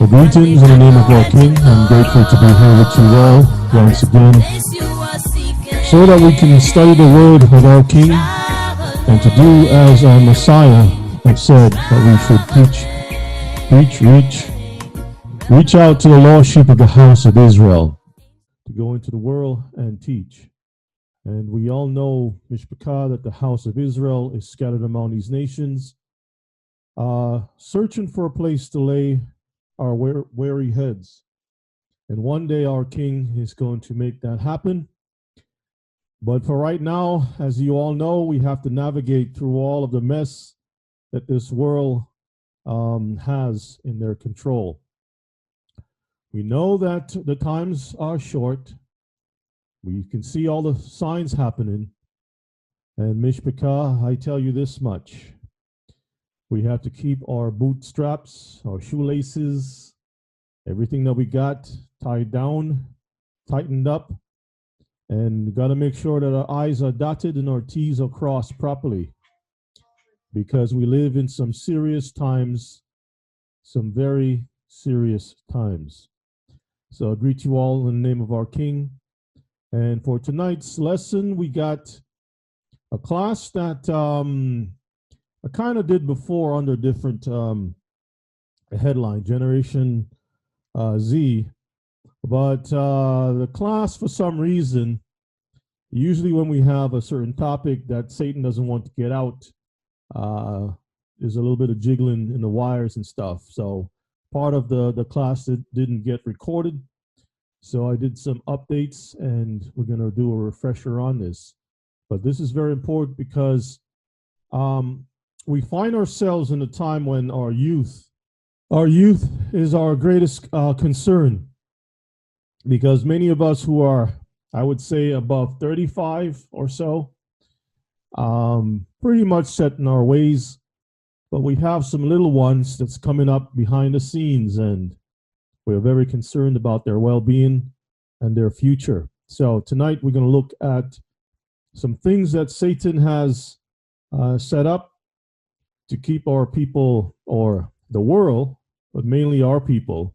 Greetings in the name of our King. I'm grateful to be here with you all once again so that we can study the word of our King and to do as our Messiah had said that we should reach out to the lost sheep of the house of Israel, to go into the world and teach. And we all know, Mishpachah, that the house of Israel is scattered among these nations, searching for a place to lay our weary heads. And one day our King is going to make that happen. But for right now, as you all know, we have to navigate through all of the mess that this world has in their control. We know that the times are short. We can see all the signs happening. And Mishpachah, I tell you this much. We have to keep our bootstraps, our shoelaces, everything that we got tied down, tightened up, and got to make sure that our I's are dotted and our T's are crossed properly, because we live in some serious times, some very serious times. So I greet you all in the name of our King. And for tonight's lesson, we got a class that I kind of did before under a different headline, Generation Z. But the class, for some reason, usually when we have a certain topic that Satan doesn't want to get out, there's a little bit of jiggling in the wires and stuff. So part of the class didn't get recorded. So I did some updates, and we're going to do a refresher on this. But this is very important because we find ourselves in a time when our youth is our greatest concern, because many of us who are, I would say, above 35 or so, pretty much set in our ways, but we have some little ones that's coming up behind the scenes, and we're very concerned about their well-being and their future. So tonight we're going to look at some things that Satan has set up to keep our people, or the world, but mainly our people,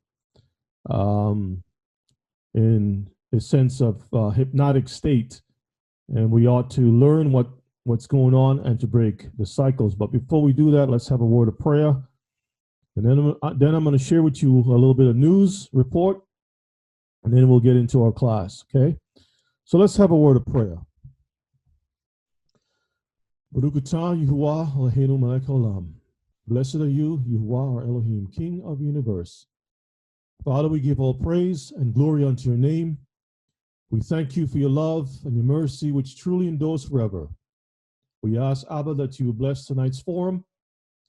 in a sense of hypnotic state. And we ought to learn what's going on and to break the cycles. But before we do that, let's have a word of prayer. And then I'm going to share with you a little bit of news report, and then we'll get into our class, okay? So let's have a word of prayer. Baruch atah Yahuwah Eloheinu melech haolam. Blessed are you, Yahuwah, our Elohim, King of the universe. Father, we give all praise and glory unto your name. We thank you for your love and your mercy, which truly endures forever. We ask, Abba, that you will bless tonight's forum,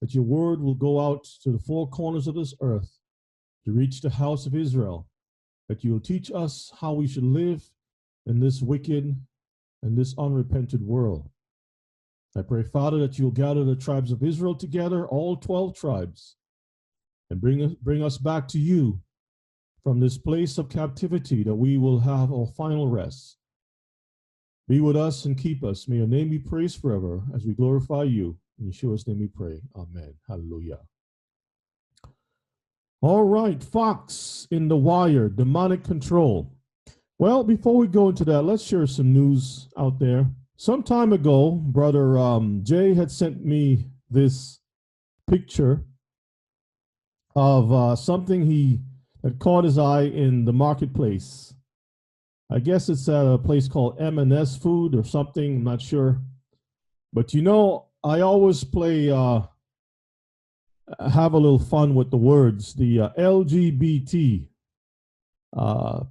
that your word will go out to the four corners of this earth to reach the house of Israel, that you will teach us how we should live in this wicked and this unrepentant world. I pray, Father, that you will gather the tribes of Israel together, all 12 tribes, and bring us back to you from this place of captivity, that we will have our final rest. Be with us and keep us. May your name be praised forever as we glorify you. In Yeshua's name we pray. Amen. Hallelujah. All right, Fox in the Wire, demonic control. Well, before we go into that, let's share some news out there. Some time ago, Brother Jay had sent me this picture of something he had caught his eye in the marketplace. I guess it's at a place called M&S Food or something, I'm not sure. But you know, I always have a little fun with the words, the LGBT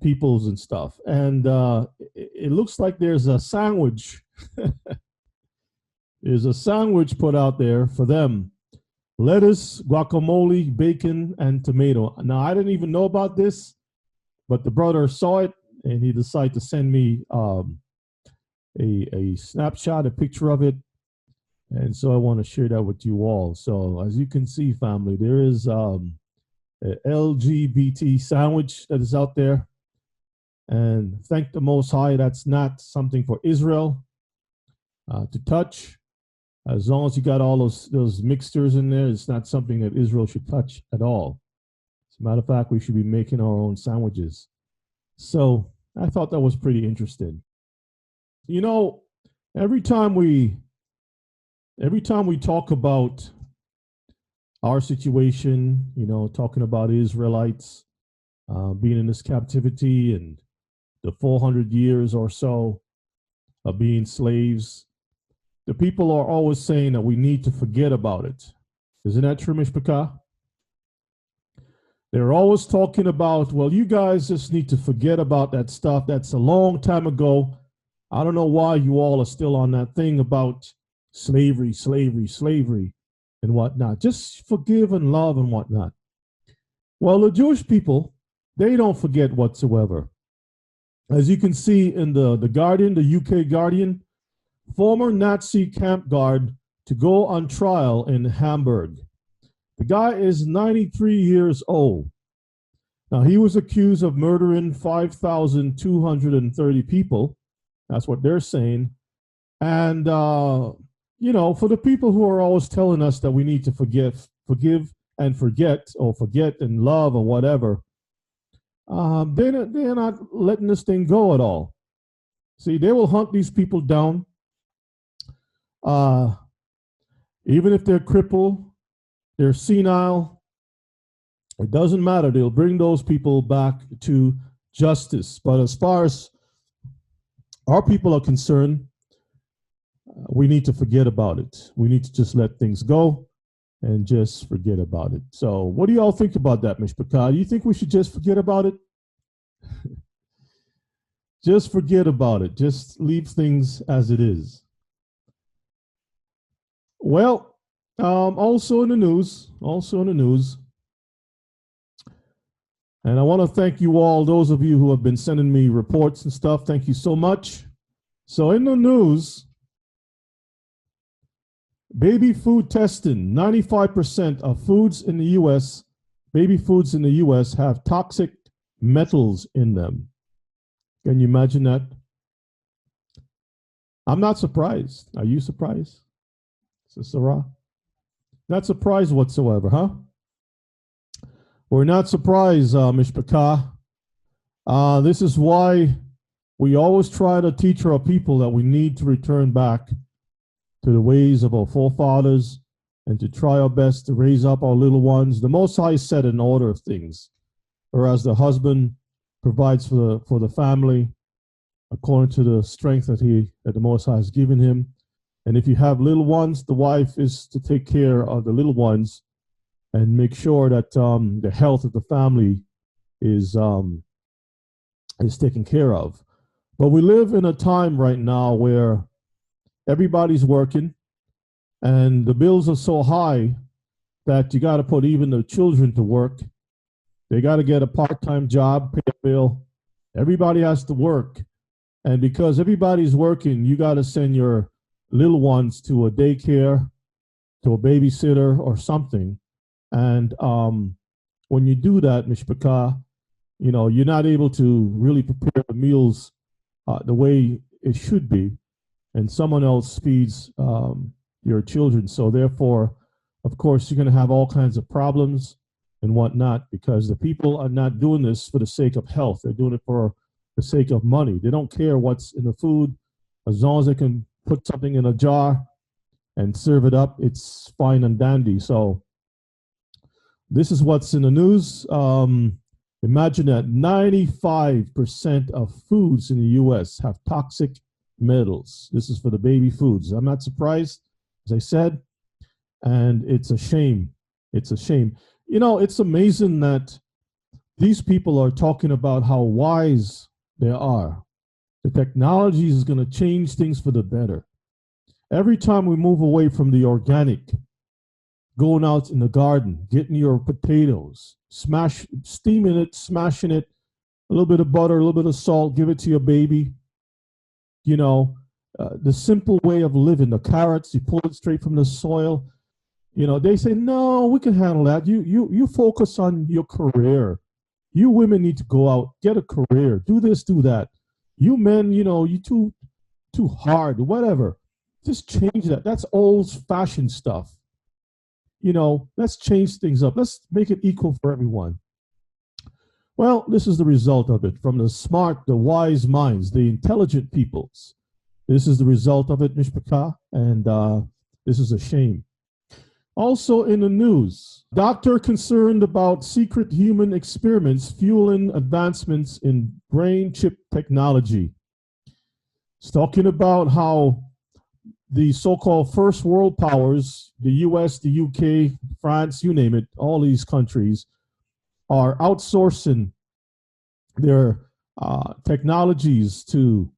peoples and stuff. And it looks like there's a sandwich. There's a sandwich put out there for them. Lettuce, guacamole, bacon, and tomato. Now, I didn't even know about this, but the brother saw it, and he decided to send me a snapshot, a picture of it. And so I want to share that with you all. So as you can see, family, there is an LGBT sandwich that is out there. And thank the Most High, that's not something for Israel to touch. As long as you got all those mixtures in there, it's not something that Israel should touch at all. As a matter of fact, we should be making our own sandwiches. So I thought that was pretty interesting. You know, every time we every time we talk about our situation, talking about Israelites being in this captivity and the 400 years or so of being slaves, the people are always saying that we need to forget about it. Isn't that true, Mishpachah? They're always talking about, well, you guys just need to forget about that stuff. That's a long time ago. I don't know why you all are still on that thing about slavery, slavery, slavery, and whatnot. Just forgive and love and whatnot. Well, the Jewish people, they don't forget whatsoever. As you can see in the Guardian, the UK Guardian, former Nazi camp guard to go on trial in Hamburg. The guy is 93 years old. Now, he was accused of murdering 5,230 people. That's what they're saying. And, for the people who are always telling us that we need to forgive and forget, or forget and love or whatever, they're not letting this thing go at all. See, they will hunt these people down, even if they're crippled, they're senile. It doesn't matter. They'll bring those people back to justice. But as far as our people are concerned, we need to forget about it. We need to just let things go and just forget about it. So what do y'all think about that, Mishpachah? Do you think we should just forget about it? Just forget about it. Just leave things as it is. Well, also in the news, and I want to thank you all, those of you who have been sending me reports and stuff. Thank you so much. So in the news, baby food testing, 95% of foods in the U.S., baby foods in the U.S. have toxic metals in them. Can you imagine that? I'm not surprised. Are you surprised? Sarah? Not surprised whatsoever, huh? We're not surprised, Mishpachah. This is why we always try to teach our people that we need to return back to the ways of our forefathers and to try our best to raise up our little ones. The Most High set an order of things, whereas the husband provides for the family according to the strength that the Most High has given him. And if you have little ones, the wife is to take care of the little ones and make sure that the health of the family is taken care of. But we live in a time right now where everybody's working and the bills are so high that you got to put even the children to work. They got to get a part-time job, pay a bill. Everybody has to work. And because everybody's working, you got to send your little ones to a daycare, to a babysitter or something. And when you do that, Mishpachah, you're not able to really prepare the meals the way it should be. And someone else feeds your children. So therefore, of course, you're going to have all kinds of problems and whatnot, because the people are not doing this for the sake of health. They're doing it for the sake of money. They don't care what's in the food. As long as they can put something in a jar and serve it up, it's fine and dandy. So this is what's in the news. Imagine that 95% of foods in the U.S. have toxic metals. This is for the baby foods. I'm not surprised, as I said, and it's a shame. It's a shame. It's amazing that these people are talking about how wise they are. The technology is going to change things for the better. Every time we move away from the organic, going out in the garden, getting your potatoes, steaming it, smashing it, a little bit of butter, a little bit of salt, give it to your baby. The simple way of living, the carrots, you pull it straight from the soil. They say, no, we can handle that. You focus on your career. You women need to go out, get a career, do this, do that. You men, you too hard, whatever. Just change that. That's old-fashioned stuff. Let's change things up. Let's make it equal for everyone. Well, this is the result of it from the smart, the wise minds, the intelligent peoples. This is the result of it, Mishpachah, and this is a shame. Also in the news, doctor concerned about secret human experiments fueling advancements in brain chip technology. It's talking about how the so-called first world powers, the US, the UK, France, you name it, all these countries are outsourcing their technologies to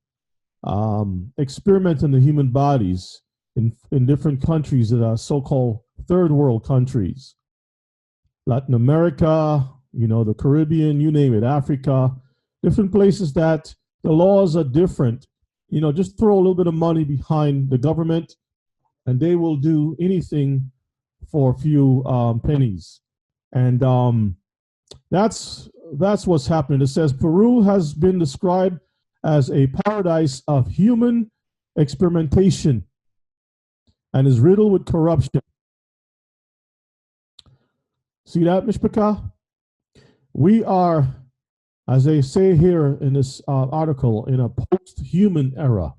experiment in the human bodies in different countries that are so-called third world countries. Latin America, you know, the Caribbean, you name it, Africa, different places that the laws are different. You know, just throw a little bit of money behind the government and they will do anything for a few pennies. And that's what's happening. It says Peru has been described as a paradise of human experimentation and is riddled with corruption. See that, Mishpachah? We are, as they say here in this article, in a post-human era.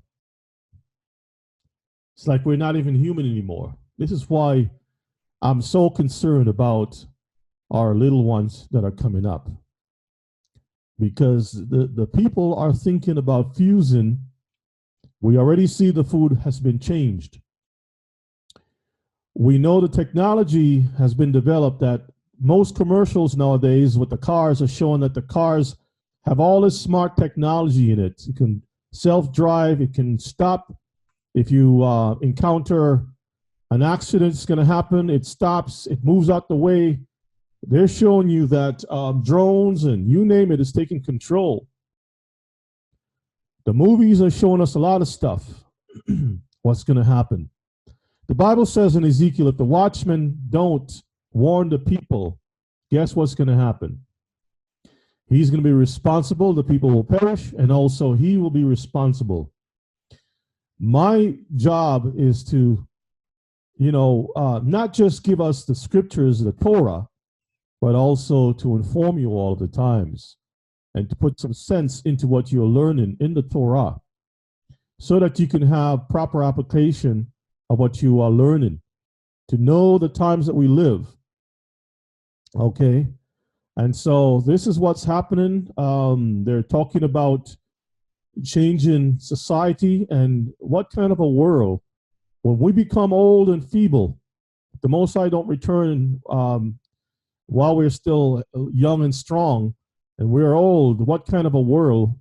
It's like we're not even human anymore. This is why I'm so concerned about our little ones that are coming up. Because the people are thinking about fusion. We already see the food has been changed. We know the technology has been developed that most commercials nowadays with the cars are showing that the cars have all this smart technology in it. It can self-drive, it can stop. If you encounter an accident, it's going to happen, it stops, it moves out the way. They're showing you that drones and you name it is taking control. The movies are showing us a lot of stuff. What's going to happen? The Bible says in Ezekiel, if the watchmen don't warn the people, guess what's going to happen? He's going to be responsible. The people will perish, and also he will be responsible. My job is to, you know, not just give us the scriptures, the Torah, but also to inform you all of the times and to put some sense into what you're learning in the Torah so that you can have proper application of what you are learning, to know the times that we live. Okay? And so this is what's happening. They're talking about changing society and what kind of a world. When we become old and feeble, the Most High don't return while we're still young and strong, and we're old, what kind of a world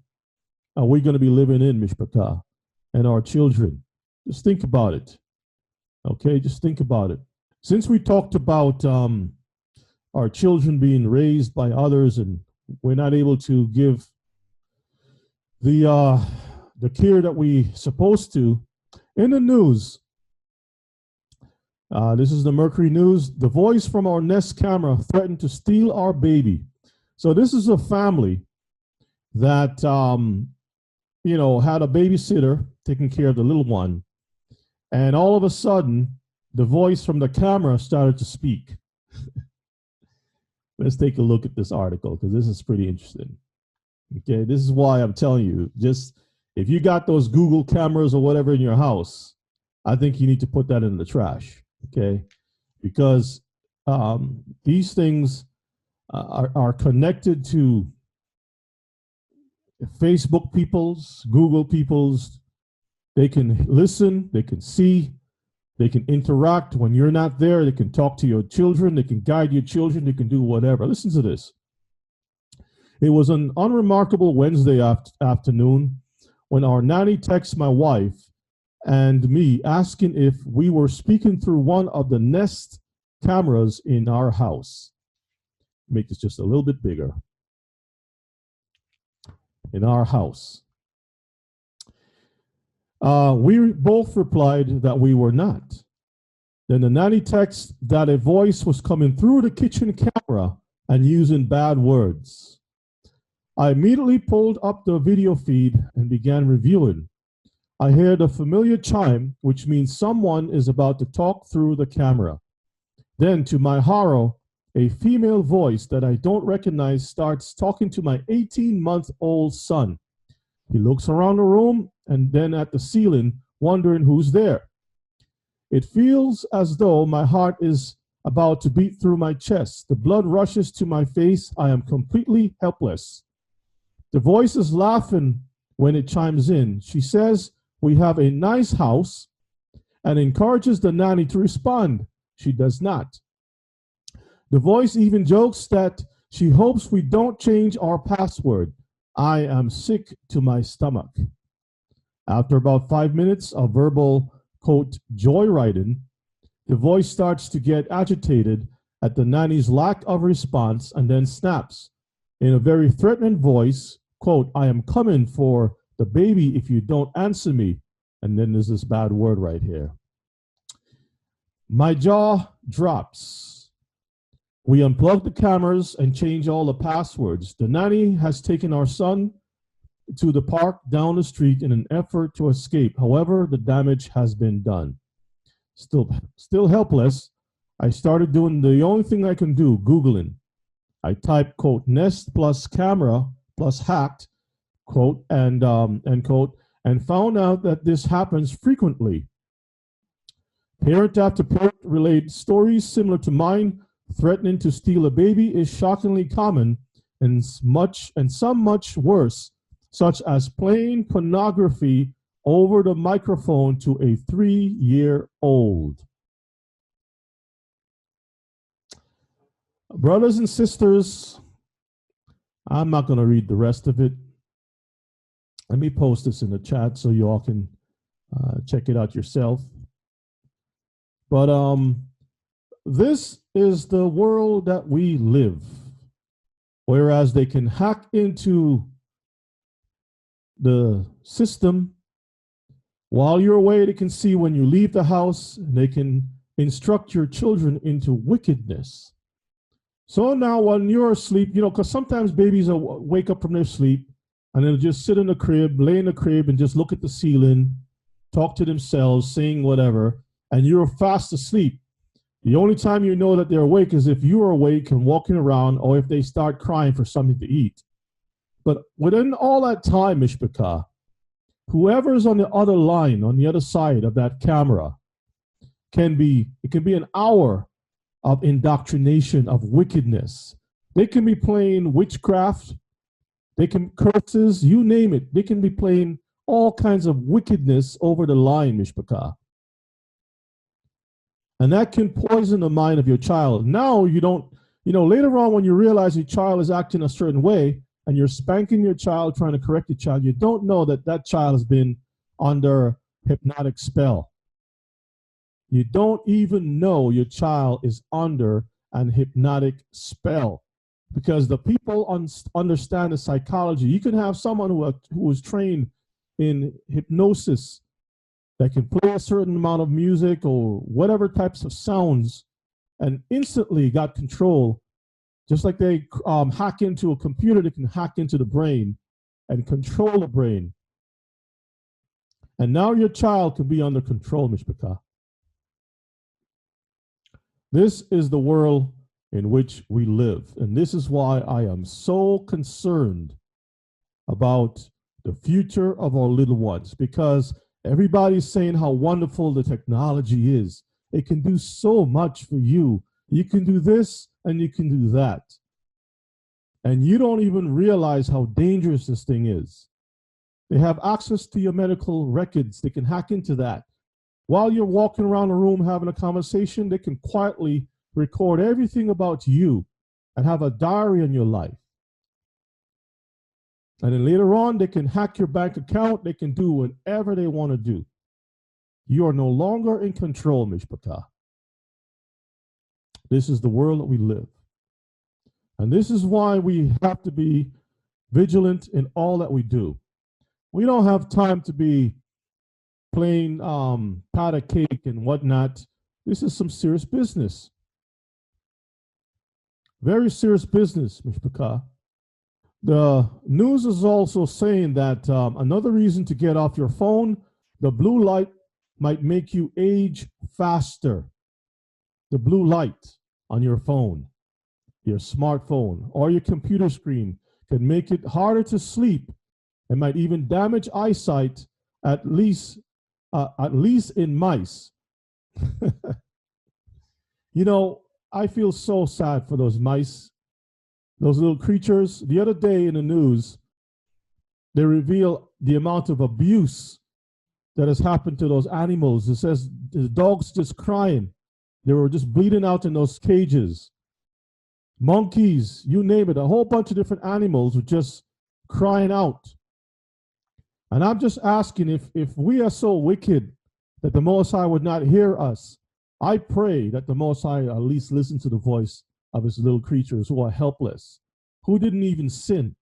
are we going to be living in, Mishpachah, and our children? Just think about it. Okay, just think about it. Since we talked about our children being raised by others and we're not able to give the care that we supposed to, in the news, this is the Mercury News. The voice from our Nest camera threatened to steal our baby. So this is a family that, you know, had a babysitter taking care of the little one. And all of a sudden, the voice from the camera started to speak. Let's take a look at this article because this is pretty interesting. Okay, this is why I'm telling you, just if you got those Google cameras or whatever in your house, I think you need to put that in the trash. Okay, because these things are connected to Facebook peoples, Google peoples. They can listen, they can see, they can interact. When you're not there, they can talk to your children, they can guide your children, they can do whatever. Listen to this. It was an unremarkable Wednesday afternoon when our nanny texted my wife and me asking if we were speaking through one of the Nest cameras in our house. Make this just a little bit bigger. In our house. We both replied that we were not. Then the nanny texted that a voice was coming through the kitchen camera and using bad words. I immediately pulled up the video feed and began reviewing. I heard a familiar chime, which means someone is about to talk through the camera. Then, to my horror, a female voice that I don't recognize starts talking to my 18-month-old son. He looks around the room and then at the ceiling, wondering who's there. It feels as though my heart is about to beat through my chest. The blood rushes to my face. I am completely helpless. The voice is laughing when it chimes in. She says, "We have a nice house," and encourages the nanny to respond. She does not. The voice even jokes that she hopes we don't change our password. I am sick to my stomach. After about 5 minutes of verbal, quote, joyriding, the voice starts to get agitated at the nanny's lack of response and then snaps in a very threatening voice, quote, "I am coming for the baby if you don't answer me." And then there's this bad word right here. My jaw drops. We unplug the cameras and change all the passwords. The nanny has taken our son to the park down the street in an effort to escape. However, the damage has been done. Still helpless, I started doing the only thing I can do, Googling. I typed, quote, Nest plus camera plus hacked, quote, and end quote, and found out that this happens frequently. Parent after parent relayed stories similar to mine. Threatening to steal a baby is shockingly common, and some much worse, such as playing pornography over the microphone to a 3-year-old. Brothers and sisters, I'm not going to read the rest of it. Let me post this in the chat so you all can check it out yourself. But this is the world that we live. Whereas they can hack into the system while you're away, they can see when you leave the house, and they can instruct your children into wickedness. So now when you're asleep, you know, because sometimes babies will wake up from their sleep and they'll just sit in the crib, lay in the crib and just look at the ceiling, talk to themselves, sing whatever, and you're fast asleep. The only time you know that they're awake is if you're awake and walking around, or if they start crying for something to eat. But within all that time, Mishpachah, whoever's on the other line, on the other side of that camera, it can be an hour of indoctrination, of wickedness. They can be playing witchcraft, they can curses, you name it. They can be playing all kinds of wickedness over the line, Mishpachah. And that can poison the mind of your child. Now you don't, you know, later on when you realize your child is acting a certain way and you're spanking your child, trying to correct your child, you don't know that that child has been under hypnotic spell. You don't even know your child is under an hypnotic spell, because the people understand the psychology. You can have someone who was trained in hypnosis that can play a certain amount of music or whatever types of sounds and instantly got control. Just like they hack into a computer, they can hack into the brain and control the brain. And now your child can be under control, Mishpachah. This is the world in which we live. And this is why I am so concerned about the future of our little ones, because everybody's saying how wonderful the technology is. It can do so much for you. You can do this and you can do that. And you don't even realize how dangerous this thing is. They have access to your medical records. They can hack into that. While you're walking around the room having a conversation, they can quietly record everything about you and have a diary on your life. And then later on, they can hack your bank account. They can do whatever they want to do. You are no longer in control, Mishpachah. This is the world that we live. And this is why we have to be vigilant in all that we do. We don't have time to be playing pot of cake and whatnot. This is some serious business. Very serious business, Mishpachah. The news is also saying that another reason to get off your phone, the blue light might make you age faster. The blue light on your phone. your smartphone, or your computer screen can make it harder to sleep and might even damage eyesight, at least in mice. You know, I feel so sad for those mice, those little creatures. The other day in the news, they reveal the amount of abuse that has happened to those animals. It says the dogs just crying. They were just bleeding out in those cages. Monkeys, you name it, a whole bunch of different animals were just crying out. And I'm just asking, if we are so wicked that the Most High would not hear us, I pray that the Most High at least listen to the voice of his little creatures who are helpless, who didn't even sin.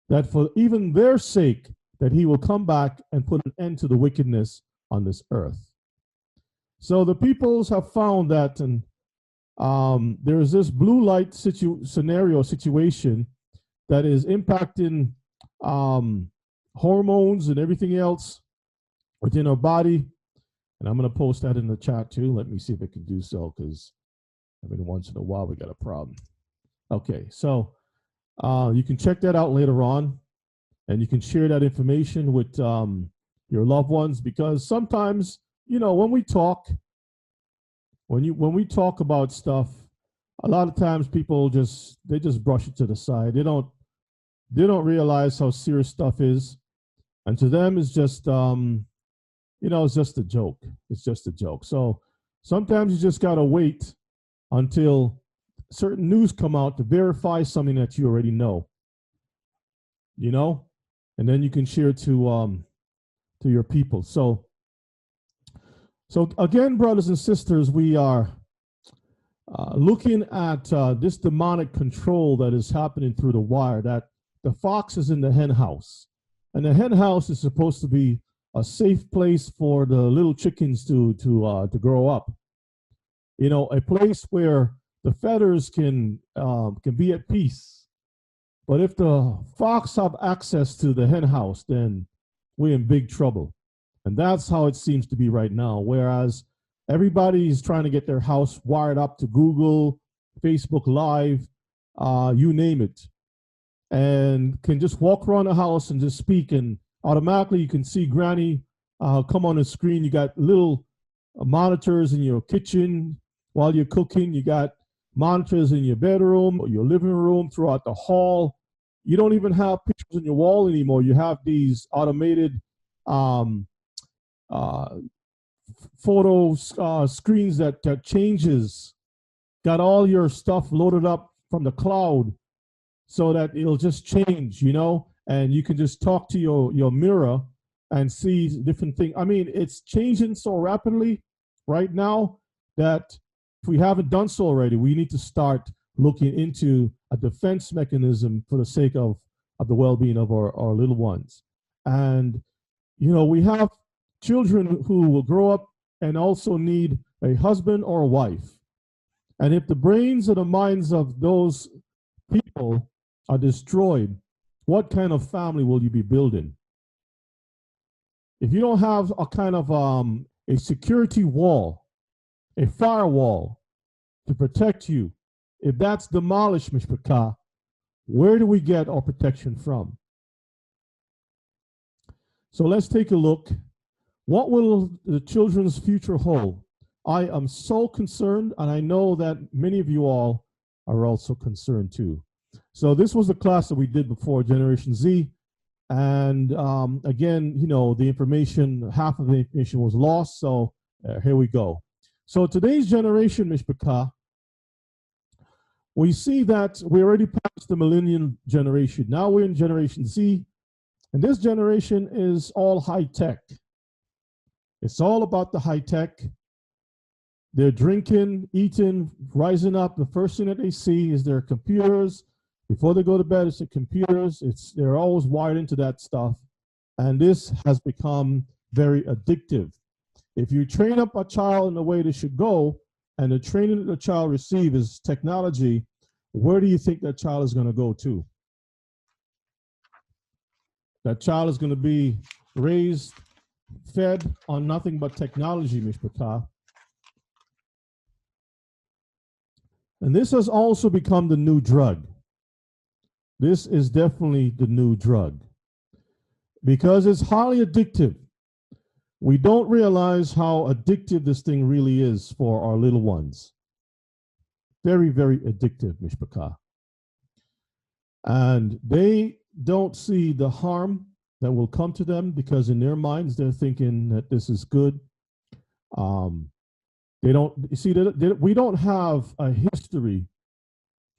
That for even their sake, that he will come back and put an end to the wickedness on this earth. So the peoples have found that, and there's this blue light situation that is impacting hormones and everything else within our body. And I'm going to post that in the chat too. Let me see if I can do so, because every once in a while we got a problem. Okay, so you can check that out later on, and you can share that information with your loved ones, because sometimes, you know, when we talk about stuff, a lot of times people just brush it to the side. They don't realize how serious stuff is, and to them it's just it's just a joke. It's just a joke. So sometimes you just gotta wait until certain news come out to verify something that you already know. And then you can share to your people. So again, brothers and sisters, we are looking at this demonic control that is happening through the wire, that the fox is in the hen house. And the hen house is supposed to be a safe place for the little chickens to grow up. A place where the feathers can be at peace. But if the fox have access to the hen house, then we're in big trouble. And that's how it seems to be right now. Whereas everybody's trying to get their house wired up to Google, Facebook Live, you name it, and can just walk around the house and just speak, and automatically you can see Granny come on the screen. You got little monitors in your kitchen while you're cooking. You got monitors in your bedroom or your living room, throughout the hall. You don't even have pictures on your wall anymore. You have these automated photo screens that changes, got all your stuff loaded up from the cloud so that it'll just change, and you can just talk to your mirror and see different things. I mean, it's changing so rapidly right now that if we haven't done so already, we need to start looking into a defense mechanism for the sake of the well-being of our little ones. And, we have children who will grow up and also need a husband or a wife. And if the brains and the minds of those people are destroyed, what kind of family will you be building? If you don't have a kind of a security wall, a firewall to protect you, if that's demolished, Mishpachah, where do we get our protection from? So let's take a look. What will the children's future hold? I am so concerned, and I know that many of you all are also concerned too. So this was the class that we did before, Generation Z. And again, the information, half of the information was lost. So here we go. So today's generation, Mishpachah, we see that we already passed the millennium generation. Now we're in Generation Z. And this generation is all high tech. It's all about the high tech. They're drinking, eating, rising up. The first thing that they see is their computers. Before they go to bed, it's the computers. They're always wired into that stuff. And this has become very addictive. If you train up a child in the way they should go, and the training that the child receives is technology, where do you think that child is going to go to? That child is going to be raised, fed on nothing but technology, Mishpachah. And this has also become the new drug. This is definitely the new drug because it's highly addictive. We don't realize how addictive this thing really is for our little ones. Very, very addictive, Mishpachah. And they don't see the harm that will come to them because in their minds they're thinking that this is good. They don't you see that we don't have a history,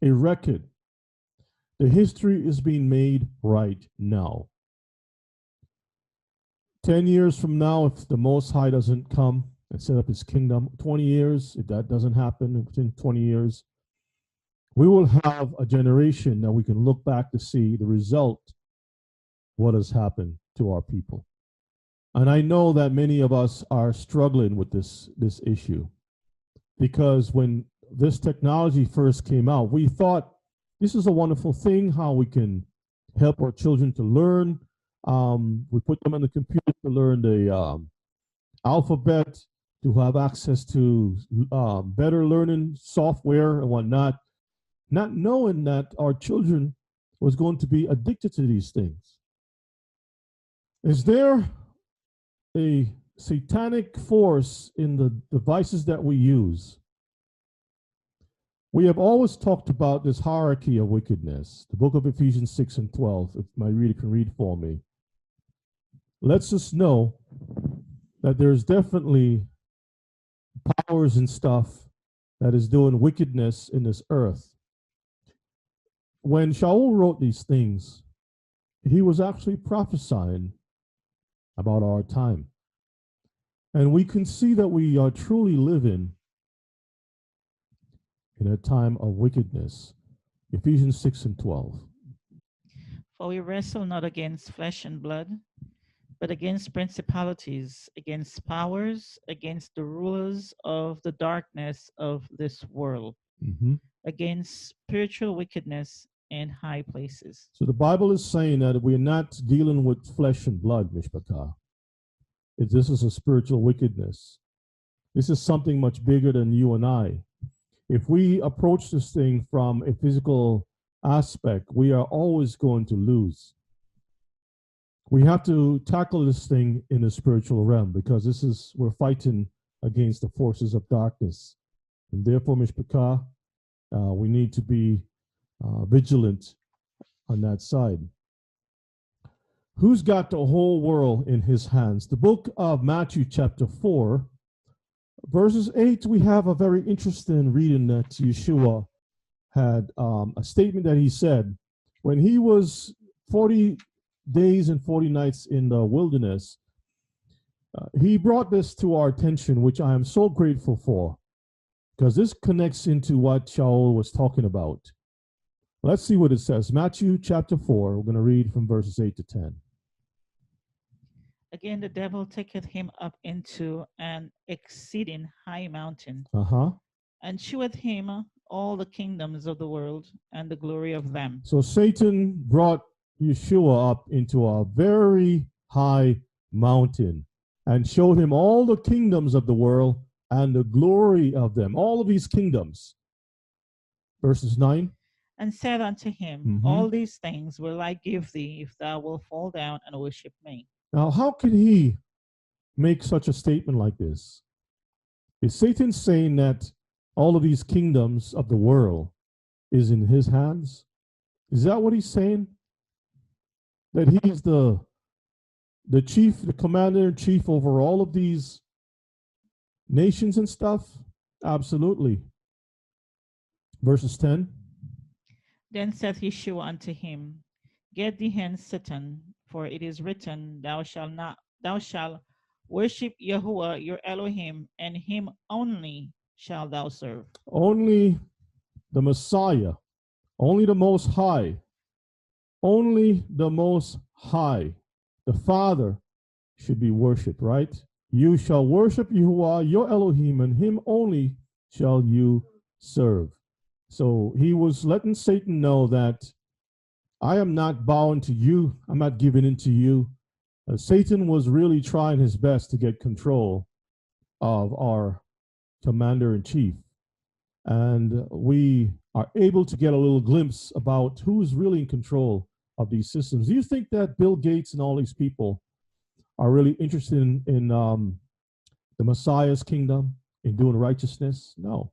a record. The history is being made right now. 10 years from now, if the Most High doesn't come and set up his kingdom, 20 years, if that doesn't happen within 20 years, we will have a generation that we can look back to see the result, what has happened to our people. And I know that many of us are struggling with this issue because when this technology first came out, we thought this is a wonderful thing, how we can help our children to learn. We put them on the computer to learn the alphabet, to have access to better learning software and whatnot, not knowing that our children was going to be addicted to these things. Is there a satanic force in the devices that we use? We have always talked about this hierarchy of wickedness. The book of Ephesians 6 and 12, if my reader can read for me, lets us know that there's definitely powers and stuff that is doing wickedness in this earth. When Shaul wrote these things, he was actually prophesying about our time. And we can see that we are truly living in a time of wickedness. Ephesians 6 and 12. For we wrestle not against flesh and blood, but against principalities, against powers, against the rulers of the darkness of this world, against spiritual wickedness in high places. So the Bible is saying that we're not dealing with flesh and blood, Mishpachah. This is a spiritual wickedness. This is something much bigger than you and I. If we approach this thing from a physical aspect, we are always going to lose. We have to tackle this thing in the spiritual realm because we're fighting against the forces of darkness. And therefore, Mishpachah, we need to be vigilant on that side. Who's got the whole world in his hands? The book of Matthew chapter 4, verses 8, we have a very interesting reading that Yeshua had a statement that he said when he was 40 days and 40 nights in the wilderness. He brought this to our attention, which I am so grateful for, because this connects into what Shaul was talking about. Let's see what it says. Matthew chapter 4, we're going to read from verses 8 to 10. Again, the devil taketh him up into an exceeding high mountain, and sheweth him all the kingdoms of the world and the glory of them. So Satan brought Yeshua up into a very high mountain and showed him all the kingdoms of the world and the glory of them, all of these kingdoms. Verses 9. And said unto him, all these things will I give thee if thou wilt fall down and worship me. Now, how can he make such a statement like this? Is Satan saying that all of these kingdoms of the world is in his hands? Is that what he's saying? That he's the chief, the commander-in-chief over all of these nations and stuff? Absolutely. Verses 10. Then saith Yeshua unto him, Get thee hence, Satan, for it is written, Thou shalt worship Yahuwah your Elohim, and him only shalt thou serve. Only the Messiah, only the Most High, only the Most High, the Father, should be worshipped, right? You shall worship Yahuwah your Elohim, and him only shall you serve. So he was letting Satan know that I am not bowing to you. I'm not giving in to you. Satan was really trying his best to get control of our commander-in-chief. And we are able to get a little glimpse about who's really in control of these systems. Do you think that Bill Gates and all these people are really interested in the Messiah's kingdom, in doing righteousness? No,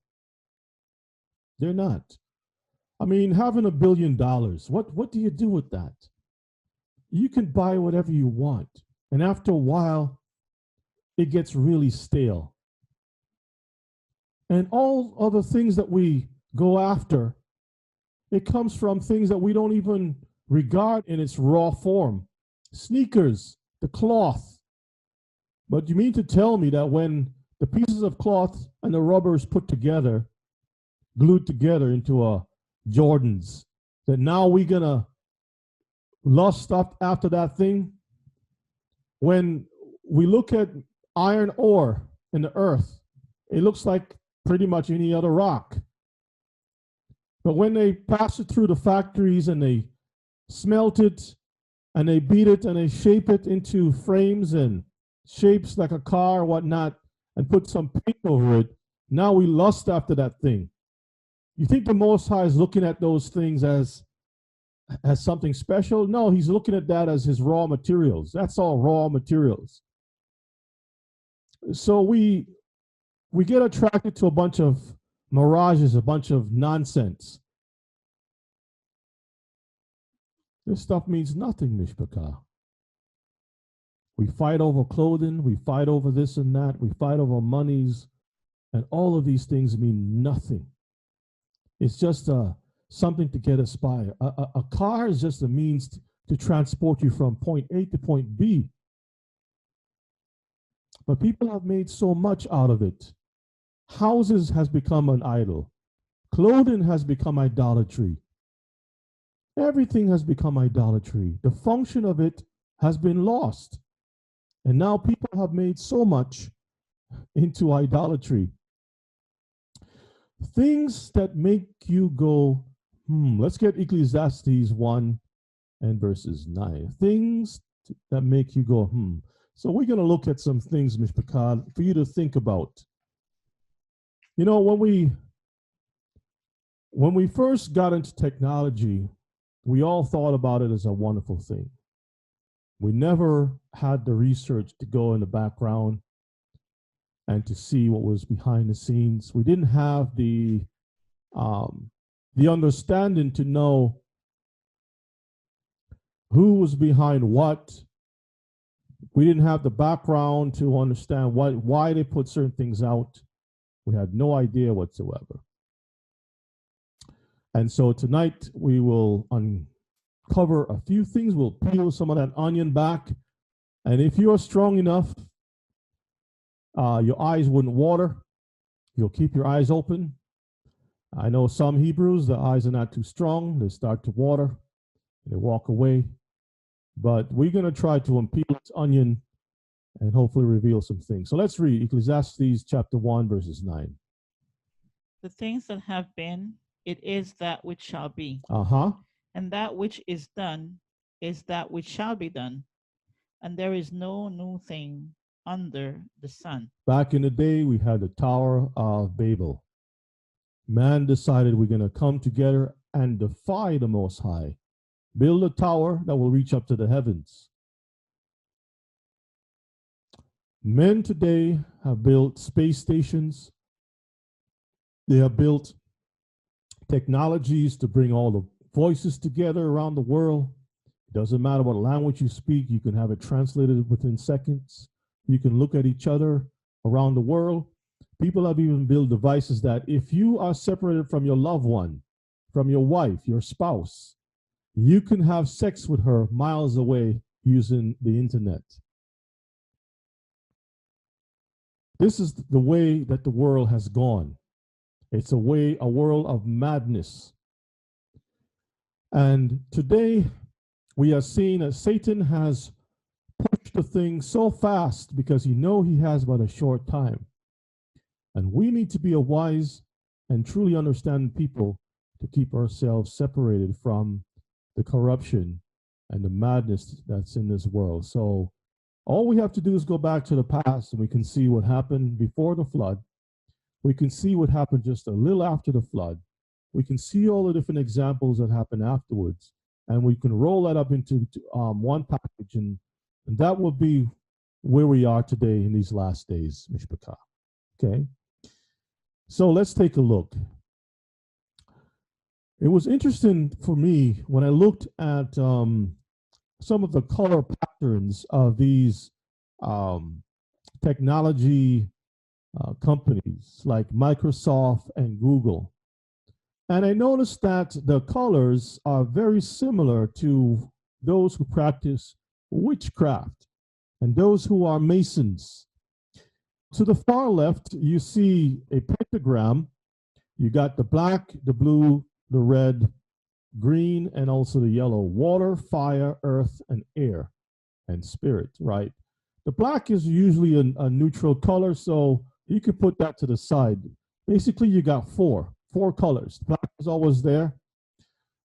they're not. I mean, having $1 billion, what do you do with that? You can buy whatever you want. And after a while, it gets really stale. And all other things that we go after, it comes from things that we don't even regard in its raw form. Sneakers, the cloth. But you mean to tell me that when the pieces of cloth and the rubber is put together, glued together into a Jordans, that now we're gonna lust up after that thing? When we look at iron ore in the earth, it looks like pretty much any other rock. But when they pass it through the factories and they smelt it and they beat it and they shape it into frames and shapes like a car or whatnot and put some paint over it, now we lust after that thing. You think the Most High is looking at those things as something special? No, he's looking at that as his raw materials. That's all raw materials. So we get attracted to a bunch of mirages, a bunch of nonsense. This stuff means nothing, Mishpachah. We fight over clothing, we fight over this and that, we fight over monies, and all of these things mean nothing. It's just something to get us by. A car is just a means to transport you from point A to point B. But people have made so much out of it. Houses has become an idol. Clothing has become idolatry. Everything has become idolatry. The function of it has been lost. And now people have made so much into idolatry. Things that make you go, let's get Ecclesiastes 1 and verses 9. Things that make you go, So we're going to look at some things, Mishpachah, for you to think about. You know, when we first got into technology, we all thought about it as a wonderful thing. We never had the research to go in the background and to see what was behind the scenes. We didn't have the understanding to know who was behind what. We didn't have the background to understand why they put certain things out. We had no idea whatsoever. And so tonight we will uncover a few things. We'll peel some of that onion back. And if you're strong enough, your eyes wouldn't water. You'll keep your eyes open. I know some Hebrews, the eyes are not too strong. They start to water. And they walk away. But we're going to try to unpeel this onion and hopefully reveal some things. So let's read Ecclesiastes chapter 1, verses 9. The things that have been, it is that which shall be. And that which is done is that which shall be done. And there is no new thing under the sun. Back in the day, we had the Tower of Babel. Man decided we're going to come together and defy the Most High. Build a tower that will reach up to the heavens. Men today have built space stations. They have built technologies to bring all the voices together around the world. It doesn't matter what language you speak, you can have it translated within seconds. You can look at each other around the world. People have even built devices that if you are separated from your loved one, from your wife, your spouse, you can have sex with her miles away using the internet. This is the way that the world has gone. It's a world of madness. And today we are seeing that Satan has pushed the thing so fast because he has but a short time. And we need to be a wise and truly understanding people to keep ourselves separated from the corruption and the madness that's in this world. So all we have to do is go back to the past and we can see what happened before the flood. We can see what happened just a little after the flood. We can see all the different examples that happened afterwards, and we can roll that up into one package, and that will be where we are today in these last days, Mishpachah. Okay, so let's take a look. It was interesting for me when I looked at some of the color patterns of these technology companies like Microsoft and Google. And I noticed that the colors are very similar to those who practice witchcraft and those who are Masons. To the far left, you see a pentagram. You got the black, the blue, the red, green, and also the yellow. Water, fire, earth, and air, and spirit, right? The black is usually a neutral color, so you could put that to the side. Basically, you got four colors. Black is always there.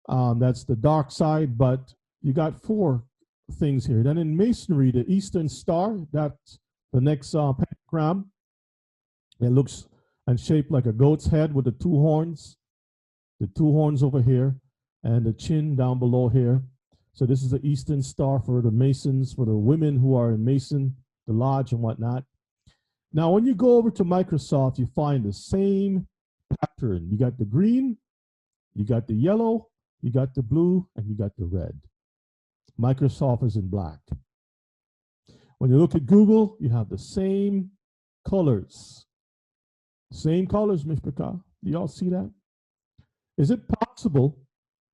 That's the dark side, but you got four things here. Then in Masonry, the Eastern Star, that's the next pentagram. It looks and shaped like a goat's head with the two horns over here, and the chin down below here. So this is the Eastern Star for the Masons, for the women who are in Mason, the lodge and whatnot. Now, when you go over to Microsoft, you find the same pattern. You got the green, you got the yellow, you got the blue, and you got the red. Microsoft is in black. When you look at Google, you have the same colors. Same colors, Mishpachah. Do y'all see that? Is it possible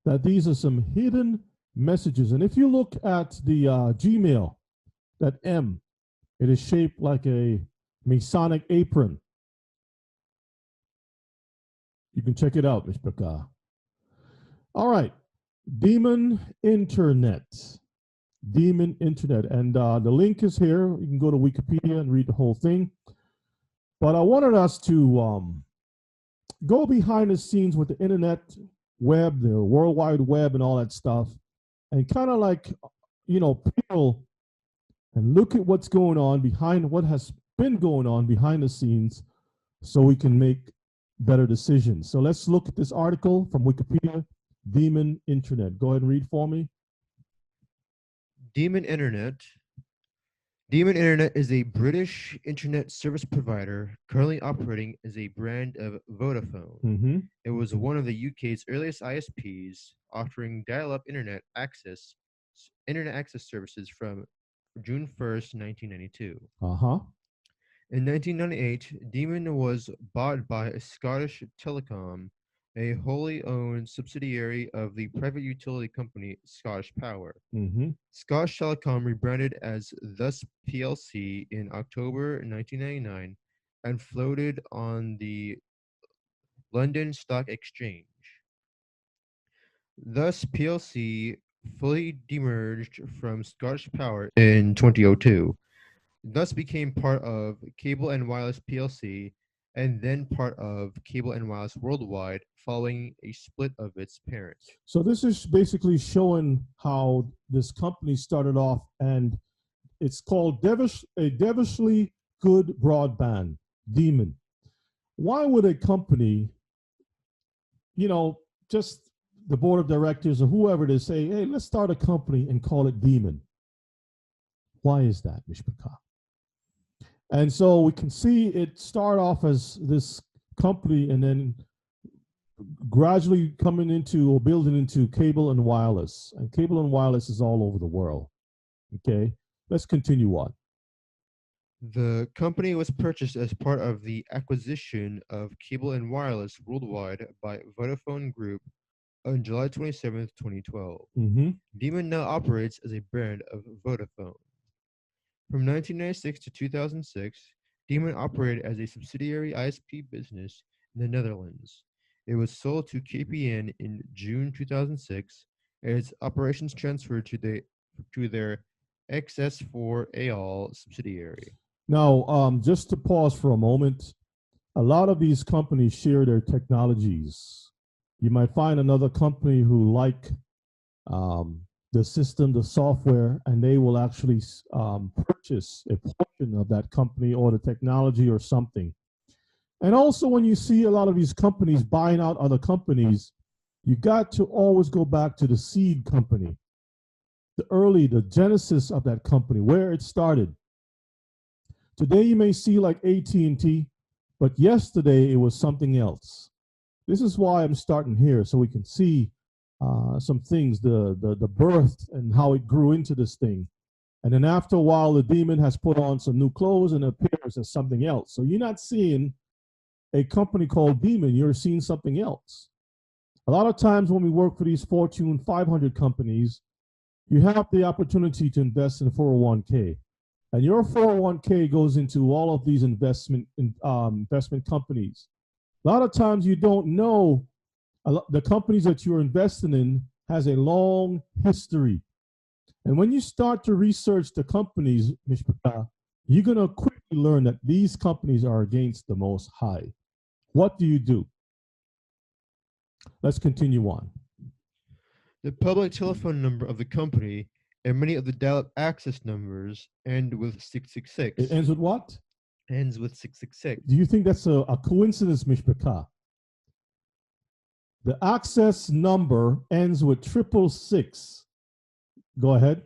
that these are some hidden messages? And if you look at the Gmail, that M, it is shaped like a Masonic apron. You can check it out, Mishpachah. All right, Demon Internet. Demon Internet. And the link is here. You can go to Wikipedia and read the whole thing. But I wanted us to go behind the scenes with the internet, web, the World Wide Web, and all that stuff, and kind of like, peel and look at what's going on behind what has been going on behind the scenes so we can make better decisions. So let's look at this article from Wikipedia, Demon Internet. Go ahead and read for me. Demon Internet. Demon Internet is a British internet service provider currently operating as a brand of Vodafone. It was one of the UK's earliest ISPs, offering dial-up internet access services from June 1st, 1992. In 1998, Demon was bought by Scottish Telecom, a wholly owned subsidiary of the private utility company Scottish Power. Scottish Telecom rebranded as Thus plc in October 1999 and floated on the London Stock Exchange. Thus plc fully demerged from Scottish Power in 2002. Thus became part of Cable and Wireless plc and then part of Cable and Wireless Worldwide following a split of its parents. So this is basically showing how this company started off, and it's called Devilishly Good Broadband, Demon. Why would a company, just the board of directors or whoever it is, say, hey, let's start a company and call it Demon? Why is that, Mishpachah? And so we can see it start off as this company and then gradually coming into or building into cable and wireless. And cable and wireless is all over the world. Okay, let's continue on. The company was purchased as part of the acquisition of Cable and Wireless Worldwide by Vodafone Group on July 27th, 2012. Demon now operates as a brand of Vodafone. From 1996 to 2006, Demon operated as a subsidiary ISP business in the Netherlands. It was sold to KPN in June 2006, and its operations transferred to their XS4AL subsidiary. Now, just to pause for a moment, a lot of these companies share their technologies. You might find another company who like the system, the software, and they will actually purchase a portion of that company or the technology or something. And also, when you see a lot of these companies buying out other companies, you got to always go back to the seed company, the genesis of that company, where it started. Today you may see like AT&T, but yesterday it was something else. This is why I'm starting here, so we can see some things, the birth and how it grew into this thing. And then after a while, the demon has put on some new clothes and appears as something else. So you're not seeing a company called Demon, you're seeing something else. A lot of times when we work for these Fortune 500 companies, you have the opportunity to invest in a 401k. And your 401k goes into all of these investment companies. A lot of times you don't know the companies that you're investing in has a long history. And when you start to research the companies, Mishpachah, you're going to quickly learn that these companies are against the Most High. What do? Let's continue on. The public telephone number of the company and many of the dial-up access numbers end with 666. It ends with what? Ends with 666. Do you think that's a coincidence, Mishpachah? The access number ends with 666. Go ahead.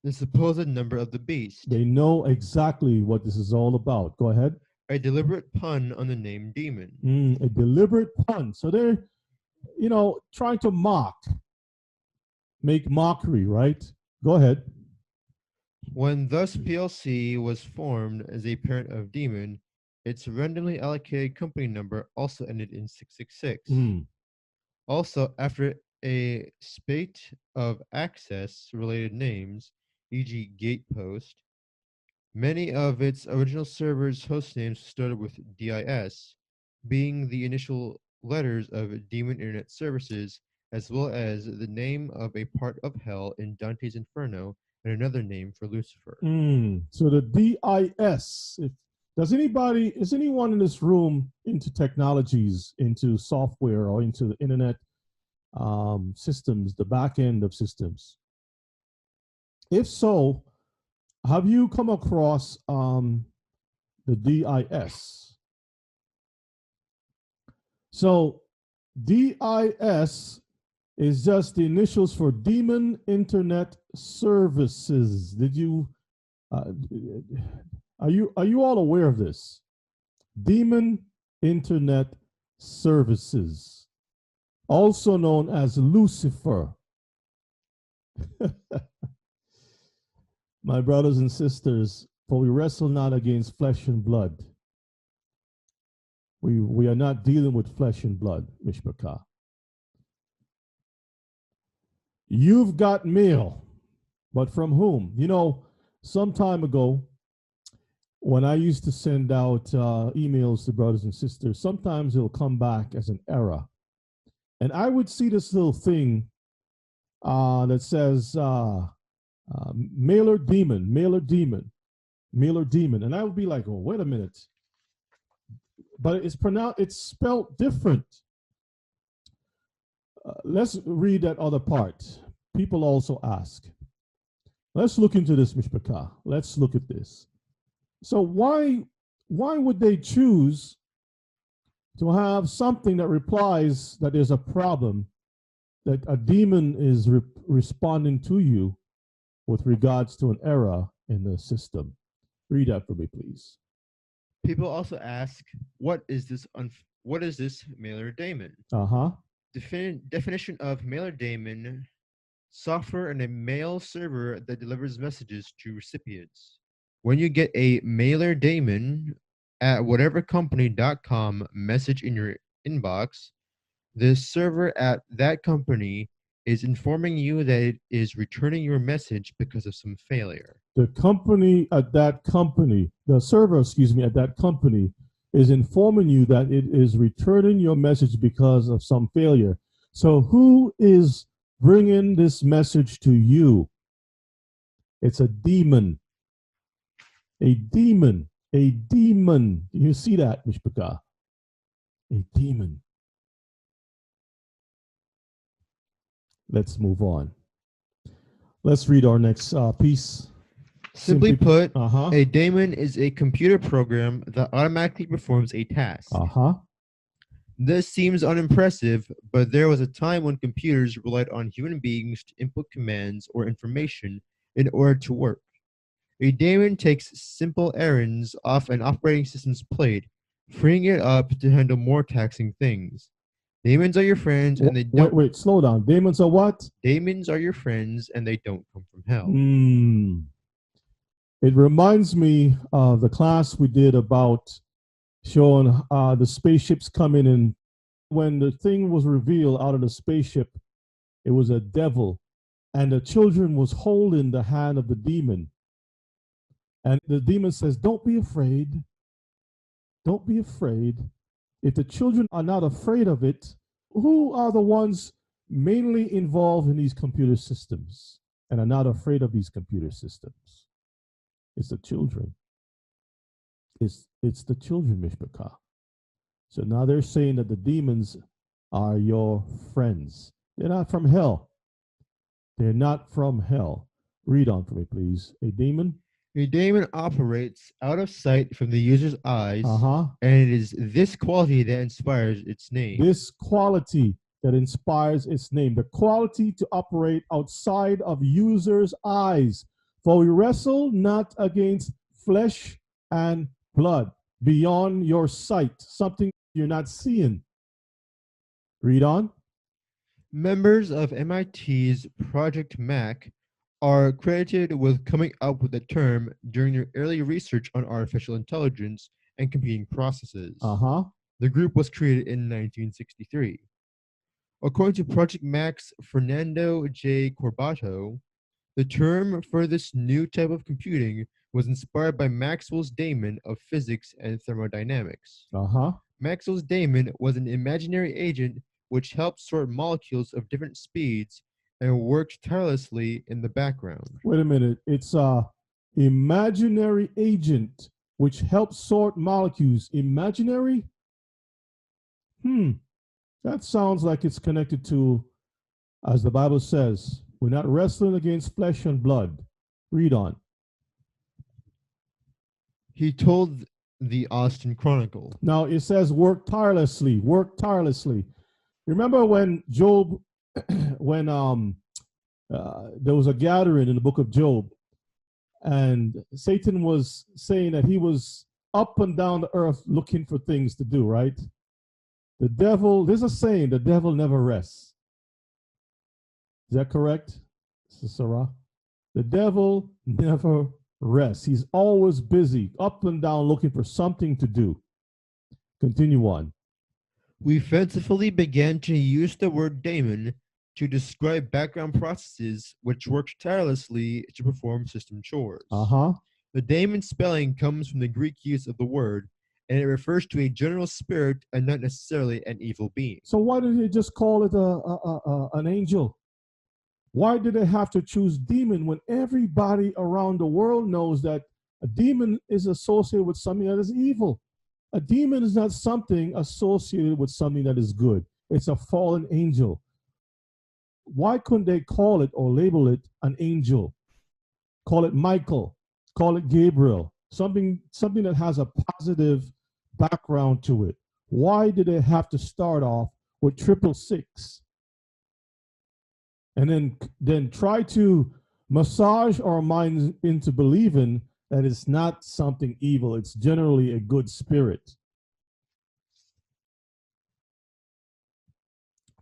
The supposed number of the beast. They know exactly what this is all about. Go ahead. A deliberate pun on the name demon. A deliberate pun. So they're, trying to make mockery, right? Go ahead. When thus PLC was formed as a parent of Demon, its randomly allocated company number also ended in 666. Also, after a spate of access-related names, e.g. Gatepost, many of its original servers' host names started with DIS, being the initial letters of Demon Internet Services, as well as the name of a part of hell in Dante's Inferno and another name for Lucifer. So the DIS, is anyone in this room into technologies, into software, or into the internet systems, the back end of systems? If so, have you come across the DIS? So DIS is just the initials for Demon Internet Services. Did you are you all aware of this? Demon Internet Services, also known as Lucifer. My brothers and sisters, for we wrestle not against flesh and blood. We are not dealing with flesh and blood, Mishpachah. You've got mail, but from whom? Some time ago, when I used to send out emails to brothers and sisters, sometimes it'll come back as an error. And I would see this little thing that says mailer demon. And I would be like, oh, wait a minute. But it's spelled different. Let's read that other part. People also ask. Let's look into this, Mishpachah. Let's look at this. So why would they choose to have something that replies that there's a problem, that a demon is responding to you with regards to an error in the system? Read that for me, please. People also ask, what is this mailer daemon? Definition of mailer daemon: software and a mail server that delivers messages to recipients. When you get a mailer daemon at whatevercompany.com message in your inbox, the server at that company is informing you that it is returning your message because of some failure. The server, at that company is informing you that it is returning your message because of some failure. So who is bringing this message to you? It's a demon. A demon. You see that, Mishpachah? A demon. Let's move on. Let's read our next piece. Simply put, uh-huh. a daemon is a computer program that automatically performs a task. Uh-huh. This seems unimpressive, but there was a time when computers relied on human beings to input commands or information in order to work. A daemon takes simple errands off an operating system's plate, freeing it up to handle more taxing things. Daemons are your friends and they don't Wait, slow down. Daemons are what? Daemons are your friends and they don't come from hell. It reminds me of the class we did about showing the spaceships coming in. When the thing was revealed out of the spaceship, it was a devil, and the children was holding the hand of the demon. And the demon says, don't be afraid. Don't be afraid. If the children are not afraid of it, who are the ones mainly involved in these computer systems and are not afraid of these computer systems? It's the children. It's the children, Mishpachah. So now they're saying that the demons are your friends. They're not from hell. They're not from hell. Read on for me, please. A demon? A daemon operates out of sight from the user's eyes, Uh-huh. and it is this quality that inspires its name. This quality that inspires its name. The quality to operate outside of users' eyes. For we wrestle not against flesh and blood, beyond your sight, something you're not seeing. Read on. Members of MIT's Project Mac are credited with coming up with the term during their early research on artificial intelligence and computing processes. Uh-huh. The group was created in 1963. According to Project Mac's Fernando J. Corbato, the term for this new type of computing was inspired by Maxwell's daemon of physics and thermodynamics. Uh-huh. Maxwell's daemon was an imaginary agent which helped sort molecules of different speeds and worked tirelessly in the background. Wait a minute. It's a imaginary agent which helps sort molecules. Imaginary? That sounds like it's connected to, as the Bible says, we're not wrestling against flesh and blood. Read on. He told the Austin Chronicle. Now it says work tirelessly, work tirelessly. Remember when Job, when there was a gathering in the book of Job, and Satan was saying that he was up and down the earth looking for things to do, right? The devil, there's a saying, the devil never rests. Is that correct, Sarah? The devil never rests. He's always busy, up and down, looking for something to do. Continue on. We fancifully began to use the word daemon to describe background processes which worked tirelessly to perform system chores. Uh-huh. The daemon spelling comes from the Greek use of the word, and it refers to a general spirit and not necessarily an evil being. So why did they just call it an angel? Why did they have to choose demon when everybody around the world knows that a demon is associated with something that is evil? A demon is not something associated with something that is good. It's a fallen angel. Why couldn't they call it or label it an angel? Call it Michael, call it Gabriel, something that has a positive background to it. Why did they have to start off with 666? And then try to massage our minds into believing that it's not something evil. It's generally a good spirit.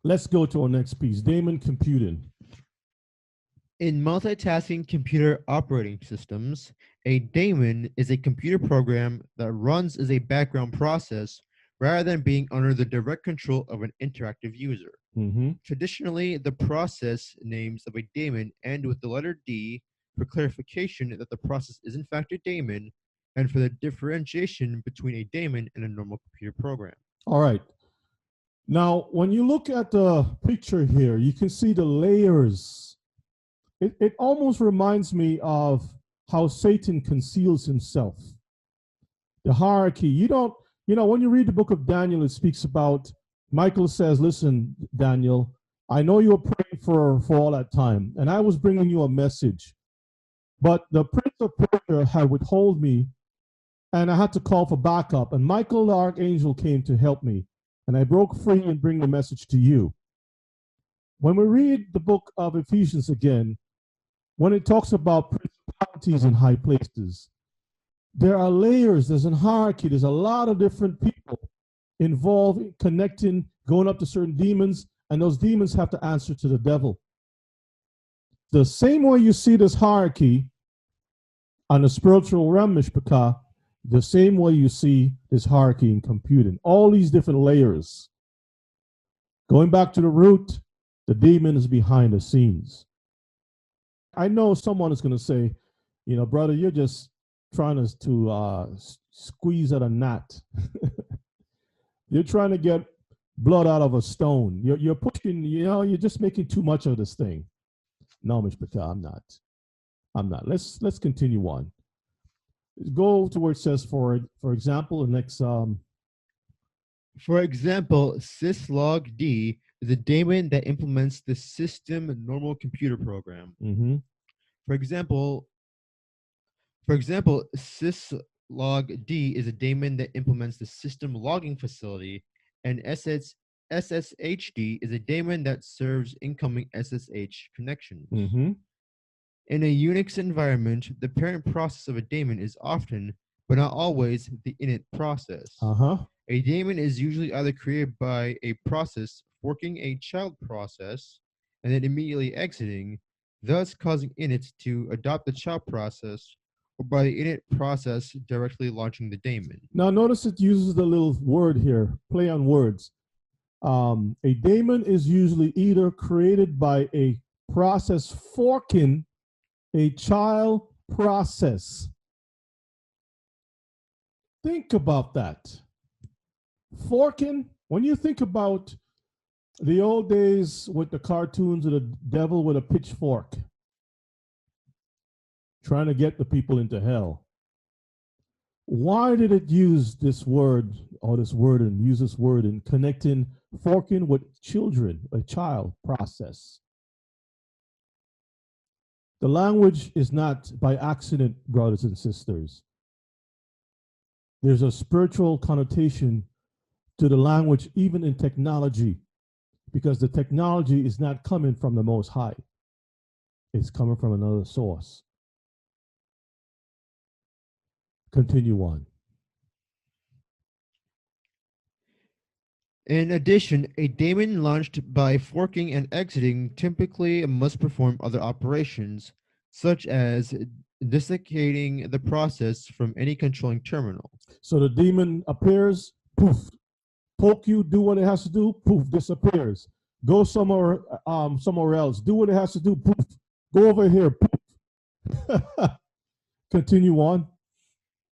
Let's go to our next piece, daemon computing. In multitasking computer operating systems, a daemon is a computer program that runs as a background process rather than being under the direct control of an interactive user. Traditionally, the process names of a daemon end with the letter D for clarification that the process is in fact a daemon and for the differentiation between a daemon and a normal computer program. All right. Now, when you look at the picture here, you can see the layers. It almost reminds me of how Satan conceals himself. The hierarchy. When you read the book of Daniel, it speaks about, Michael says, listen, Daniel, I know you were praying for all that time, and I was bringing you a message. But the prince of Persia had withhold me, and I had to call for backup. And Michael the archangel came to help me, and I broke free and bring the message to you. When we read the book of Ephesians again, when it talks about principalities in high places, there are layers, there's a hierarchy, there's a lot of different people involved in connecting, going up to certain demons, and those demons have to answer to the devil. The same way you see this hierarchy on the spiritual realm, Mishpachah, the same way you see this hierarchy in computing. All these different layers. Going back to the root, the demon is behind the scenes. I know someone is going to say, you know, brother, you're just trying to squeeze at a gnat. You're trying to get blood out of a stone. You're pushing, you know, you're just making too much of this thing. No, Mishpachah, I'm not. Let's continue on. Go to where it says, for example, the next. For example, syslog-D is a daemon that implements the system normal computer program. Mm-hmm. For example, syslog-D is a daemon that implements the system logging facility, and SSHD is a daemon that serves incoming SSH connections. Mm-hmm. In a Unix environment, the parent process of a daemon is often, but not always, the init process. A daemon is usually either created by a process forking a child process and then immediately exiting, thus causing init to adopt the child process, or by the init process directly launching the daemon. Now notice it uses the little word here, play on words. A daemon is usually either created by a process forking a child process. Think about that. Forking, when you think about the old days with the cartoons of the devil with a pitchfork trying to get the people into hell, why did it use this word and use this word in connecting forking with children, a child process? The language is not by accident, brothers and sisters. There's a spiritual connotation to the language, even in technology, because the technology is not coming from the Most High. It's coming from another source. Continue on. In addition, a daemon launched by forking and exiting typically must perform other operations, such as desiccating the process from any controlling terminal. So the demon appears, poof, poke you, do what it has to do, poof, disappears. Go somewhere else, do what it has to do, poof. Go over here, poof. Continue on.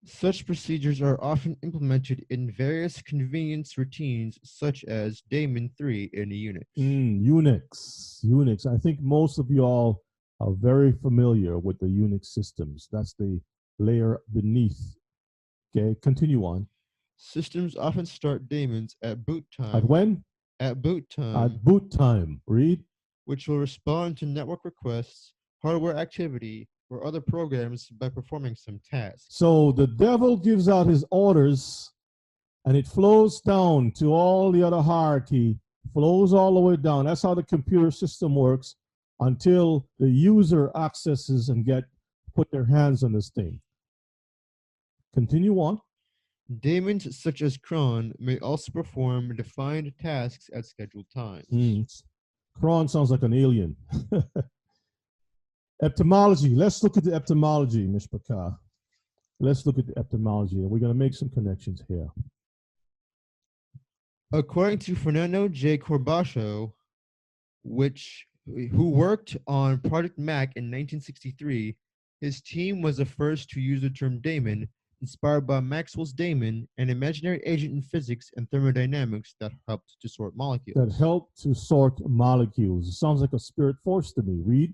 Such procedures are often implemented in various convenience routines, such as daemon 3 in Unix. Unix. I think most of you all are very familiar with the Unix systems. That's the layer beneath. Okay, continue on. Systems often start daemons at boot time. At when? At boot time. At boot time. Read. Which will respond to network requests, hardware activity, or other programs by performing some tasks. So the devil gives out his orders, and it flows down to all the other hierarchy, flows all the way down. That's how the computer system works until the user accesses and put their hands on this thing. Continue on. Daemons such as cron may also perform defined tasks at scheduled times. Cron sounds like an alien. Etymology. Let's look at the etymology, Mishpachah. Let's look at the etymology, and we're going to make some connections here. According to Fernando J. Corbacho, who worked on Project Mac in 1963, his team was the first to use the term daemon, inspired by Maxwell's daemon, an imaginary agent in physics and thermodynamics that helped to sort molecules. It sounds like a spirit force to me. Read.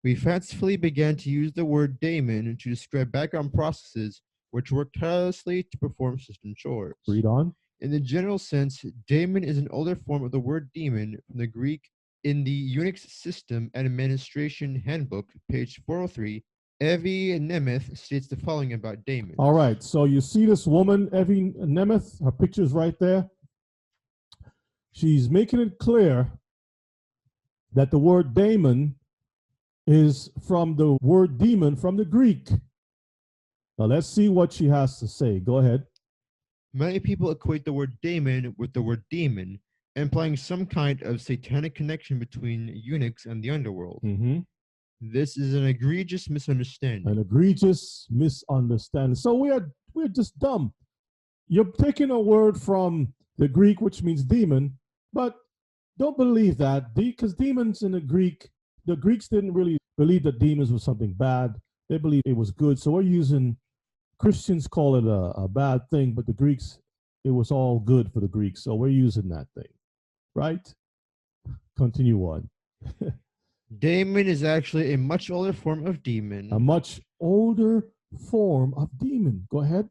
We fancifully began to use the word daemon to describe background processes which work tirelessly to perform system chores. Read on. In the general sense, daemon is an older form of the word demon from the Greek. In the Unix System Administration Handbook, page 403, Evie Nemeth states the following about demons. All right, so you see this woman, Evie Nemeth, her picture's right there. She's making it clear that the word daemon is from the word demon from the Greek. Now let's see what she has to say. Go ahead. Many people equate the word daemon with the word demon, implying some kind of satanic connection between eunuchs and the underworld. Mm-hmm. This is an egregious misunderstanding. An egregious misunderstanding. So we're just dumb. You're taking a word from the Greek, which means demon, but don't believe that, because demons in the Greeks didn't really believe that demons was something bad. They believed it was good. So we're using, Christians call it a bad thing, but the Greeks, it was all good for the Greeks. So we're using that thing, right? Continue on. Daemon is actually a much older form of demon. A much older form of demon. Go ahead.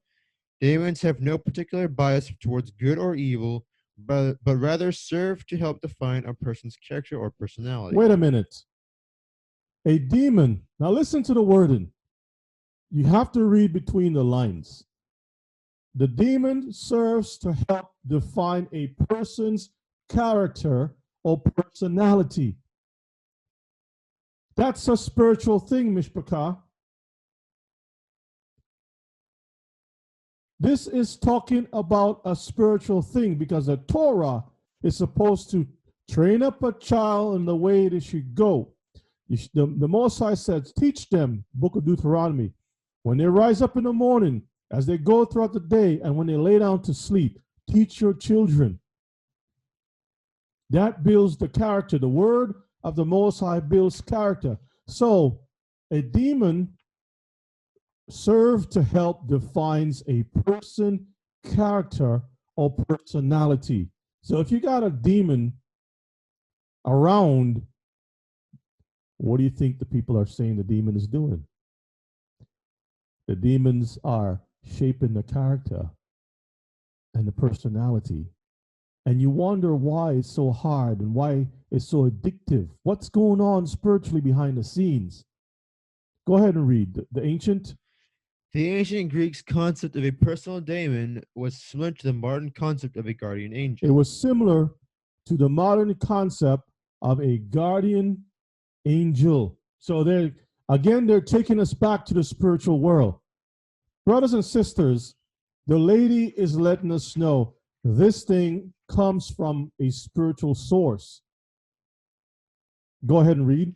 Daemons have no particular bias towards good or evil, but rather serve to help define a person's character or personality. Wait a minute. A demon. Now listen to the wording. You have to read between the lines. The demon serves to help define a person's character or personality. That's a spiritual thing, Mishpachah. This is talking about a spiritual thing, because the Torah is supposed to train up a child in the way they should go. The Most High says, teach them, Book of Deuteronomy, when they rise up in the morning, as they go throughout the day, and when they lay down to sleep, teach your children. That builds the character. The word of the Most High builds character. So a demon serves to help defines a person, character, or personality. So if you got a demon around, what do you think the people are saying the demon is doing? The demons are shaping the character and the personality. And you wonder why it's so hard and why it's so addictive. What's going on spiritually behind the scenes? Go ahead and read. The ancient Greeks' concept of a personal daemon was similar to the modern concept of a guardian angel. It was similar to the modern concept of a guardian angel. So they're taking us back to the spiritual world. Brothers and sisters, the lady is letting us know this thing comes from a spiritual source. Go ahead and read.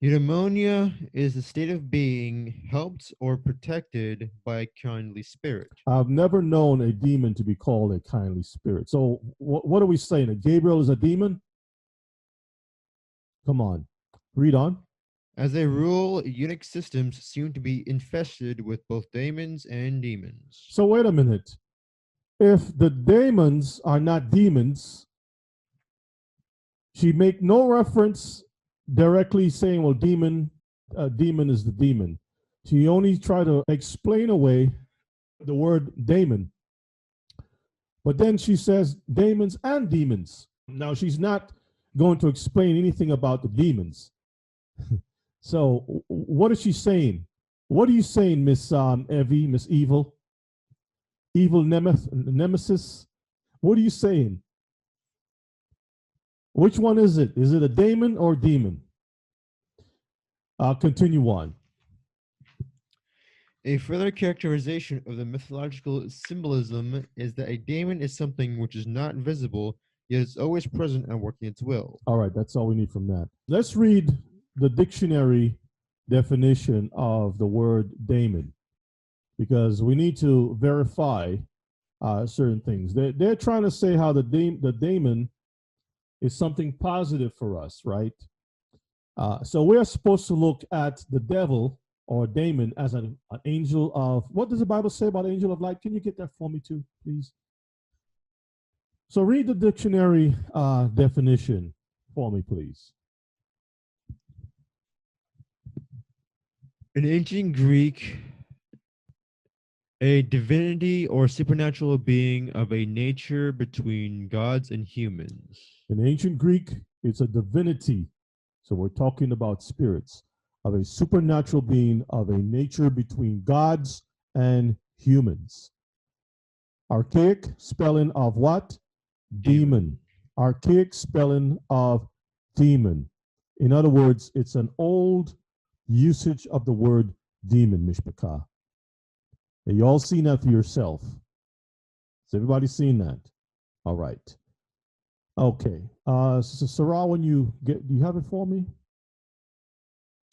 Eudaimonia is the state of being helped or protected by a kindly spirit. I've never known a demon to be called a kindly spirit. So what are we saying? That Gabriel is a demon? Come on, read on. As a rule, eunuch systems seem to be infested with both daemons and demons. So wait a minute. If the daemons are not demons, she make no reference directly saying, well, demon is the demon. She only tried to explain away the word daemon. But then she says daemons and demons. Now she's not going to explain anything about the demons. So what is she saying? What are you saying, Miss Evie, Miss Evil? Evil Nemesis? What are you saying? Which one is it? Is it a daemon or demon? Continue on. A further characterization of the mythological symbolism is that a daemon is something which is not visible, yet is always present and working its will. All right, that's all we need from that. Let's read the dictionary definition of the word daemon, because we need to verify certain things. They're trying to say how the daemon is something positive for us, right? So we're supposed to look at the devil or daemon as an angel of, what does the Bible say about angel of light? Can you get that for me too, please? So read the dictionary definition for me, please. In ancient Greek, a divinity or supernatural being of a nature between gods and humans. In ancient Greek, it's a divinity. So we're talking about spirits. of a supernatural being of a nature between gods and humans. Archaic spelling of what? Demon. Archaic spelling of demon. In other words, it's an old usage of the word demon, Mishpachah. And you all seen that for yourself. Has everybody seen that? All right. Okay. So Sarah, when do you have it for me?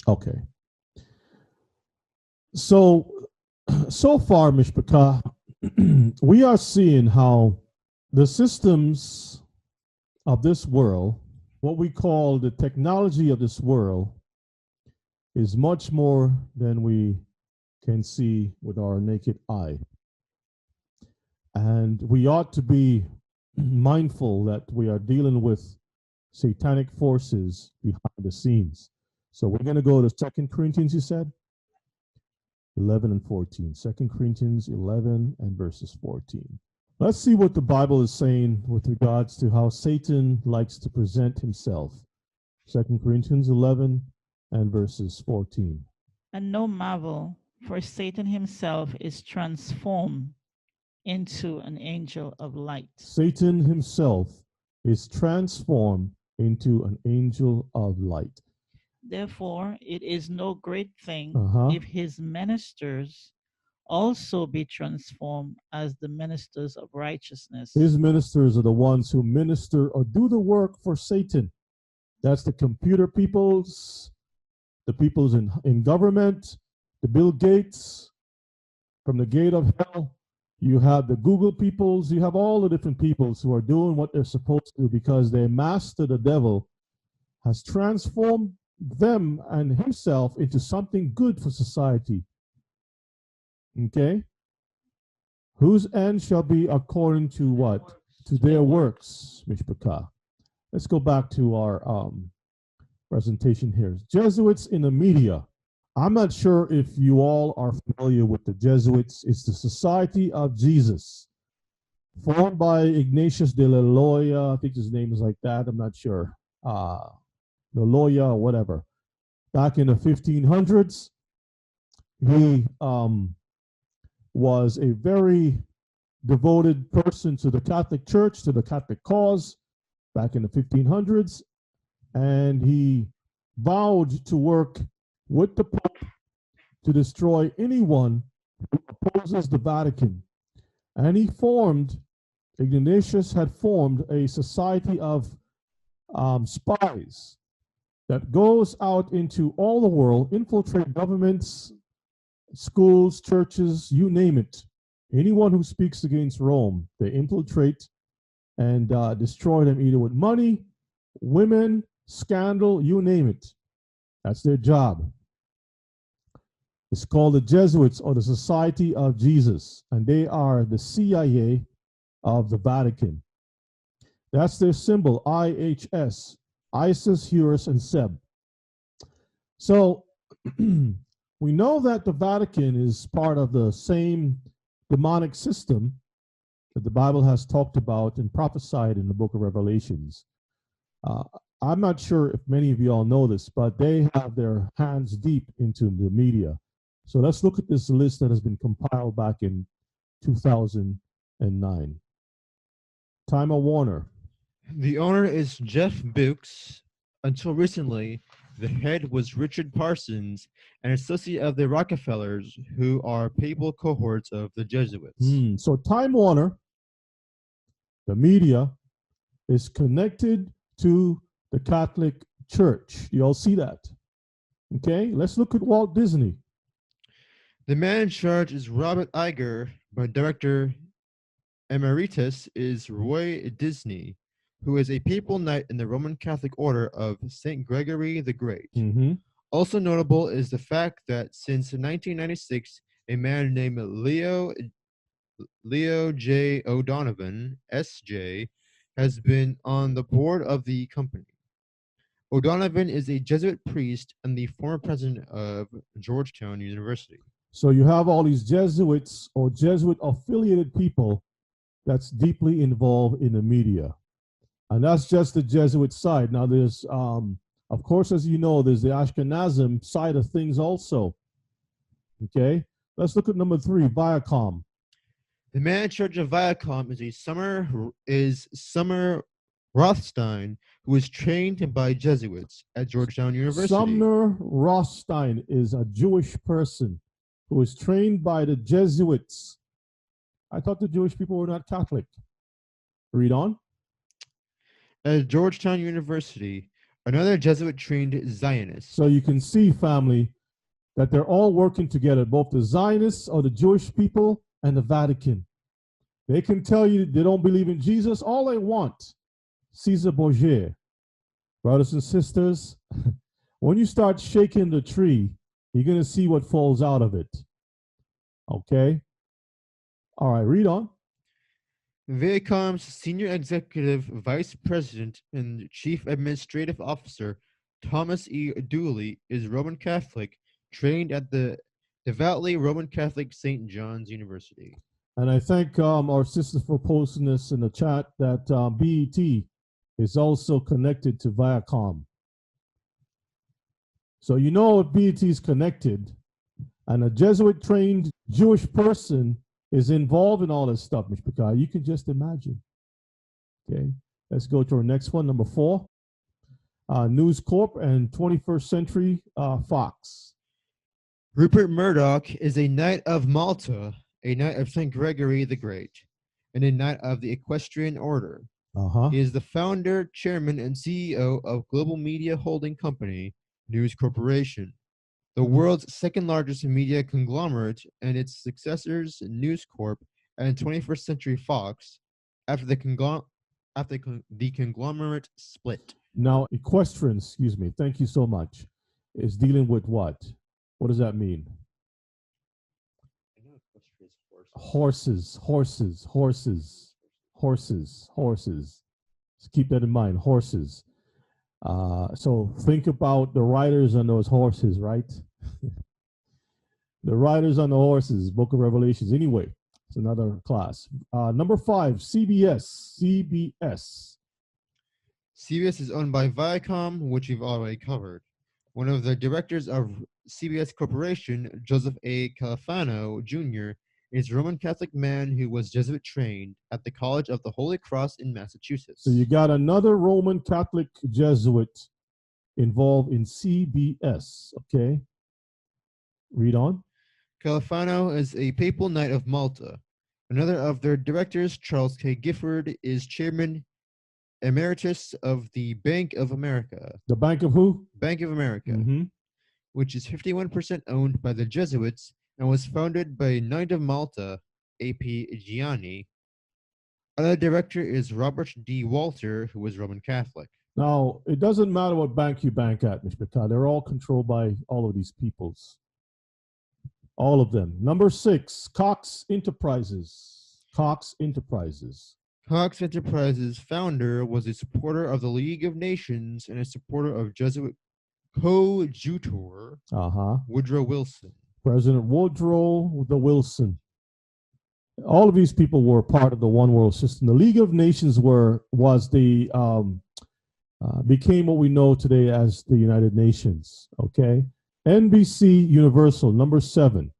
Okay. So far, Mishpachah, we are seeing how the systems of this world, what we call the technology of this world, is much more than we can see with our naked eye. And we ought to be mindful that we are dealing with satanic forces behind the scenes. So we're going to go to 2 Corinthians, you said? 11 and 14. 2 Corinthians 11 and verses 14. Let's see what the Bible is saying with regards to how Satan likes to present himself. 2 Corinthians 11 and verses 14. And no marvel, for Satan himself is transformed into an angel of light. Satan himself is transformed into an angel of light. Therefore, it is no great thing if his ministers also be transformed as the ministers of righteousness. His ministers are the ones who minister or do the work for Satan. That's the computer peoples, the peoples in government, the Bill Gates from the gate of hell. You have the Google peoples. You have all the different peoples who are doing what they're supposed to do because their master, the devil, has transformed them and himself into something good for society. Okay? Whose end shall be according to what? To their works, Mishpachah. Let's go back to our presentation here. Jesuits in the media. I'm not sure if you all are familiar with the Jesuits. It's the Society of Jesus, formed by Ignatius de Loyola. I think his name is like that. I'm not sure. Loyola or whatever. Back in the 1500s, he was a very devoted person to the Catholic Church, to the Catholic cause, back in the 1500s, and he vowed to work with the Pope to destroy anyone who opposes the Vatican. And Ignatius had formed a society of spies that goes out into all the world, infiltrate governments, schools, churches, you name it. Anyone who speaks against Rome, they infiltrate and destroy them either with money, women, scandal, you name it. That's their job. It's called the Jesuits, or the Society of Jesus, and they are the CIA of the Vatican. That's their symbol, IHS, Isis, Horus, and Seb. So we know that the Vatican is part of the same demonic system that the Bible has talked about and prophesied in the book of Revelations. I'm not sure if many of you all know this, but they have their hands deep into the media. So let's look at this list that has been compiled back in 2009. Time Warner. The owner is Jeff Books. Until recently, the head was Richard Parsons, an associate of the Rockefellers, who are papal cohorts of the Jesuits. So Time Warner, the media, is connected to the Catholic Church. You all see that? Okay, let's look at Walt Disney. The man in charge is Robert Iger, but director emeritus is Roy Disney, who is a papal knight in the Roman Catholic Order of St. Gregory the Great. Also notable is the fact that since 1996, a man named Leo J. O'Donovan, S.J., has been on the board of the company. O'Donovan is a Jesuit priest and the former president of Georgetown University. So you have all these Jesuits or Jesuit-affiliated people that's deeply involved in the media. And that's just the Jesuit side. Now there's a Of course, as you know, there's the Ashkenazim side of things also. Okay, let's look at number 3, Viacom. The man in charge of Viacom is Sumner Rothstein, who was trained by Jesuits at Georgetown University. Sumner Rothstein is a Jewish person who was trained by the Jesuits. I thought the Jewish people were not Catholic. Read on. At Georgetown University, another Jesuit-trained Zionist. So you can see, family, that they're all working together, both the Zionists or the Jewish people and the Vatican. They can tell you they don't believe in Jesus all they want. Caesar Borgia. Brothers and sisters, when you start shaking the tree, you're going to see what falls out of it. Okay? All right, read on. Viacom's senior executive vice president and chief administrative officer, Thomas E. Dooley, is Roman Catholic, trained at the devoutly Roman Catholic St. John's University. And I thank our sister for posting this in the chat that BET is also connected to Viacom. So you know if BET is connected and a Jesuit-trained Jewish person is involved in all this stuff, Mishpachah, you can just imagine. Okay, let's go to our next one, number 4. News Corp and 21st Century Fox. Rupert Murdoch is a Knight of Malta, a Knight of St. Gregory the Great, and a Knight of the Equestrian Order. He is the founder, chairman, and CEO of global media holding company, News Corporation, the world's second largest media conglomerate, and its successors, News Corp and 21st Century Fox, after the conglomerate split. Now, equestrian, excuse me, thank you so much, is dealing with what? What does that mean? Horses. Just keep that in mind, horses. So think about the riders on those horses, right? The riders on the horses, Book of Revelations. Anyway, it's another class. Number 5, CBS. CBS is owned by Viacom, which we've already covered. One of the directors of CBS Corporation, Joseph A. Califano Jr., is a Roman Catholic man who was Jesuit trained at the College of the Holy Cross in Massachusetts. So you got another Roman Catholic Jesuit involved in CBS, okay? Read on. Califano is a papal knight of Malta. Another of their directors, Charles K. Gifford, is chairman emeritus of the Bank of America. The Bank of who? Bank of America, which is 51% owned by the Jesuits and was founded by Knight of Malta, A.P. Gianni. Another director is Robert D. Walter, who was Roman Catholic. Now, it doesn't matter what bank you bank at, Mishpachah. They're all controlled by all of these peoples. All of them. Number 6, Cox Enterprises. Cox Enterprises founder was a supporter of the League of Nations and a supporter of Jesuit coadjutor Woodrow Wilson. President Woodrow the Wilson. All of these people were part of the one world system. The League of Nations became what we know today as the United Nations. Okay. NBC Universal, number 7.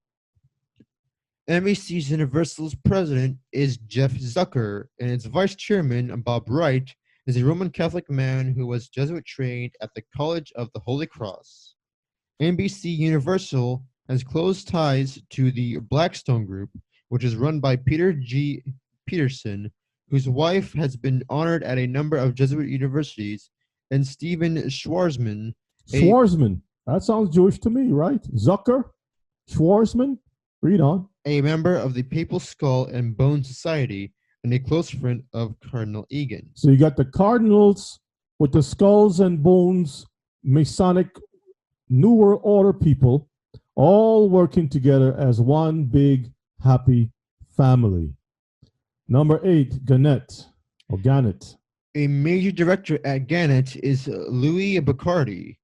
NBC Universal's president is Jeff Zucker, and its vice chairman, Bob Wright, is a Roman Catholic man who was Jesuit trained at the College of the Holy Cross. NBC Universal has close ties to the Blackstone Group, which is run by Peter G. Peterson, whose wife has been honored at a number of Jesuit universities, and Stephen Schwarzman. That sounds Jewish to me, right? Zucker? Schwarzman? Read on. A member of the Papal Skull and Bone Society and a close friend of Cardinal Egan. So you got the Cardinals with the Skulls and Bones, Masonic New World Order people, all working together as one big happy family. Number 8, Gannett. A major director at Gannett is Louis Bacardi,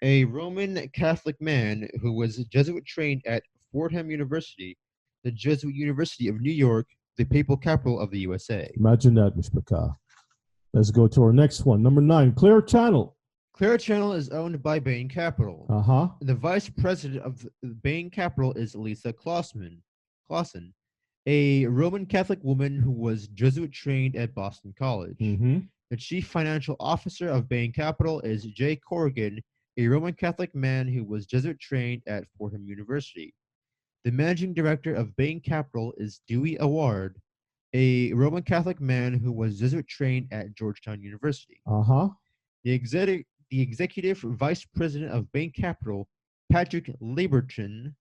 a Roman Catholic man who was Jesuit trained at Fordham University, the Jesuit University of New York, the papal capital of the USA. Imagine that, Mishpachah. Let's go to our next one. Number 9, Clear Channel. Clear Channel is owned by Bain Capital. Uh-huh. The vice president of Bain Capital is Lisa Clausen, a Roman Catholic woman who was Jesuit trained at Boston College. Mm-hmm. The chief financial officer of Bain Capital is Jay Corrigan, a Roman Catholic man who was Jesuit trained at Fordham University. The managing director of Bain Capital is Dewey Award, a Roman Catholic man who was Jesuit trained at Georgetown University. Uh-huh. The executive vice president of Bain Capital, Patrick Laberton,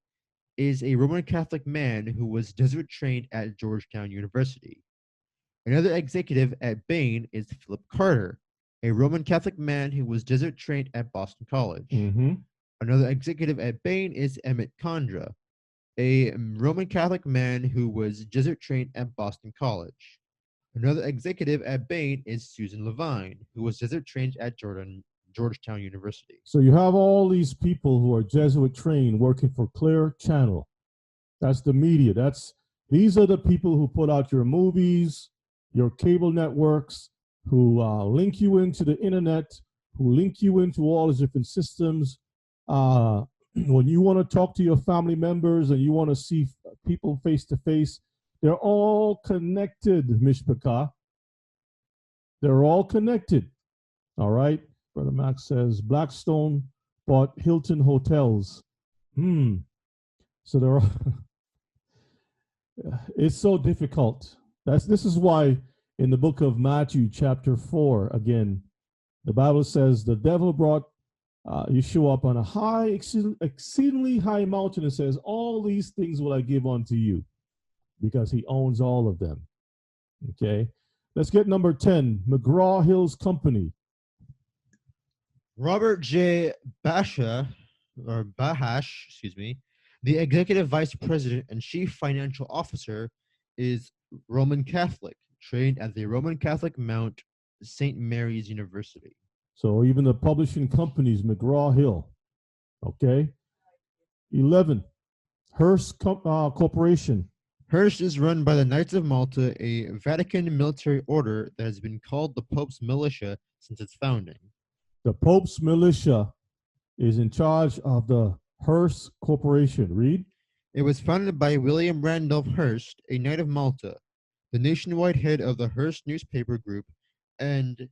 is a Roman Catholic man who was Jesuit trained at Georgetown University. Another executive at Bain is Philip Carter, a Roman Catholic man who was Jesuit trained at Boston College. Mm-hmm. Another executive at Bain is Emmett Condra, a Roman Catholic man who was Jesuit trained at Boston College. Another executive at Bain is Susan Levine, who was Jesuit trained at Georgetown University. So you have all these people who are Jesuit trained working for Clear Channel. That's the media. These are the people who put out your movies, your cable networks, who link you into the internet, who link you into all these different systems. When you want to talk to your family members and you want to see people face to face, they're all connected, Mishpachah. They're all connected. All right. Brother Max says Blackstone bought Hilton hotels. So they're it's so difficult. This is why in the book of Matthew, chapter 4, again, the Bible says the devil brought Yeshua up on a high, exceedingly high mountain and says, all these things will I give unto you, because he owns all of them. Okay. Let's get number 10, McGraw-Hill's Company. Robert J. Bahash, the executive vice president and chief financial officer, is Roman Catholic, trained at the Roman Catholic Mount St. Mary's University. So even the publishing companies, McGraw-Hill. Okay. 11, Hearst Corporation. Hearst is run by the Knights of Malta, a Vatican military order that has been called the Pope's militia since its founding. The Pope's militia is in charge of the Hearst Corporation. Read. It was founded by William Randolph Hearst, a Knight of Malta, the nationwide head of the Hearst newspaper group, and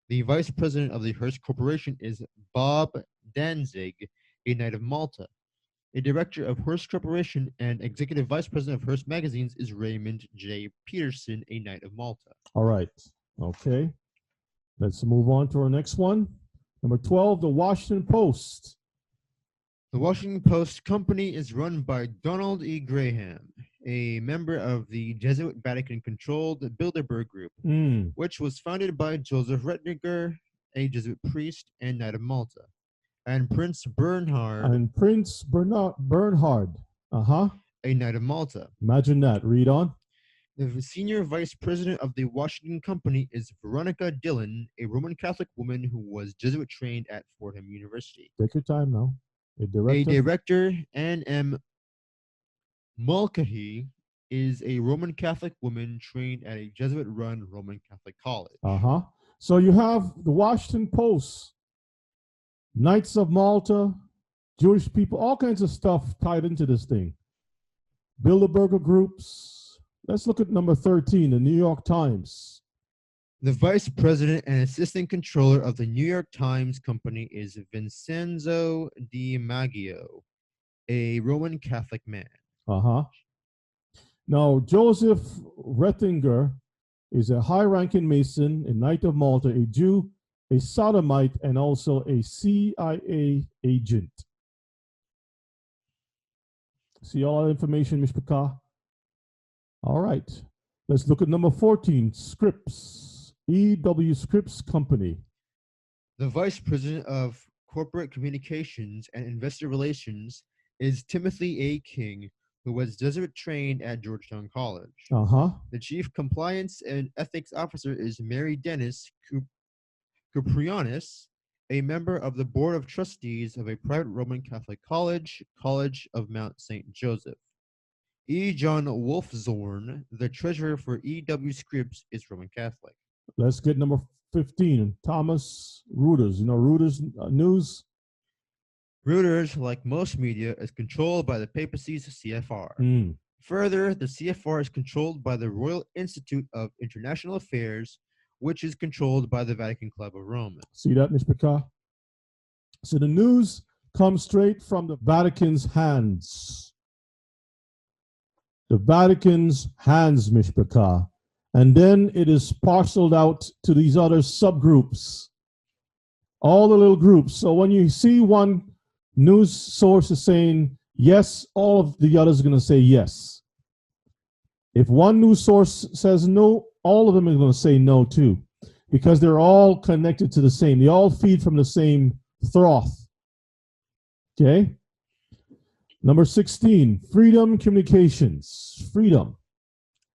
the vice president of the Hearst Corporation is Bob Danzig, a Knight of Malta. A director of Hearst Corporation and executive vice president of Hearst Magazines is Raymond J. Peterson, a Knight of Malta. All right. Okay. Let's move on to our next one. Number 12, the Washington Post. The Washington Post Company is run by Donald E. Graham, a member of the Jesuit Vatican-controlled Bilderberg Group, which was founded by Joseph Rettinger, a Jesuit priest and Knight of Malta, and Prince Bernhard. A Knight of Malta. Imagine that. Read on. The senior vice president of the Washington Company is Veronica Dillon, a Roman Catholic woman who was Jesuit trained at Fordham University. Take your time now. A director, Anne M. Mulcahy, is a Roman Catholic woman trained at a Jesuit-run Roman Catholic college. So you have the Washington Post, Knights of Malta, Jewish people, all kinds of stuff tied into this thing. Bilderberger groups. Let's look at number 13, the New York Times. The vice president and assistant controller of the New York Times Company is Vincenzo Di Maggio, a Roman Catholic man. Now, Joseph Rettinger is a high-ranking Mason, a Knight of Malta, a Jew, a sodomite, and also a CIA agent. See all that information, Mishpachah? All right. Let's look at number 14, Scripps. E.W. Scripps Company. The vice president of corporate communications and investor relations is Timothy A. King, who was Jesuit trained at Georgetown College. The chief compliance and ethics officer is Mary Dennis Kuprianis, a member of the board of trustees of a private Roman Catholic college, College of Mount St. Joseph. E. John Wolfzorn, the treasurer for E.W. Scripps, is Roman Catholic. Let's get number 15, Thomas Reuters. You know Reuters news? Reuters, like most media, is controlled by the papacy's CFR. Further, the CFR is controlled by the Royal Institute of International Affairs, which is controlled by the Vatican Club of Rome. See that, Mishpachah? So the news comes straight from the Vatican's hands. The Vatican's hands, Mishpachah. And then it is parceled out to these other subgroups, all the little groups. So when you see one news source is saying yes, all of the others are going to say yes. If one news source says no, all of them are going to say no too, because they're all connected to the same. They all feed from the same froth. Okay? Number 16, Freedom Communications. Freedom.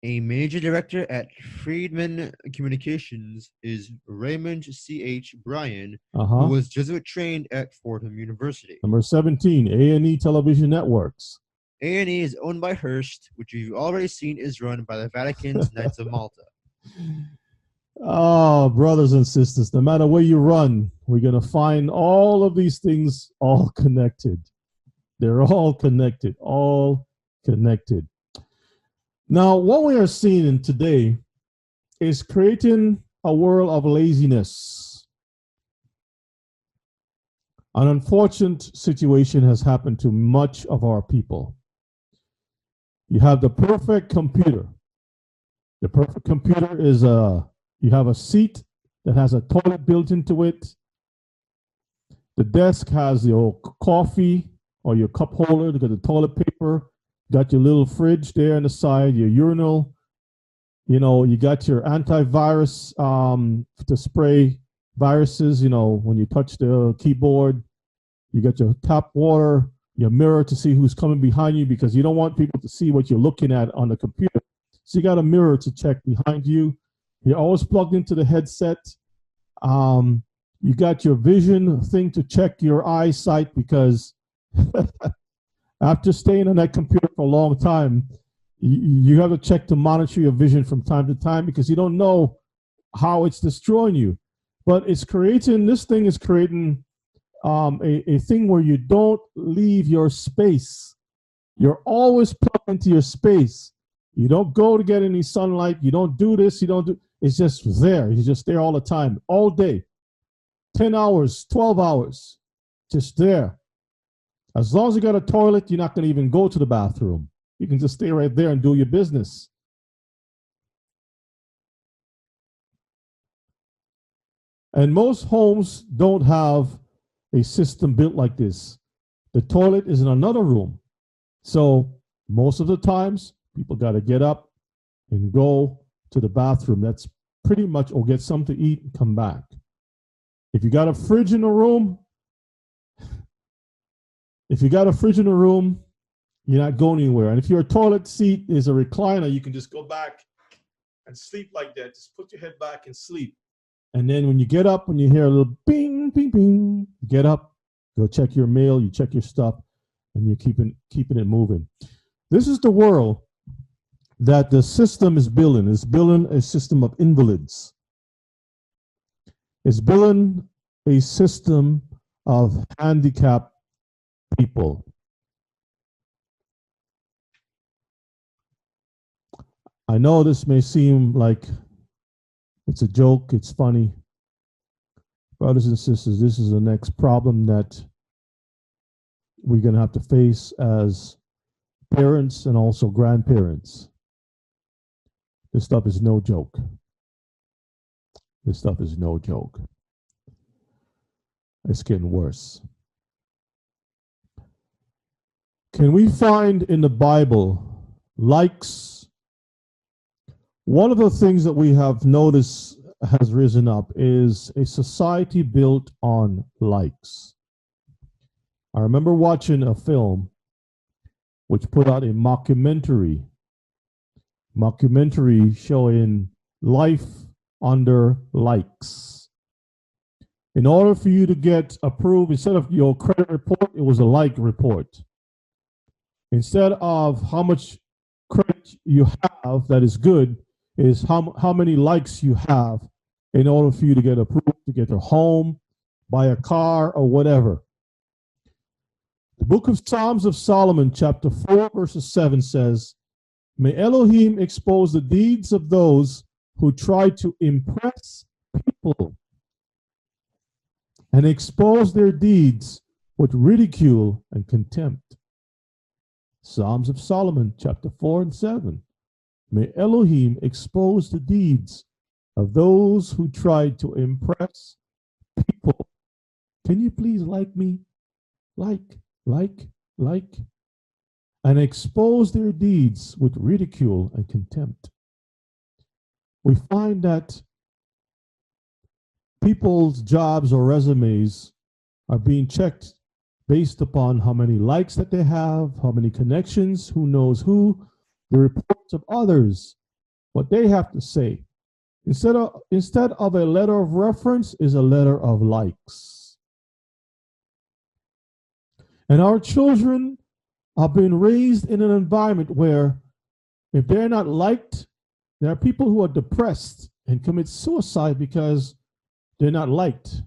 A major director at Friedman Communications is Raymond C.H. Bryan, who was Jesuit trained at Fordham University. Number 17, A&E Television Networks. A&E is owned by Hearst, which you've already seen is run by the Vatican's Knights of Malta. Oh, brothers and sisters, no matter where you run, we're going to find all of these things all connected. They're all connected, all connected. Now, what we are seeing today is creating a world of laziness. An unfortunate situation has happened to much of our people. You have the perfect computer. The perfect computer is you have a seat that has a toilet built into it. The desk has your coffee or your cup holder, you got the toilet paper, got your little fridge there on the side, your urinal, you know, you got your antivirus to spray viruses, you know, when you touch the keyboard, you got your tap water, your mirror to see who's coming behind you, because you don't want people to see what you're looking at on the computer. So you got a mirror to check behind you. You're always plugged into the headset. You got your vision thing to check your eyesight, because after staying on that computer for a long time, you have to check to monitor your vision from time to time, because you don't know how it's destroying you. But it's creating, this thing is creating a thing where you don't leave your space. You're always plugged into your space. You don't go to get any sunlight. You don't do this. You don't do, it's just there. You're just there all the time, all day. 10 hours, 12 hours, just there. As long as you got a toilet, you're not going to even go to the bathroom. You can just stay right there and do your business. And most homes don't have a system built like this. The toilet is in another room. So most of the times, people got to get up and go to the bathroom. That's pretty much, or get something to eat and come back. If you got a fridge in the room, you're not going anywhere. And if your toilet seat is a recliner, you can just go back and sleep like that. Just put your head back and sleep. And then when you get up, when you hear a little bing, bing, bing, get up, go check your mail, you check your stuff, and you're keeping it moving. This is the world that the system is building. It's building a system of invalids. It's building a system of handicapped people. I know this may seem like it's a joke, it's funny. Brothers and sisters, this is the next problem that we're going to have to face as parents and also grandparents. This stuff is no joke. This stuff is no joke. It's getting worse. Can we find in the Bible likes? One of the things that we have noticed has risen up is a society built on likes. I remember watching a film which put out a mockumentary showing life under likes. In order for you to get approved, instead of your credit report, it was a like report. Instead of how much credit you have that is good, is how many likes you have in order for you to get approved to get a home, buy a car, or whatever. The book of Psalms of Solomon, chapter 4, verses 7 says, "May Elohim expose the deeds of those who try to impress people and expose their deeds with ridicule and contempt." Psalms of Solomon, chapter 4 and 7. May Elohim expose the deeds of those who try to impress people. Can you please like me? Like, and expose their deeds with ridicule and contempt. We find that people's jobs or resumes are being checked based upon how many likes that they have, how many connections, who knows who, the reports of others, what they have to say. Instead of a letter of reference is a letter of likes. And our children are being raised in an environment where if they're not liked, there are people who are depressed and commit suicide because they're not liked.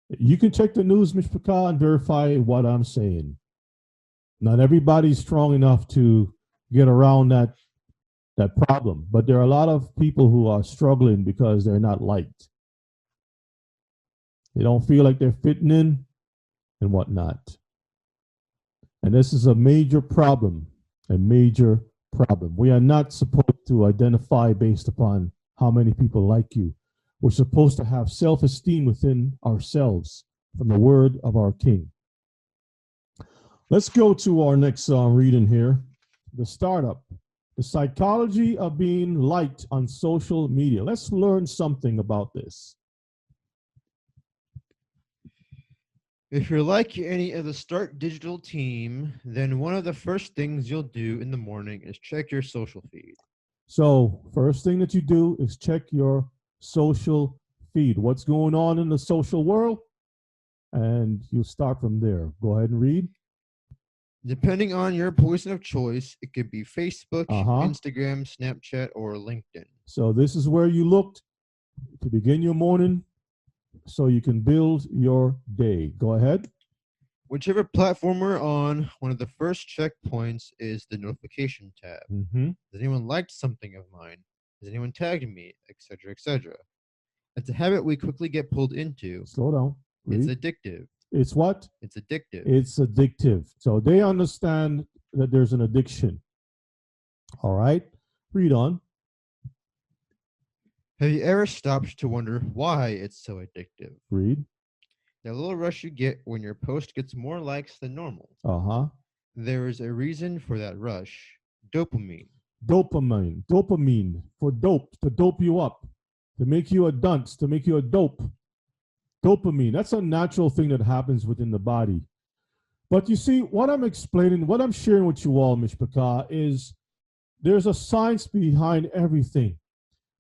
You can check the news, Mishpachah, and verify what I'm saying. Not everybody's strong enough to get around that problem, but there are a lot of people who are struggling because they're not liked. They don't feel like they're fitting in and whatnot. And this is a major problem, We are not supposed to identify based upon how many people like you. We're supposed to have self-esteem within ourselves from the word of our King. Let's go to our next reading here. The startup, the psychology of being liked on social media. Let's learn something about this. If you're like any of the Start Digital team, then one of the first things you'll do in the morning is check your social feed. So, first thing that you do is check your social feed. What's going on in the social world? And you start from there. Go ahead and read. Depending on your poison of choice, it could be Facebook, Instagram, Snapchat, or LinkedIn. So this is where you looked to begin your morning so you can build your day. Go ahead. Whichever platform we're on, one of the first checkpoints is the notification tab. Has anyone liked something of mine? Has anyone tagged me? Etc., etc. It's a habit we quickly get pulled into. Slow down. Read. It's addictive. It's what? It's addictive. It's addictive. So they understand that there's an addiction. All right. Read on. Have you ever stopped to wonder why it's so addictive? Read. That little rush you get when your post gets more likes than normal. There is a reason for that rush. Dopamine. Dopamine for dope, to dope you up, to make you a dunce, to make you a dope. Dopamine, that's a natural thing that happens within the body. But you see, what I'm explaining, what I'm sharing with you all, Mishpachah, is there's a science behind everything.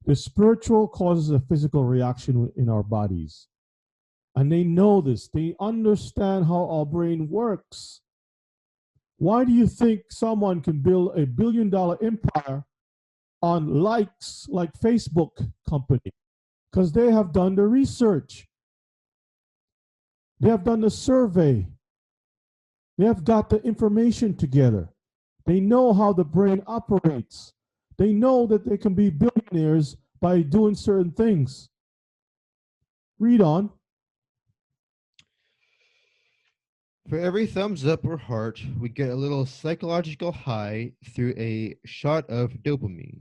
The spiritual causes a physical reaction in our bodies. And they know this. They understand how our brain works. Why do you think someone can build $1 billion empire on likes like Facebook company? Because they have done the research. They have done the survey. They have got the information together. They know how the brain operates. They know that they can be billionaires by doing certain things. Read on. For every thumbs up or heart, we get a little psychological high through a shot of dopamine.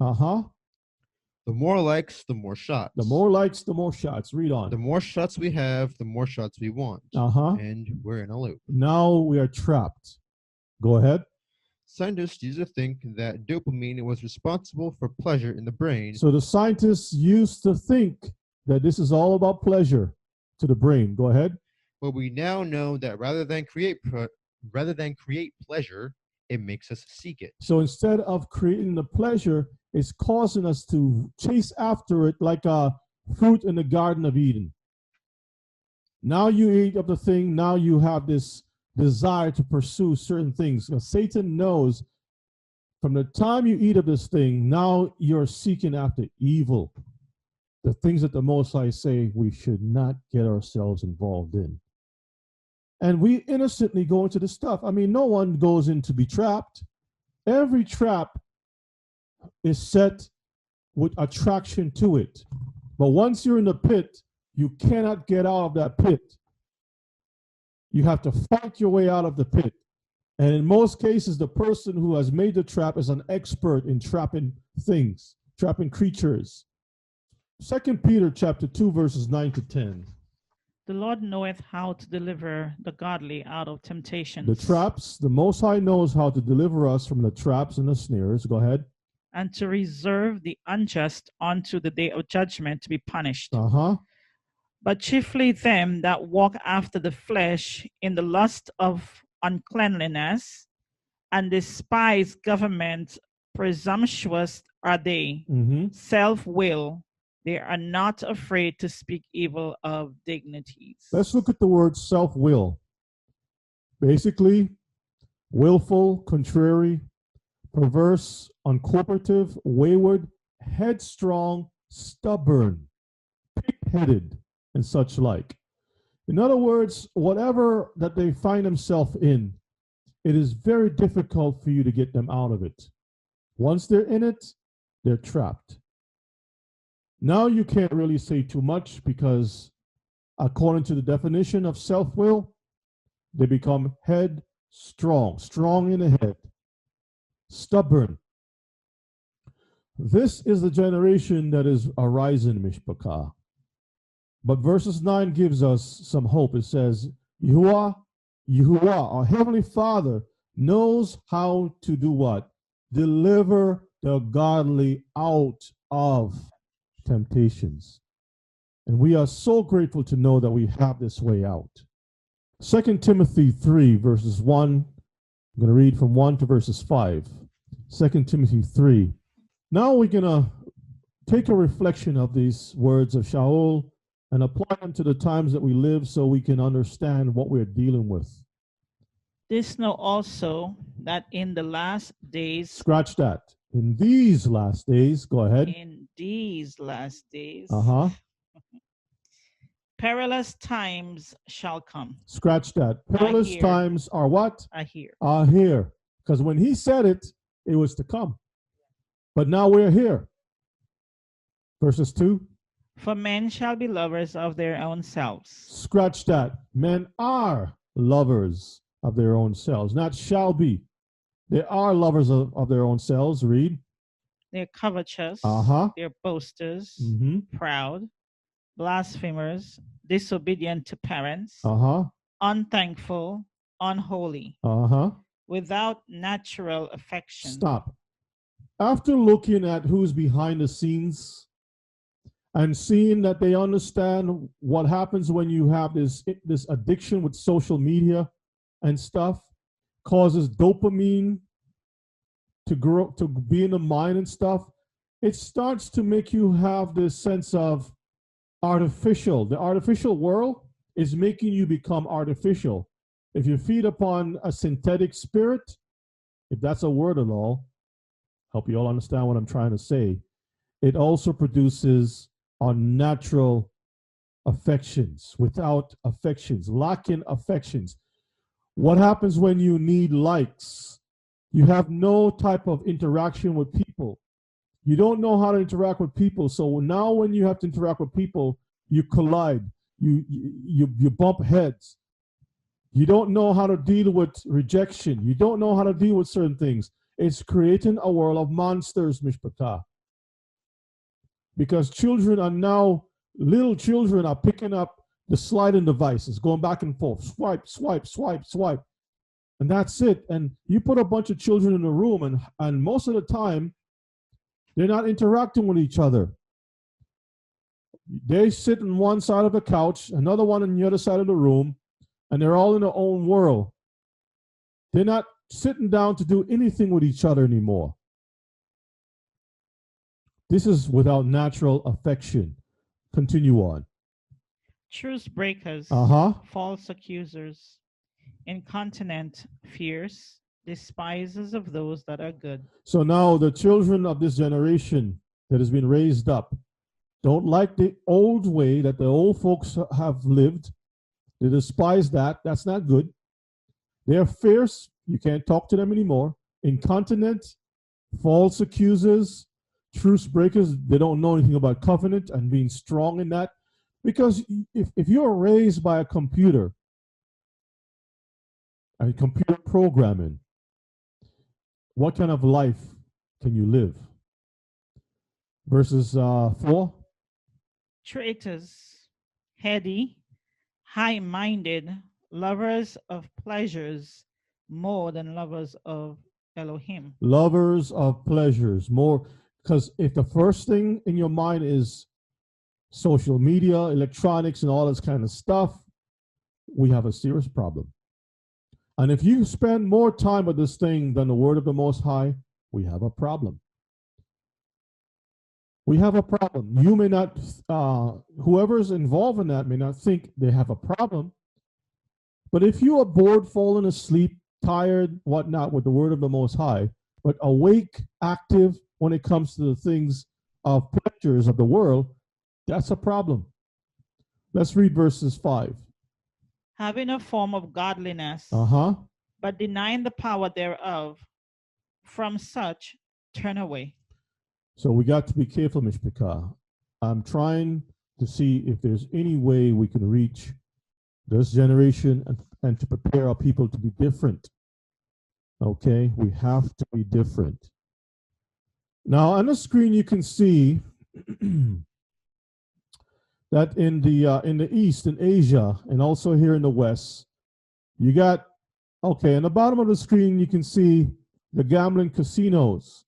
The more likes, the more shots. The more likes, the more shots. Read on. The more shots we have, the more shots we want. And we're in a loop. Now we are trapped. Go ahead. Scientists used to think that dopamine was responsible for pleasure in the brain. So the scientists used to think that this is all about pleasure to the brain. Go ahead. But we now know that rather than create pleasure, it makes us seek it. So instead of creating the pleasure, it's causing us to chase after it like a fruit in the Garden of Eden. Now you eat of the thing, now you have this desire to pursue certain things. Because Satan knows from the time you eat of this thing, now you're seeking after evil. the things that the Most High say we should not get ourselves involved in. And we innocently go into the stuff. I mean, no one goes in to be trapped. Every trap is set with attraction to it. But once you're in the pit, you cannot get out of that pit. You have to fight your way out of the pit. And in most cases, the person who has made the trap is an expert in trapping things, trapping creatures. 2 Peter chapter 2, verses 9 to 10. The Lord knoweth how to deliver the godly out of temptations. The traps, the Most High knows how to deliver us from the traps and the snares. Go ahead. And to reserve the unjust unto the day of judgment to be punished. But chiefly them that walk after the flesh in the lust of uncleanliness, and despise government, presumptuous are they, self-will, they are not afraid to speak evil of dignities. Let's look at the word self-will. Basically, willful, contrary, perverse, uncooperative, wayward, headstrong, stubborn, pig-headed, and such like. In other words, whatever that they find themselves in, it is very difficult for you to get them out of it. Once they're in it, they're trapped. Now you can't really say too much because according to the definition of self-will, they become headstrong, strong in the head, stubborn. This is the generation that is arising, Mishpachah. But verses 9 gives us some hope. It says, Yahuwah, our Heavenly Father, knows how to do what? Deliver the godly out of temptations. And we are so grateful to know that we have this way out. 2 Timothy 3, verses 1. I'm going to read from 1 to verses 5. 2 Timothy 3. Now we're going to take a reflection of these words of Shaul and apply them to the times that we live so we can understand what we're dealing with. This know also that in the last days. Scratch that. In these last days, go ahead. In these last days. Perilous times shall come. Scratch that. Perilous times are what? Are here. Are here. Because when he said it, it was to come. But now we're here. Verses 2. For men shall be lovers of their own selves. Scratch that. Men are lovers of their own selves, not shall be. They are lovers of their own selves. Read. They're covetous. They're boasters. Proud. Blasphemers. Disobedient to parents. Unthankful. Unholy. Without natural affection. Stop. After looking at who's behind the scenes and seeing that they understand what happens when you have this addiction with social media and stuff, causes dopamine to grow, to be in the mind and stuff, it starts to make you have this sense of artificial. The artificial world is making you become artificial. If you feed upon a synthetic spirit, if that's a word at all, help you all understand what I'm trying to say, it also produces unnatural affections, without affections, lacking affections. What happens when you need likes? You have no type of interaction with people. You don't know how to interact with people. So now when you have to interact with people, you collide, you bump heads. You don't know how to deal with rejection. You don't know how to deal with certain things. It's creating a world of monsters, Mishpachah. Because children are now, little children are picking up the sliding devices, going back and forth, swipe, swipe, swipe, swipe. And that's it. And you put a bunch of children in a room, and most of the time, they're not interacting with each other. They sit on one side of the couch, another one on the other side of the room, and they're all in their own world. They're not sitting down to do anything with each other anymore. This is without natural affection. Continue on. Truce breakers, false accusers, incontinent, fierce, despisers of those that are good. So now the children of this generation that has been raised up don't like the old way that the old folks have lived. They despise that. That's not good. They're fierce. You can't talk to them anymore. Incontinent, false accusers, truce breakers. They don't know anything about covenant and being strong in that. Because if you're raised by a computer and computer programming, what kind of life can you live? Verses 4. Traitors, heady, high-minded, lovers of pleasures more than lovers of Elohim. Lovers of pleasures more, because if the first thing in your mind is social media, electronics, and all this kind of stuff, we have a serious problem. And if you spend more time with this thing than the word of the Most High, we have a problem. We have a problem. You may not, whoever's involved in that may not think they have a problem. But if you are bored, falling asleep, tired, whatnot with the word of the Most High, but awake, active when it comes to the things of pleasures of the world, that's a problem. Let's read verses 5. Having a form of godliness, but denying the power thereof, from such turn away. So we got to be careful, Mishpachah. I'm trying to see if there's any way we can reach this generation and to prepare our people to be different. Okay, we have to be different. Now on the screen you can see that in the East, in Asia, and also here in the West, you got, okay, in the bottom of the screen you can see the gambling casinos.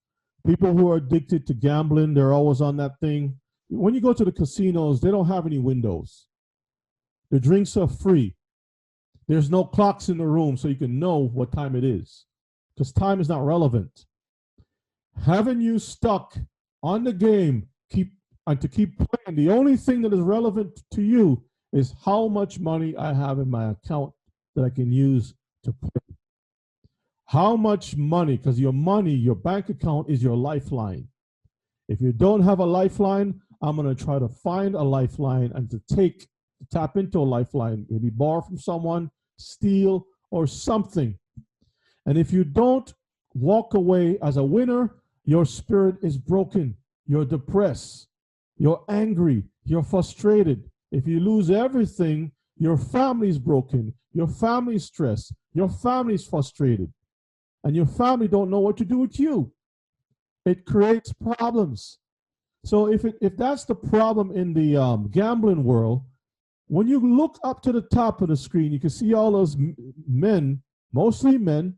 People who are addicted to gambling, they're always on that thing. When you go to the casinos, they don't have any windows. The drinks are free. There's no clocks in the room so you can know what time it is, because time is not relevant. Having you stuck on the game, to keep playing, the only thing that is relevant to you is how much money I have in my account that I can use to play. How much money, because your money, your bank account is your lifeline. If you don't have a lifeline, I'm going to try to find a lifeline and to tap into a lifeline, maybe borrow from someone, steal, or something. And if you don't walk away as a winner, your spirit is broken. You're depressed. You're angry. You're frustrated. If you lose everything, your family's broken. Your family's stressed. Your family's frustrated. And your family don't know what to do with you. It creates problems. So if that's the problem in the gambling world, when you look up to the top of the screen, you can see all those men, mostly men,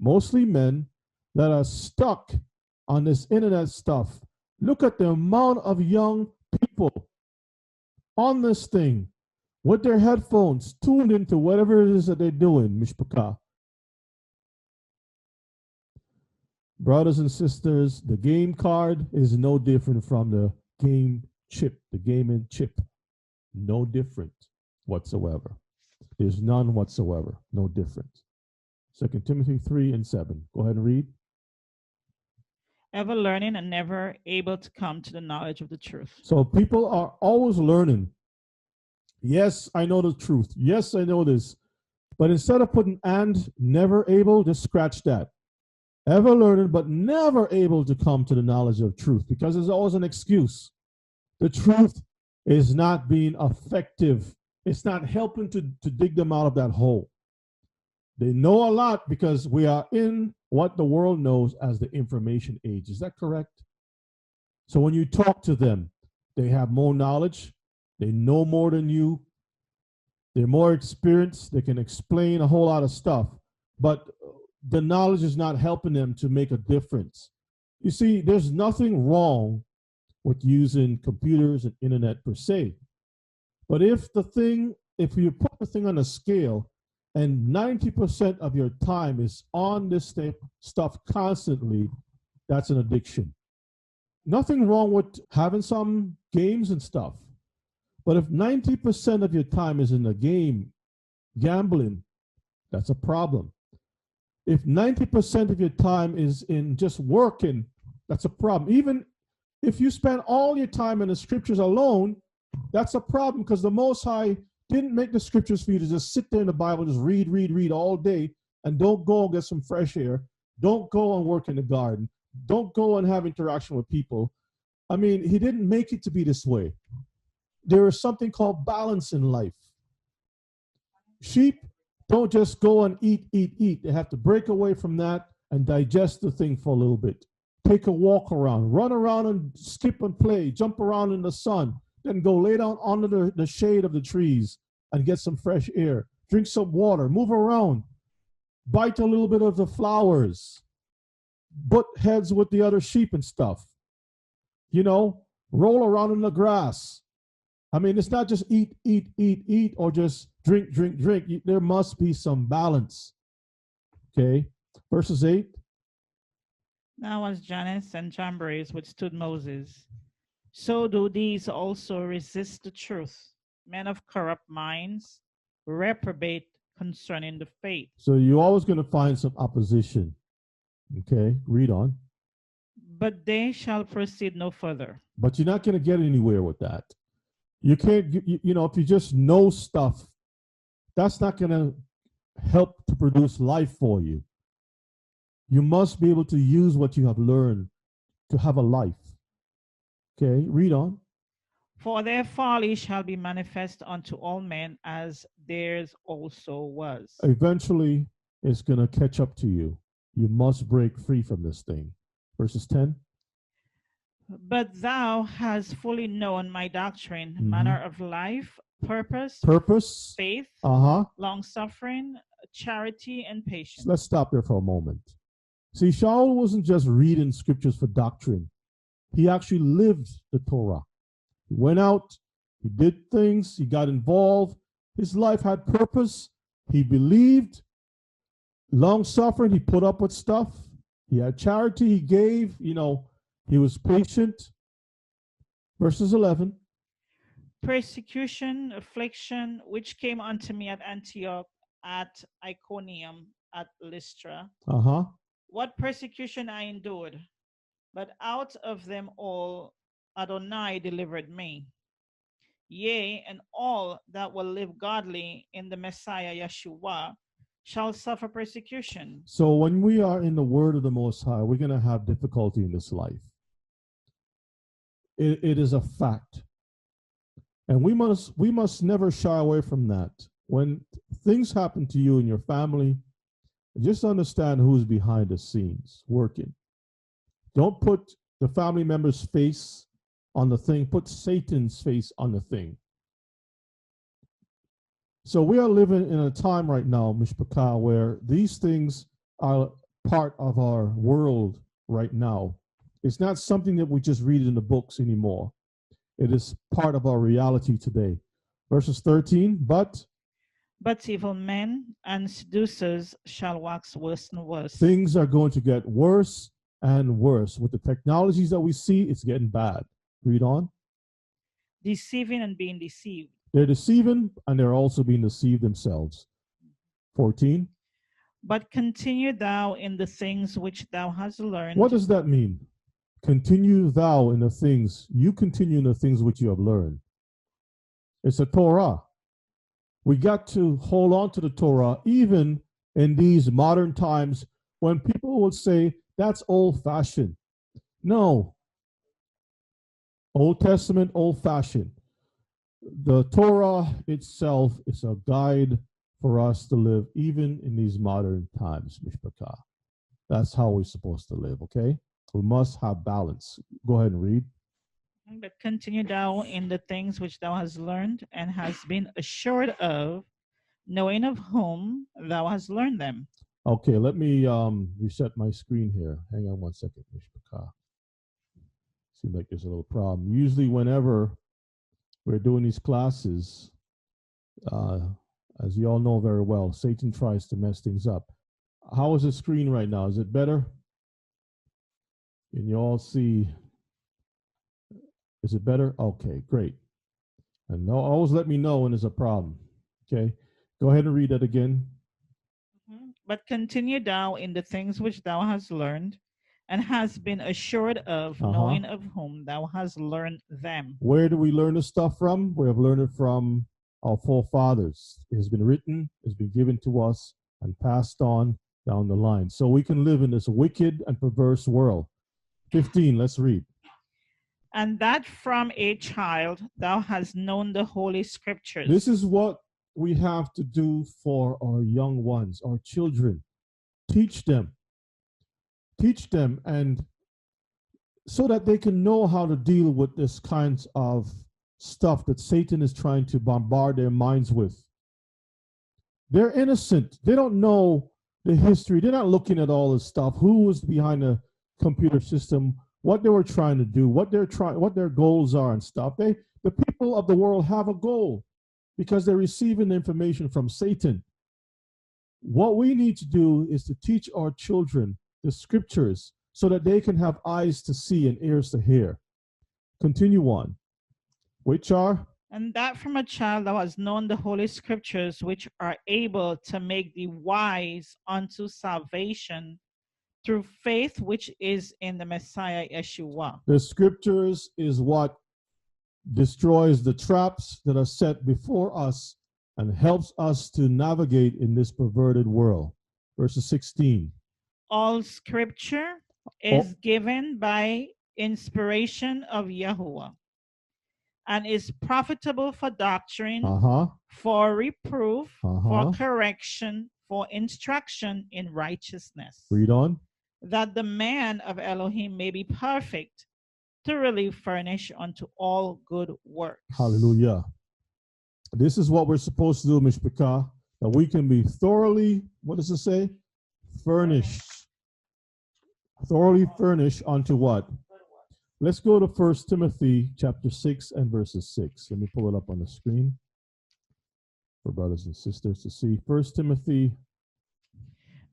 that are stuck on this internet stuff. Look at the amount of young people on this thing with their headphones tuned into whatever it is that they're doing, Mishpachah. Brothers and sisters, the game card is no different from the game chip, the gaming chip. No different whatsoever. There's none whatsoever. No difference. 2 Timothy 3:7. Go ahead and read. Ever learning and never able to come to the knowledge of the truth. So people are always learning. Yes, I know the truth. Yes, I know this. But instead of putting and never able, just scratch that. Ever learning, but never able to come to the knowledge of truth, because there's always an excuse. The truth is not being effective. It's not helping to dig them out of that hole. They know a lot because we are in what the world knows as the information age. Is that correct? So when you talk to them, they have more knowledge. They know more than you. They're more experienced. They can explain a whole lot of stuff. But the knowledge is not helping them to make a difference. You see, there's nothing wrong with using computers and internet per se. But if you put the thing on a scale and 90% of your time is on this stuff constantly, that's an addiction. Nothing wrong with having some games and stuff. But if 90% of your time is in the game, gambling, that's a problem. If 90% of your time is in just working, that's a problem. Even If you spend all your time in the scriptures alone, that's a problem, because the Most High didn't make the scriptures for you to just sit there in the Bible, just read all day, and don't go and get some fresh air. Don't go and work in the garden. Don't go and have interaction with people. I mean, he didn't make it to be this way. There is something called balance in life. Sheep don't just go and eat. They have to break away from that and digest the thing for a little bit. Take a walk around, run around and skip and play, jump around in the sun, then go lay down under the shade of the trees and get some fresh air. Drink some water, move around, bite a little bit of the flowers, butt heads with the other sheep and stuff. You know, roll around in the grass. I mean, it's not just eat, or just drink. There must be some balance. Okay, verses 8. Now as Jannes and Jambres withstood Moses, so do these also resist the truth. Men of corrupt minds reprobate concerning the faith. So you're always going to find some opposition. Okay, read on. But they shall proceed no further. But you're not going to get anywhere with that. You can't, you know, if you just know stuff, that's not going to help to produce life for you. You must be able to use what you have learned to have a life. Okay, read on. For their folly shall be manifest unto all men, as theirs also was. Eventually, it's going to catch up to you. You must break free from this thing. Verses 10. But thou hast fully known my doctrine, manner of life, purpose, faith, long suffering, charity, and patience. So let's stop there for a moment. See, Shaul wasn't just reading scriptures for doctrine. He actually lived the Torah. He went out, he did things, he got involved. His life had purpose. He believed. Long suffering, he put up with stuff. He had charity, he gave, you know, he was patient. Verses 11. Persecution, affliction, which came unto me at Antioch, at Iconium, at Lystra. What persecution I endured, but out of them all Adonai delivered me. Yea, and all that will live godly in the Messiah Yeshua shall suffer persecution. So when we are in the word of the Most High, we're going to have difficulty in this life. It is a fact. And we must never shy away from that. When things happen to you and your family, just understand who's behind the scenes working. Don't put the family member's face on the thing, put Satan's face on the thing. So we are living in a time right now, Mishpachah, where these things are part of our world right now. It's not something that we just read in the books anymore. It is part of our reality today. Verses 13, but evil men and seducers shall wax worse and worse. Things are going to get worse and worse. With the technologies that we see, it's getting bad. Read on. Deceiving and being deceived. They're deceiving, and they're also being deceived themselves. 14. But continue thou in the things which thou hast learned. What does that mean? Continue thou in the things. You continue in the things which you have learned. It's a Torah. We got to hold on to the Torah even in these modern times when people would say that's old-fashioned. No. Old Testament, old-fashioned. The Torah itself is a guide for us to live even in these modern times, Mishpachah. That's how we're supposed to live, okay? We must have balance. Go ahead and read. But continue thou in the things which thou hast learned and hast been assured of, knowing of whom thou hast learned them. Okay, let me reset my screen here. Hang on one second, Mishpachah. Seems like there's a little problem. Usually whenever we're doing these classes, as you all know very well, Satan tries to mess things up. How is the screen right now? Is it better? Can you all see? Is it better? Okay, great. And always let me know when there's a problem. Okay, go ahead and read that again. But continue thou in the things which thou hast learned and has been assured of, knowing of whom thou hast learned them. Where do we learn this stuff from? We have learned it from our forefathers. It has been written, it's been given to us, and passed on down the line. So we can live in this wicked and perverse world. 15, let's read. And that from a child thou hast known the Holy Scriptures. This is what we have to do for our young ones, our children. Teach them. Teach them, and so that they can know how to deal with this kinds of stuff that Satan is trying to bombard their minds with. They're innocent. They don't know the history. They're not looking at all this stuff. Who was behind the computer system, what they were trying to do, what their goals are and stuff. The people of the world have a goal because they're receiving the information from Satan. What we need to do is to teach our children the scriptures so that they can have eyes to see and ears to hear. Continue on. Which are? And that from a child thou hast known the Holy Scriptures, which are able to make thee wise unto salvation through faith which is in the Messiah Yeshua. The scriptures is what destroys the traps that are set before us and helps us to navigate in this perverted world. Verses 16. All scripture is given by inspiration of Yahuwah and is profitable for doctrine, for reproof, for correction, for instruction in righteousness. Read on. That the man of Elohim may be perfect, thoroughly furnished unto all good works. Hallelujah. This is what we're supposed to do, Mishpachah, that we can be thoroughly, what does it say? Furnished. Thoroughly furnished unto what? Let's go to 1 Timothy chapter 6 and verses 6. Let me pull it up on the screen for brothers and sisters to see. 1 Timothy.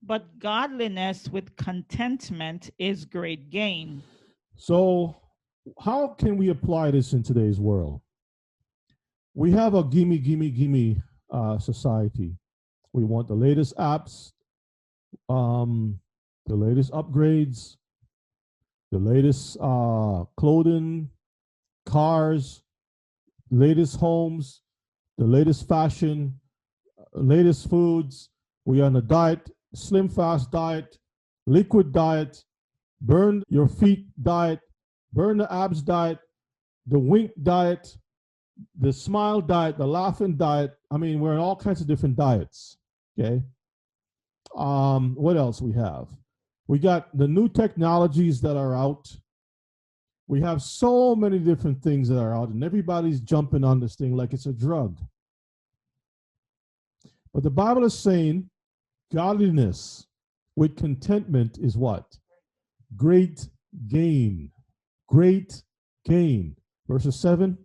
But godliness with contentment is great gain. So how can we apply this in today's world? We have a gimme, gimme, gimme society. We want the latest apps, the latest upgrades, the latest clothing, cars, latest homes, the latest fashion, latest foods. We are on a diet, slim fast diet, liquid diet, burn your feet diet, burn the abs diet, the wink diet, the smile diet, the laughing diet. I mean, we're in all kinds of different diets. Okay. What else we have? We got the new technologies that are out. We have so many different things that are out, and everybody's jumping on this thing like it's a drug. But the Bible is saying godliness with contentment is what? Great gain. Great gain. Verses 7.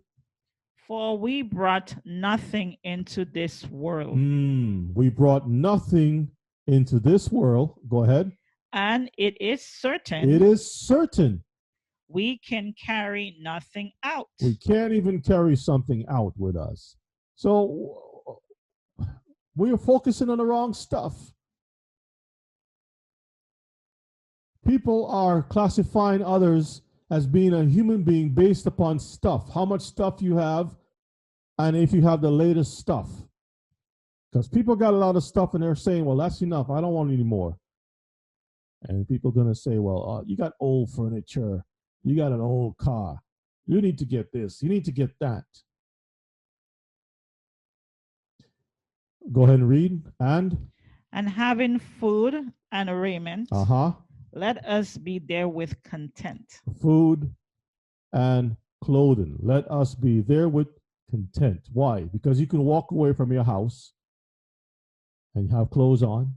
For we brought nothing into this world. We brought nothing into this world. Go ahead. And it is certain. It is certain. We can carry nothing out. We can't even carry something out with us. So we are focusing on the wrong stuff. People are classifying others as being a human being based upon stuff, how much stuff you have, and if you have the latest stuff. Because people got a lot of stuff and they're saying, well, that's enough. I don't want any more. And people are going to say, well, you got old furniture. You got an old car. You need to get this. You need to get that. Go ahead and read. And having food and raiment, let us be therewith content. Food and clothing. Let us be therewith content. Why? Because you can walk away from your house and you have clothes on,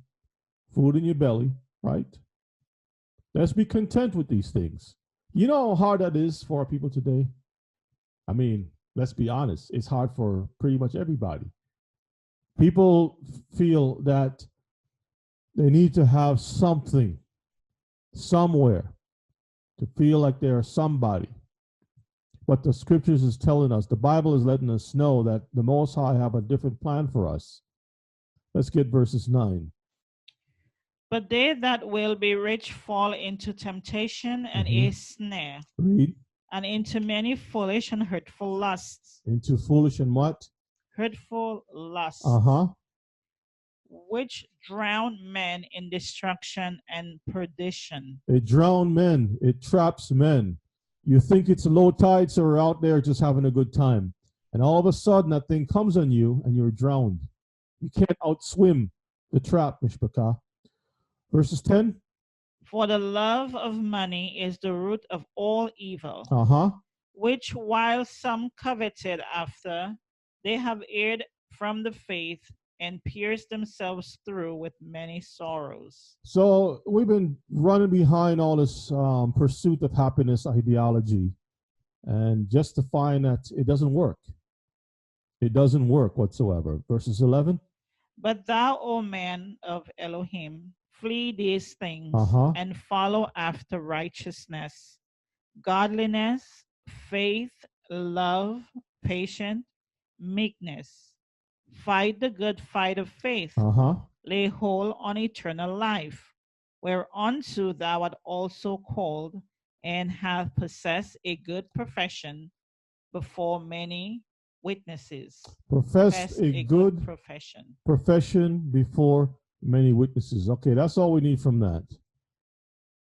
food in your belly, right? Let's be content with these things. You know how hard that is for people today? I mean, let's be honest. It's hard for pretty much everybody. People feel that they need to have something somewhere to feel like they're somebody. But the scriptures is telling us, the Bible is letting us know that the Most High have a different plan for us. Let's get verses 9. But they that will be rich fall into temptation and a snare, Read. and into many foolish and hurtful lusts. Into foolish and what? Hurtful lusts, which drown men in destruction and perdition. It drowns men. It traps men. You think it's low tide, so we're out there just having a good time. And all of a sudden, that thing comes on you and you're drowned. You can't outswim the trap, Mishpachah. Verses 10. For the love of money is the root of all evil, which while some coveted after, they have erred from the faith and pierced themselves through with many sorrows. So we've been running behind all this pursuit of happiness ideology, and just to find that it doesn't work. It doesn't work whatsoever. Verses 11. But thou, O man of Elohim, flee these things and follow after righteousness, godliness, faith, love, patience, meekness. Fight the good fight of faith. Lay hold on eternal life, whereunto thou art also called, and have possessed a good profession before many witnesses. Profess a good profession before many witnesses. Okay, that's all we need from that.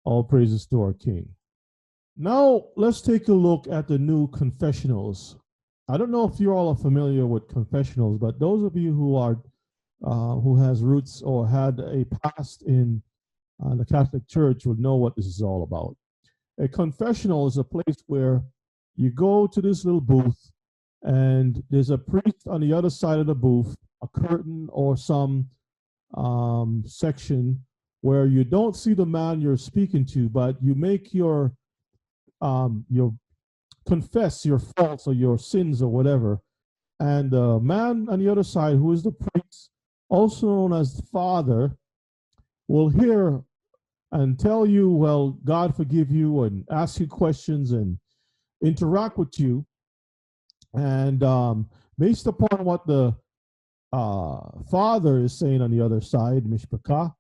All praises to our King. Now, let's take a look at the new confessionals. I don't know if you all are familiar with confessionals, but those of you who are who has roots or had a past in the Catholic Church would know what this is all about. A confessional is a place where you go to this little booth, and there's a priest on the other side of the booth, a curtain or some section where you don't see the man you're speaking to, but you make your confess your faults or your sins or whatever. And the man on the other side, who is the priest, also known as the Father, will hear and tell you, well, God forgive you, and ask you questions and interact with you. And based upon what the Father is saying on the other side, Mishpachah,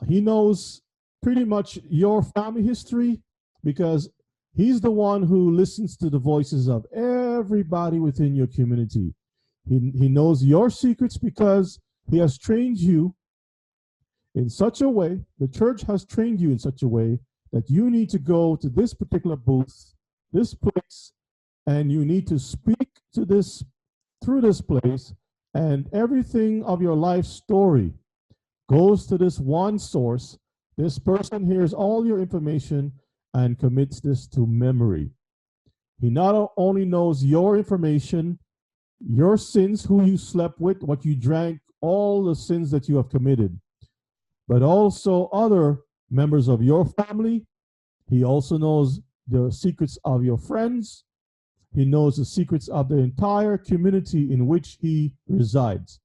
he knows pretty much your family history, because he's the one who listens to the voices of everybody within your community. He knows your secrets because he has trained you in such a way, the church has trained you in such a way that you need to go to this particular booth, this place, and you need to speak to this through this place, and everything of your life story goes to this one source. This person hears all your information and commits this to memory. He not only knows your information, your sins, who you slept with, what you drank, all the sins that you have committed, but also other members of your family. He also knows the secrets of your friends. He knows the secrets of the entire community in which he resides.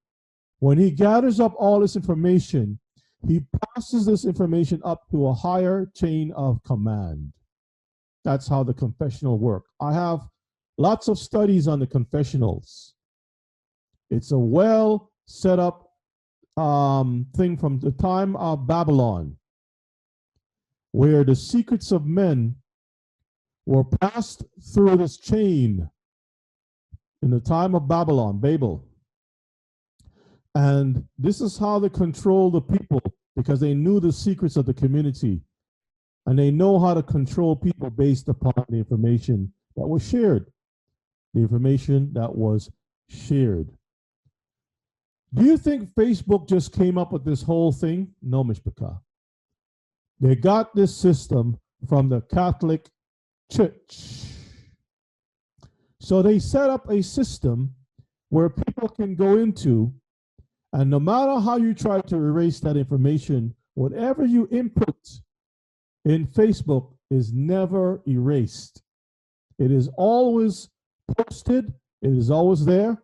When he gathers up all this information, he passes this information up to a higher chain of command. That's how the confessional work. I have lots of studies on the confessionals. It's a well set up thing from the time of Babylon, where the secrets of men were passed through this chain in the time of Babylon, Babel. And this is how they control the people, because they knew the secrets of the community. And they know how to control people based upon the information that was shared. The information that was shared. Do you think Facebook just came up with this whole thing? No, Mishpachah. They got this system from the Catholic Church. So they set up a system where people can go into, and no matter how you try to erase that information, whatever you input in Facebook is never erased. It is always posted. It is always there.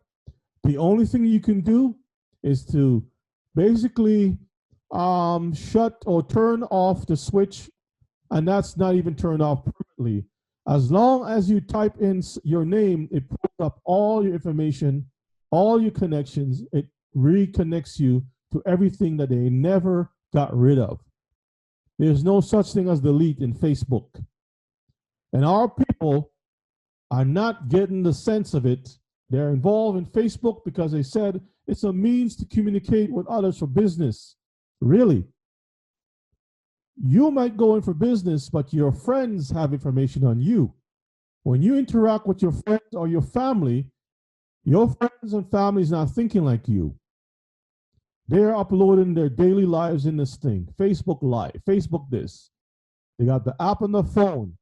The only thing you can do is to basically shut or turn off the switch, and that's not even turned off permanently. As long as you type in your name, it pulls up all your information, all your connections. It reconnects you to everything that they never got rid of. There's no such thing as delete in Facebook. And our people are not getting the sense of it. They're involved in Facebook because they said it's a means to communicate with others for business. Really? You might go in for business, but your friends have information on you. When you interact with your friends or your family, your friends and family is not thinking like you. They're uploading their daily lives in this thing. Facebook Live, Facebook this. They got the app on the phone.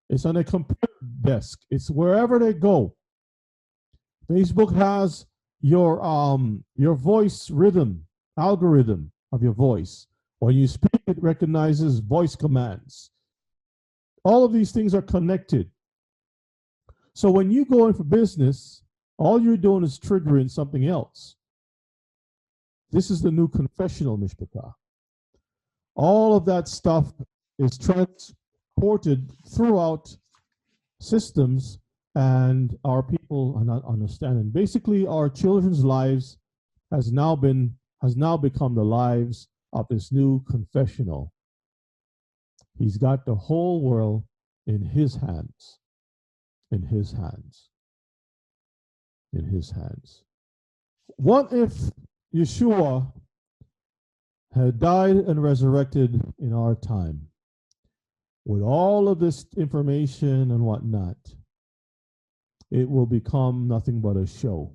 It's on a computer desk. It's wherever they go. Facebook has your voice rhythm, algorithm of your voice. When you speak, it recognizes voice commands. All of these things are connected. So when you go in for business, all you're doing is triggering something else. This is the new confessional mishpachah. All of that stuff is transported throughout systems, and our people are not understanding. Basically, our children's lives has now become the lives of this new confessional. He's got the whole world in his hands. In his hands. In his hands. What if Yeshua had died and resurrected in our time with all of this information and whatnot? It will become nothing but a show.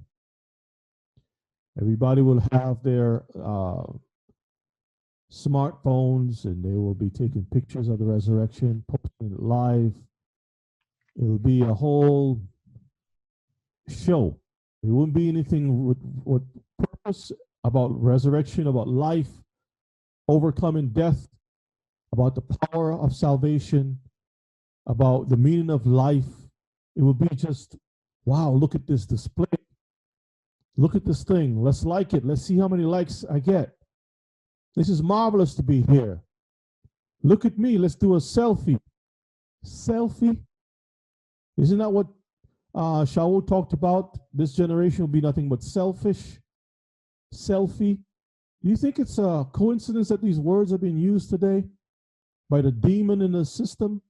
Everybody will have their smartphones, and they will be taking pictures of the resurrection, posting it live. It'll be a whole show. It wouldn't be anything with purpose about resurrection, about life, overcoming death, about the power of salvation, about the meaning of life. It would be just, wow, look at this display. Look at this thing. Let's like it. Let's see how many likes I get. This is marvelous to be here. Look at me. Let's do a selfie. Selfie? Isn't that what Shaul talked about? This generation will be nothing but selfish. Selfie. Do you think it's a coincidence that these words are being used today by the demon in the system?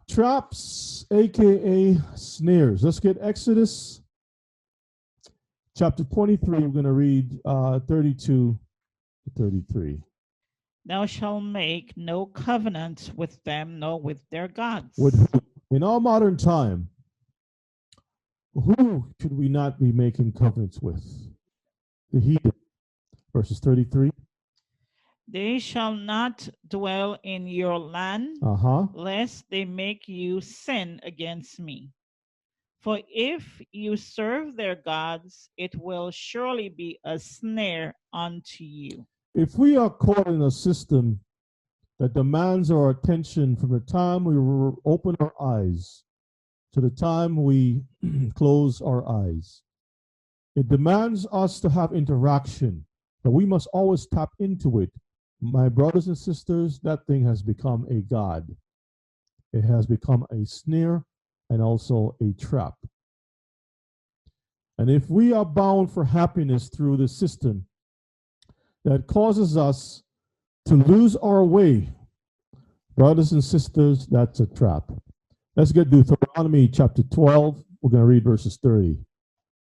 Traps, aka snares. Let's get Exodus chapter 23. We're going to read 32 to 33. Thou shalt make no covenant with them, nor with their gods. In our modern time, who should we not be making covenants with? The heathen. Verses 33. They shall not dwell in your land, lest they make you sin against me. For if you serve their gods, it will surely be a snare unto you. If we are caught in a system that demands our attention from the time we open our eyes to the time we close our eyes, it demands us to have interaction, but we must always tap into it. My brothers and sisters, that thing has become a god. It has become a snare and also a trap. And if we are bound for happiness through the system that causes us to lose our way, brothers and sisters, that's a trap. Let's get Deuteronomy chapter 12. We're going to read verses 30.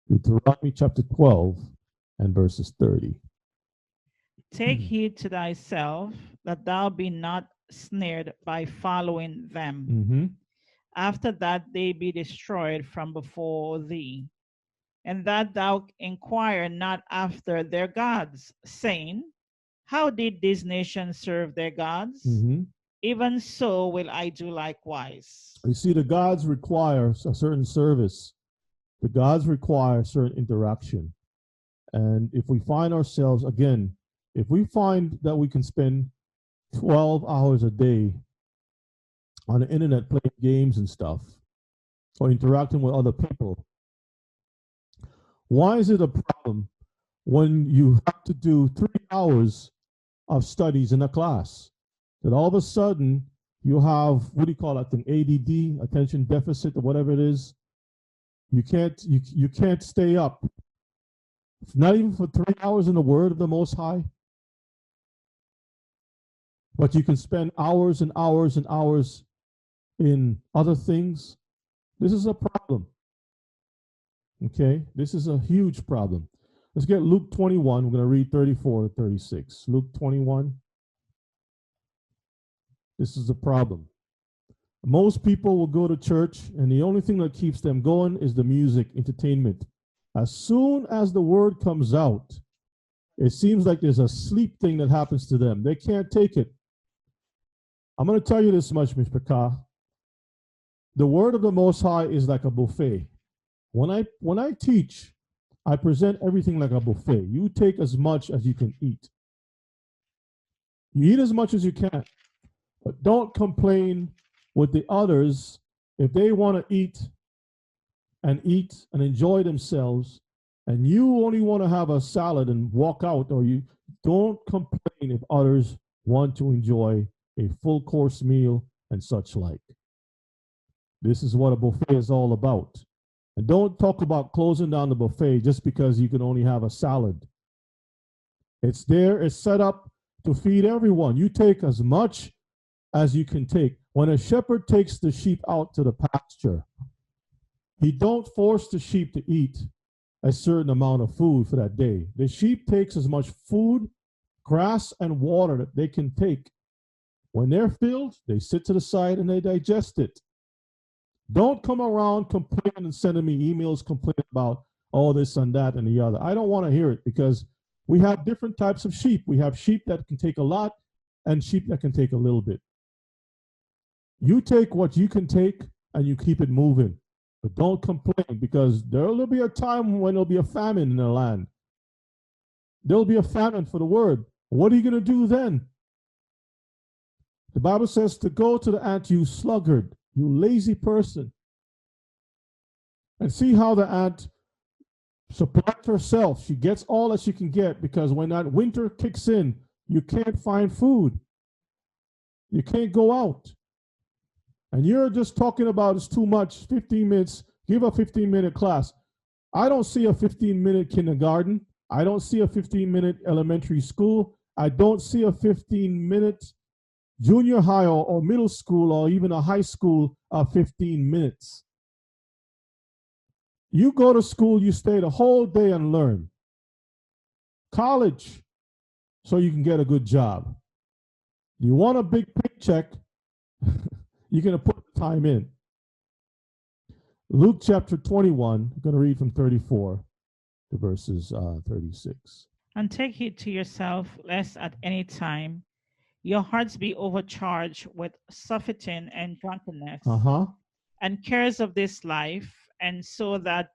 Deuteronomy chapter 12 and verses 30. Take heed to thyself that thou be not snared by following them. After that they be destroyed from before thee, and that thou inquire not after their gods, saying, how did these nations serve their gods? Even so will I do likewise. You see, the gods require a certain service. The gods require certain interaction. And if we find ourselves, again, if we find that we can spend 12 hours a day on the internet playing games and stuff, or interacting with other people, why is it a problem when you have to do 3 hours of studies in a class? That all of a sudden you have, what do you call that thing, ADD, attention deficit, or whatever it is. You can't stay up, not even for 3 hours in the word of the Most High. but you can spend hours and hours and hours in other things. This is a problem. Okay, this is a huge problem. Let's get Luke 21. We're going to read 34 to 36. Luke 21. This is the problem. Most people will go to church, and the only thing that keeps them going is the music, entertainment. As soon as the word comes out, it seems like there's a sleep thing that happens to them. They can't take it. I'm going to tell you this much, Mr. Ka. The word of the Most High is like a buffet. When I teach, I present everything like a buffet. You take as much as you can eat. You eat as much as you can, but don't complain with the others if they want to eat and enjoy themselves, and you only want to have a salad and walk out, or you don't complain if others want to enjoy a full course meal and such like. This is what a buffet is all about. And don't talk about closing down the buffet just because you can only have a salad. It's there, it's set up to feed everyone. You take as much as you can take. When a shepherd takes the sheep out to the pasture, he don't force the sheep to eat a certain amount of food for that day. The sheep takes as much food, grass, and water that they can take. When they're filled, they sit to the side and they digest it. Don't come around complaining and sending me emails complaining about all this and that and the other. I don't want to hear it, because we have different types of sheep. We have sheep that can take a lot and sheep that can take a little bit. You take what you can take and you keep it moving. But don't complain, because there will be a time when there'll be a famine in the land. There'll be a famine for the word. What are you going to do then? The Bible says to go to the ant, you sluggard, you lazy person. And see how the ant supplies herself. She gets all that she can get, because when that winter kicks in, you can't find food. You can't go out. And you're just talking about it's too much, 15 minutes, give a 15-minute class. I don't see a 15-minute kindergarten. I don't see a 15-minute elementary school. I don't see a 15-minute junior high or middle school or even a high school 15 minutes. You go to school, you stay the whole day and learn. College, so you can get a good job. You want a big paycheck, you're going to put the time in. Luke chapter 21, I'm going to read from 34 to verses 36. And take heed to yourself, lest at any time your hearts be overcharged with surfeiting and drunkenness and cares of this life, and so that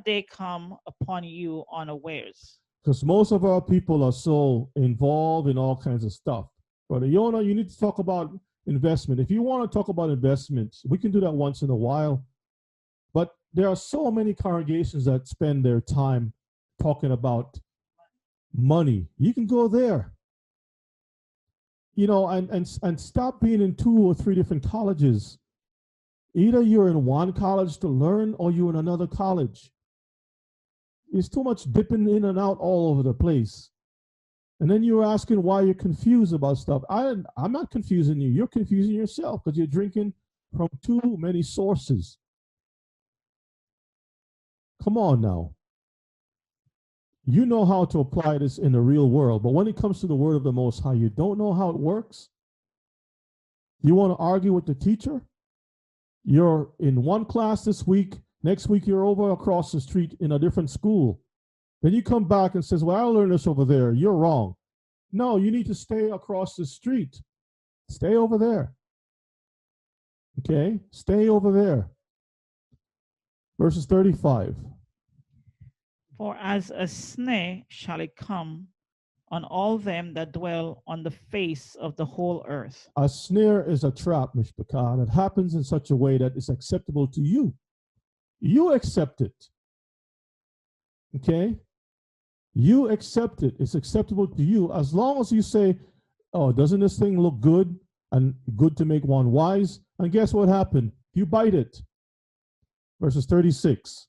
day come upon you unawares. Because most of our people are so involved in all kinds of stuff. Brother Yona, you need to talk about investment. If you want to talk about investments, we can do that once in a while. But there are so many congregations that spend their time talking about money. You can go there. You know, and stop being in 2 or 3 different colleges. Either you're in one college to learn or you're in another college. It's too much dipping in and out all over the place. And then you're asking why you're confused about stuff. I'm not confusing you. You're confusing yourself because you're drinking from too many sources. Come on now. You know how to apply this in the real world, but when it comes to the word of the Most High, you don't know how it works. You want to argue with the teacher? You're in one class this week, next week you're over across the street in a different school. Then you come back and says, well, I learned this over there. You're wrong. No, you need to stay across the street. Stay over there. Okay? Stay over there. Verses 35. For as a snare shall it come on all them that dwell on the face of the whole earth. A snare is a trap, Mishpachah, that happens in such a way that it's acceptable to you. You accept it. Okay? You accept it. It's acceptable to you as long as you say, oh, doesn't this thing look good and good to make one wise? And guess what happened? You bite it. Verses 36.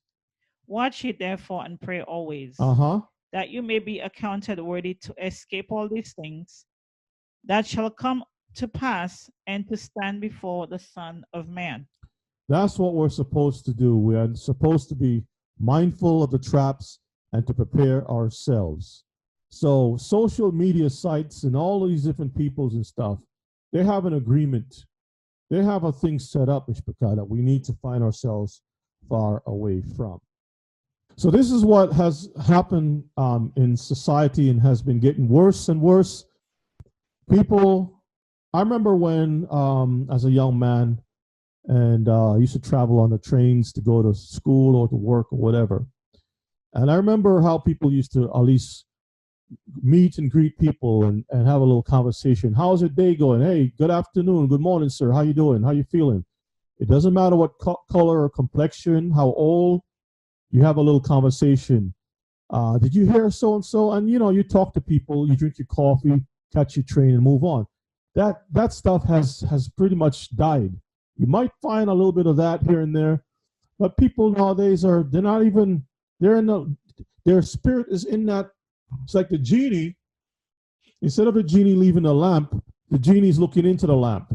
Watch ye therefore and pray always, that you may be accounted worthy to escape all these things that shall come to pass and to stand before the Son of Man. That's what we're supposed to do. We are supposed to be mindful of the traps and to prepare ourselves. So social media sites and all these different peoples and stuff, they have an agreement. They have a thing set up, Ishbaka, that we need to find ourselves far away from. So this is what has happened in society and has been getting worse and worse. People, I remember when, as a young man, and I used to travel on the trains to go to school or to work or whatever. And I remember how people used to at least meet and greet people and have a little conversation. How's your day going? Hey, good afternoon, good morning, sir. How you doing? How you feeling? It doesn't matter what color or complexion, how old, you have a little conversation. Did you hear so-and-so? And, you talk to people, you drink your coffee, catch your train and move on. That stuff has pretty much died. You might find a little bit of that here and there, but people nowadays their spirit is in that. It's like the genie. Instead of a genie leaving the lamp, the genie's looking into the lamp,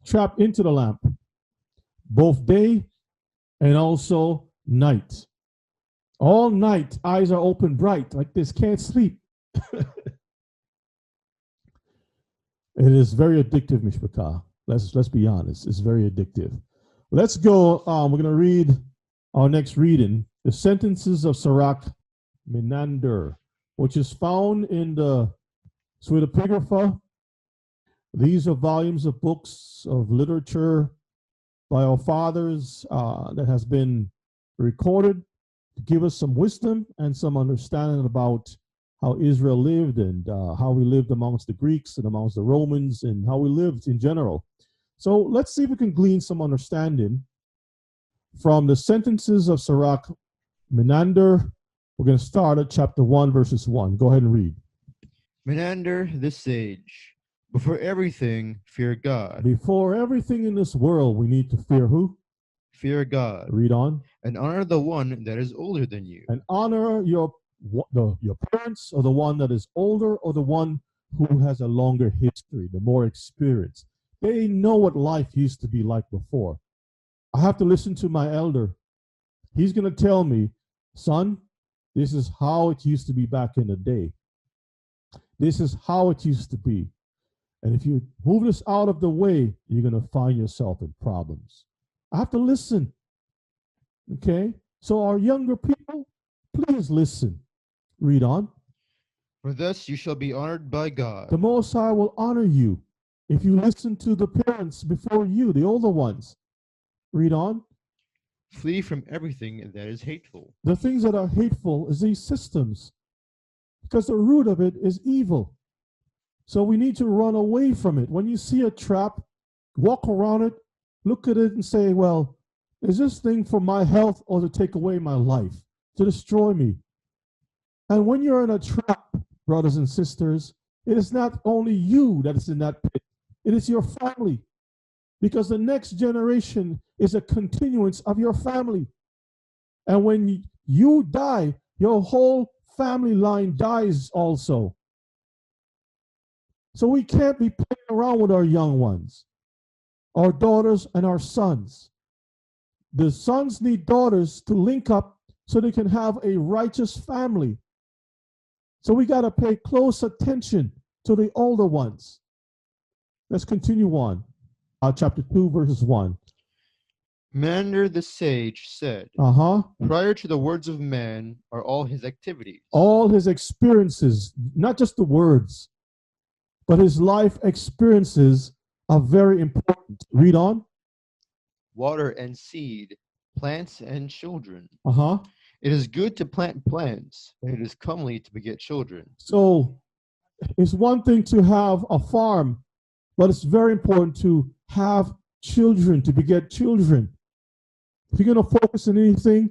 trapped into the lamp, both day and also night. All night, eyes are open bright, like this, can't sleep. It is very addictive, Mishpaka. Let's be honest. It's very addictive. Let's go. We're going to read our next reading, the sentences of Sirach Menander, which is found in the Pseudepigrapha. These are volumes of books of literature by our fathers that has been recorded to give us some wisdom and some understanding about how Israel lived and how we lived amongst the Greeks and amongst the Romans and how we lived in general. So let's see if we can glean some understanding from the sentences of Sirach Menander. We're going to start at chapter 1, verses 1. Go ahead and read. Menander the sage, before everything, fear God. Before everything in this world, we need to fear who? Fear God. Read on. And honor the one that is older than you. And honor your parents, or the one that is older, or the one who has a longer history, the more experience. They know what life used to be like before. I have to listen to my elder. He's going to tell me, son, this is how it used to be back in the day. This is how it used to be. And if you move this out of the way, you're going to find yourself in problems. I have to listen. Okay? So our younger people, please listen. Read on. For thus you shall be honored by God. The Most High will honor you if you listen to the parents before you, the older ones. Read on. Flee from everything that is hateful. The things that are hateful is these systems, because the root of it is evil. So we need to run away from it. When you see a trap, walk around it, look at it and say, well, is this thing for my health or to take away my life, to destroy me? And when you're in a trap, brothers and sisters, it is not only you that is in that pit, it is your family. Because the next generation is a continuance of your family. And when you die, your whole family line dies also. So we can't be playing around with our young ones, our daughters and our sons. The sons need daughters to link up so they can have a righteous family. So we got to pay close attention to the older ones. Let's continue on. Chapter 2, verses 1. Menander the sage said, prior to the words of man are all his activities. All his experiences, not just the words, but his life experiences are very important. Read on. Water and seed, plants and children. It is good to plant plants, and it is comely to beget children. So it's one thing to have a farm, but it's very important to have children, to beget children. If you're going to focus on anything,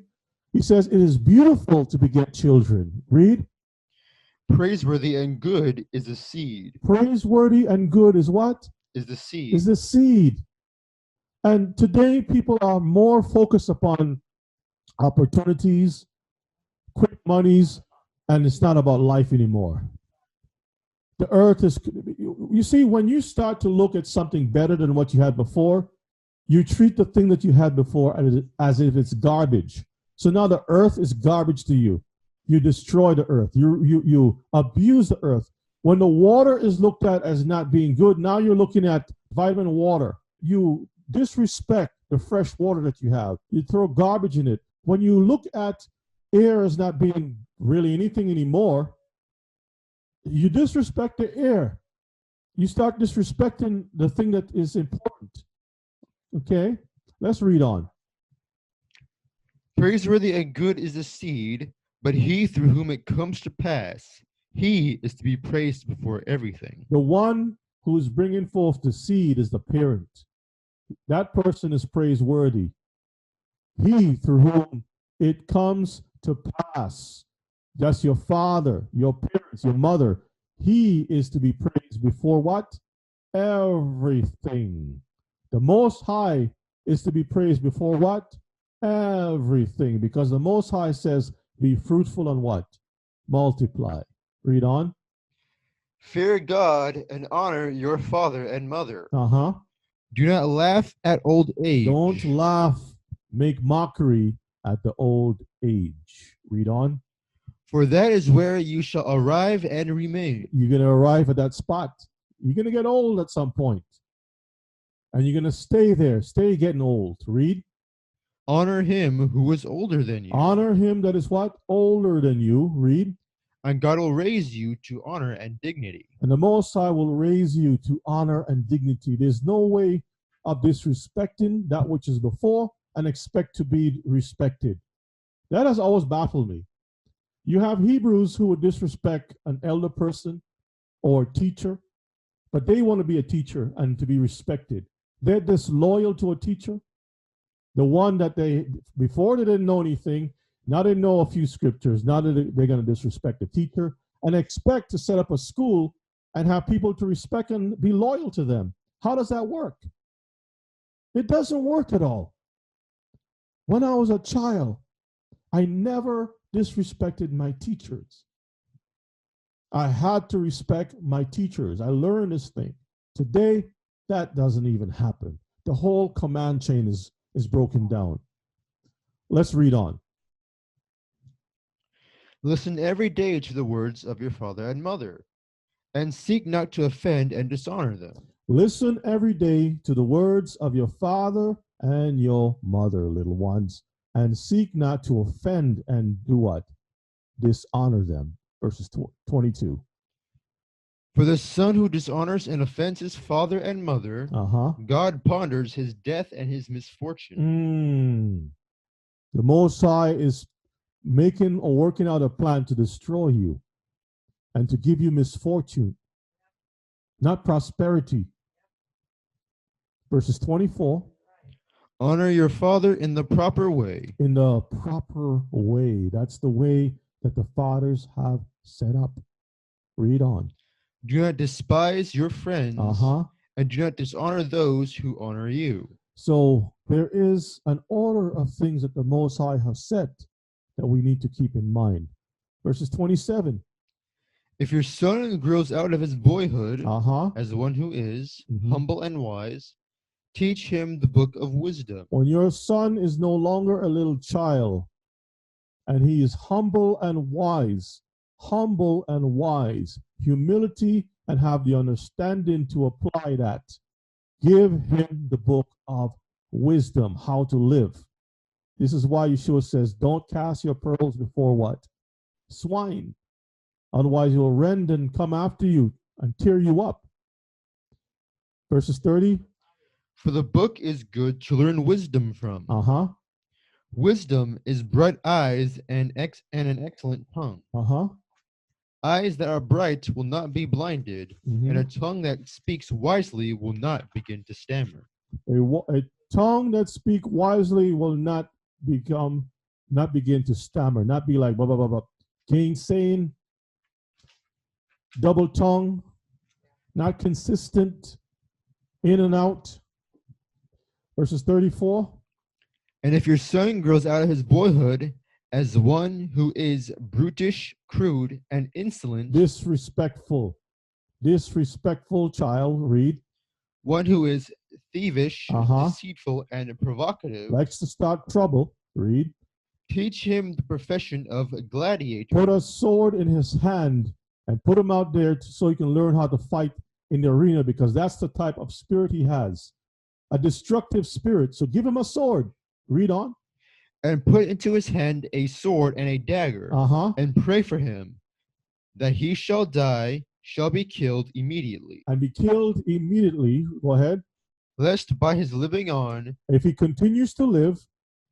he says it is beautiful to beget children. Read. Praiseworthy and good is the seed. Praiseworthy and good is what? Is the seed. Is the seed. And today people are more focused upon opportunities, quick monies, and it's not about life anymore. The earth is, you see, when you start to look at something better than what you had before, you treat the thing that you had before as if it's garbage. So now the earth is garbage to you. You destroy the earth. You abuse the earth. When the water is looked at as not being good, now you're looking at vitamin water. You disrespect the fresh water that you have. You throw garbage in it. When you look at air as not being really anything anymore, you disrespect the air. You start disrespecting the thing that is important. Okay, let's read on. Praiseworthy and good is the seed, but he through whom it comes to pass, he is to be praised before everything. The one who is bringing forth the seed is the parent. That person is praiseworthy. He through whom it comes to pass. That's your father, your parents, your mother. He is to be praised before what? Everything. The Most High is to be praised before what? Everything. Because the Most High says, be fruitful and what? Multiply. Read on. Fear God and honor your father and mother. Uh-huh. Do not laugh at old age. Don't laugh, make mockery at the old age. Read on. For that is where you shall arrive and remain. You're going to arrive at that spot. You're going to get old at some point. And you're going to stay there, stay getting old. Read. Honor him who is older than you. Honor him that is what? Older than you. Read. And God will raise you to honor and dignity. And the Most High will raise you to honor and dignity. There's no way of disrespecting that which is before and expect to be respected. That has always baffled me. You have Hebrews who would disrespect an elder person or teacher, but they want to be a teacher and to be respected. They're disloyal to a teacher. The one that before they didn't know anything, now they know a few scriptures. Now they're going to disrespect the teacher and expect to set up a school and have people to respect and be loyal to them. How does that work? It doesn't work at all. When I was a child, I never disrespected my teachers. I had to respect my teachers. I learned this thing. Today, that doesn't even happen. The whole command chain is broken down. Let's read on. Listen every day to the words of your father and mother, and seek not to offend and dishonor them. Listen every day to the words of your father and your mother, little ones, and seek not to offend and do what? Dishonor them. Verses 22. For the son who dishonors and offends his father and mother, God ponders his death and his misfortune. The Most High is making or working out a plan to destroy you and to give you misfortune, not prosperity. Verses 24. Honor your father in the proper way. In the proper way. That's the way that the fathers have set up. Read on. Do not despise your friends, and do not dishonor those who honor you. So there is an order of things that the Most High has set that we need to keep in mind. Verses 27. If your son grows out of his boyhood as one who is humble and wise, teach him the book of wisdom. When your son is no longer a little child, and he is humble and wise, humility, and have the understanding to apply that. Give him the book of wisdom, how to live. This is why Yeshua says, don't cast your pearls before what? Swine. Otherwise, you'll rend and come after you and tear you up. Verses 30. For the book is good to learn wisdom from. Wisdom is bright eyes and an excellent tongue. Eyes that are bright will not be blinded, and a tongue that speaks wisely will not begin to stammer. A tongue that speaks wisely will not begin to stammer, not be like blah, blah, blah, blah. Gainsaying, double tongue, not consistent, in and out. Verses 34. And if your son grows out of his boyhood as one who is brutish, crude, and insolent, disrespectful, disrespectful child, read, one who is thievish, deceitful, and provocative. likes to start trouble, read. Teach him the profession of a gladiator. Put a sword in his hand and put him out there so he can learn how to fight in the arena, because that's the type of spirit he has, a destructive spirit. So give him a sword. Read on. And put into his hand a sword and a dagger, and pray for him, that he shall die, shall be killed immediately. And be killed immediately. Go ahead. Lest by his living on, if he continues to live,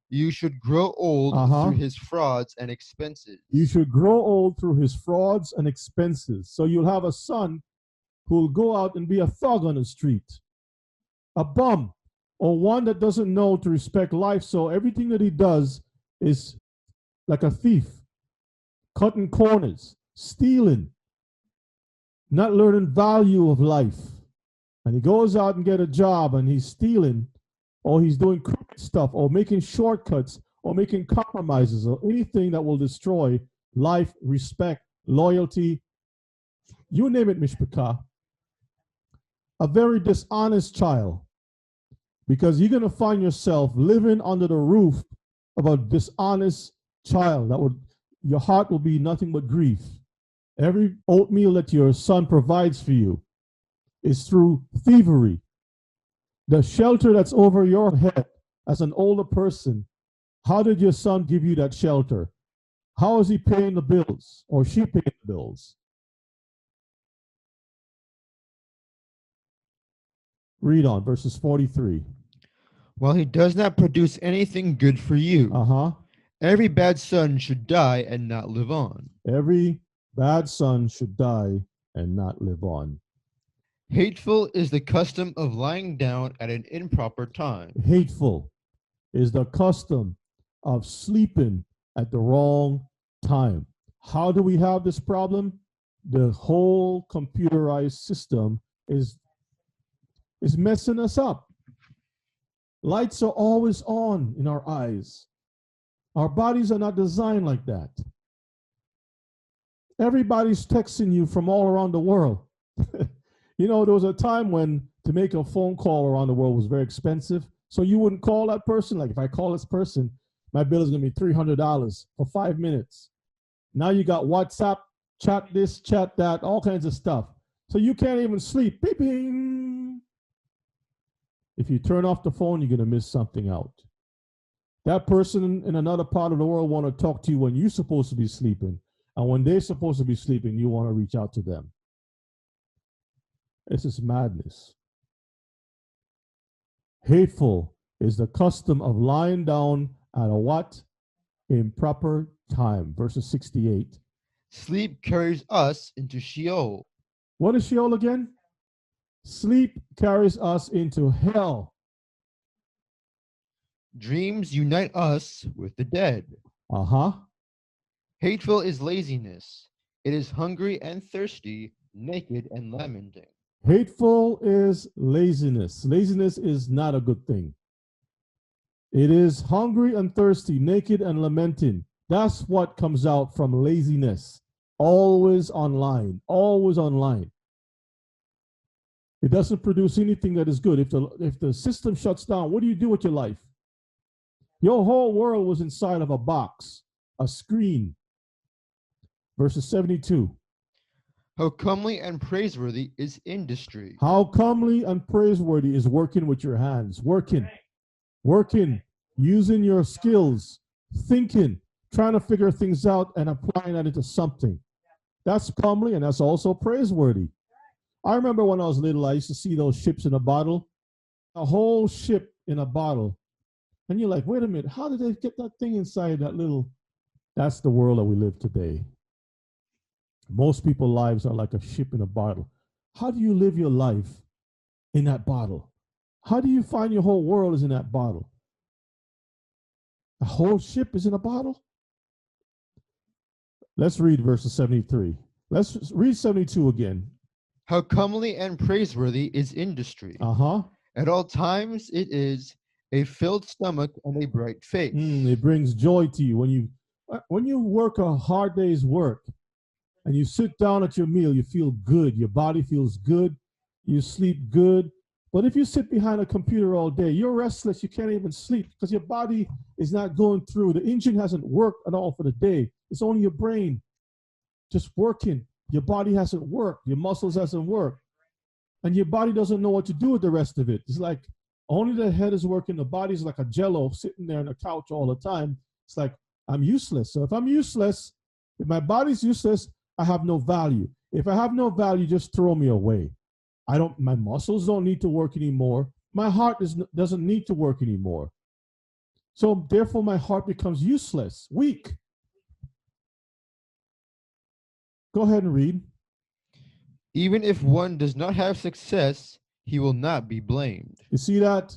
you should grow old through his frauds and expenses. You should grow old through his frauds and expenses. So you'll have a son who will go out and be a thug on the street, a bum, or one that doesn't know to respect life. So everything that he does is like a thief, cutting corners, stealing, not learning value of life. And he goes out and get a job and he's stealing, or he's doing crooked stuff, or making shortcuts, or making compromises, or anything that will destroy life, respect, loyalty, you name it, Mishpachah. A very dishonest child, because you're going to find yourself living under the roof of a dishonest child. Your heart will be nothing but grief. Every oatmeal that your son provides for you is through thievery. The shelter that's over your head as an older person, how did your son give you that shelter? How is he paying the bills, or she paying the bills? Read on, verses 43. While he does not produce anything good for you, every bad son should die and not live on. Every bad son should die and not live on. Hateful is the custom of lying down at an improper time. Hateful is the custom of sleeping at the wrong time. How do we have this problem? The whole computerized system is messing us up. Lights are always on in our eyes. Our bodies are not designed like that. Everybody's texting you from all around the world. You know, there was a time when to make a phone call around the world was very expensive. So you wouldn't call that person. Like, if I call this person, my bill is going to be $300 for 5 minutes. Now you got WhatsApp, chat this, chat that, all kinds of stuff. So you can't even sleep. Beep, bing. If you turn off the phone, you're going to miss something out. That person in another part of the world want to talk to you when you're supposed to be sleeping. And when they're supposed to be sleeping, you want to reach out to them. This is madness. Hateful is the custom of lying down at a what? Improper time. Verses 68. Sleep carries us into Sheol. What is Sheol again? Sleep carries us into hell. Dreams unite us with the dead. Hateful is laziness. It is hungry and thirsty, naked and lamenting. Hateful is laziness. Laziness is not a good thing. It is hungry and thirsty, naked and lamenting. That's what comes out from laziness. Always online, always online. It doesn't produce anything that is good. If the system shuts down, what do you do with your life? Your whole world was inside of a box, a screen. Verses 72. How comely and praiseworthy is industry. How comely and praiseworthy is working with your hands. Working, using your skills, thinking, trying to figure things out and applying that into something. That's comely and that's also praiseworthy. I remember when I was little, I used to see those ships in a bottle, a whole ship in a bottle. And you're like, wait a minute, how did they get that thing inside that little? That's the world that we live today. Most people's lives are like a ship in a bottle. How do you live your life in that bottle? How do you find your whole world is in that bottle? The whole ship is in a bottle? Let's read verses 73. Let's read 72 again. How comely and praiseworthy is industry. At all times it is a filled stomach and a bright face. It brings joy to you when you work a hard day's work. and you sit down at your meal, you feel good. Your body feels good. You sleep good. But if you sit behind a computer all day, you're restless. You can't even sleep because your body is not going through. The engine hasn't worked at all for the day. It's only your brain just working. Your body hasn't worked. Your muscles hasn't worked. And your body doesn't know what to do with the rest of it. It's like only the head is working. The body's like a jello sitting there on the couch all the time. It's like I'm useless. So if I'm useless, if my body's useless, I have no value. If I have no value, just throw me away. My muscles don't need to work anymore. My heart doesn't need to work anymore. So therefore my heart becomes useless, weak. Go ahead and read. Even if one does not have success, he will not be blamed. You see that?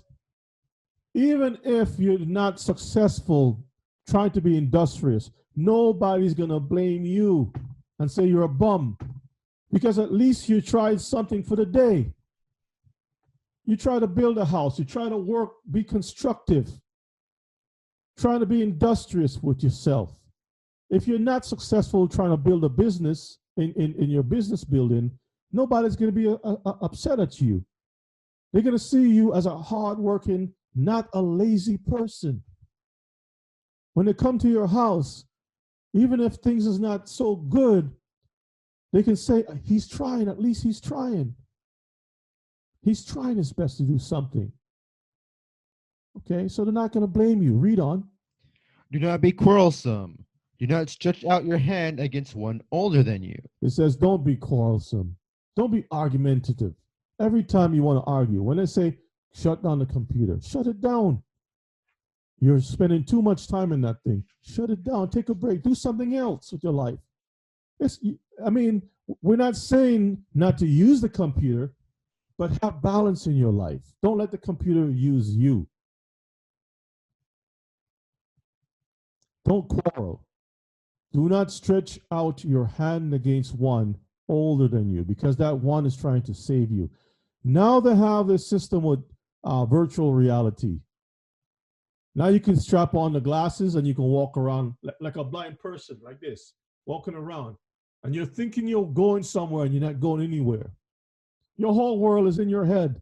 Even if you're not successful trying to be industrious, nobody's going to blame you and say you're a bum. Because at least you tried something for the day. You try to build a house. You try to work, be constructive. Trying to be industrious with yourself. If you're not successful trying to build a business in your business building, nobody's going to be upset at you. They're going to see you as a hardworking, not a lazy person. When they come to your house, even if things is not so good, they can say, he's trying, at least he's trying. He's trying his best to do something. Okay, so they're not going to blame you. Read on. Do not be quarrelsome. Do not stretch out your hand against one older than you. It says, don't be quarrelsome. Don't be argumentative. Every time you want to argue, when they say, shut down the computer, shut it down. You're spending too much time in that thing. Shut it down. Take a break. Do something else with your life. We're not saying not to use the computer, but have balance in your life. Don't let the computer use you. Don't quarrel. Do not stretch out your hand against one older than you, because that one is trying to save you. Now they have this system with virtual reality. Now you can strap on the glasses and you can walk around like a blind person, like this, walking around. And you're thinking you're going somewhere and you're not going anywhere. Your whole world is in your head.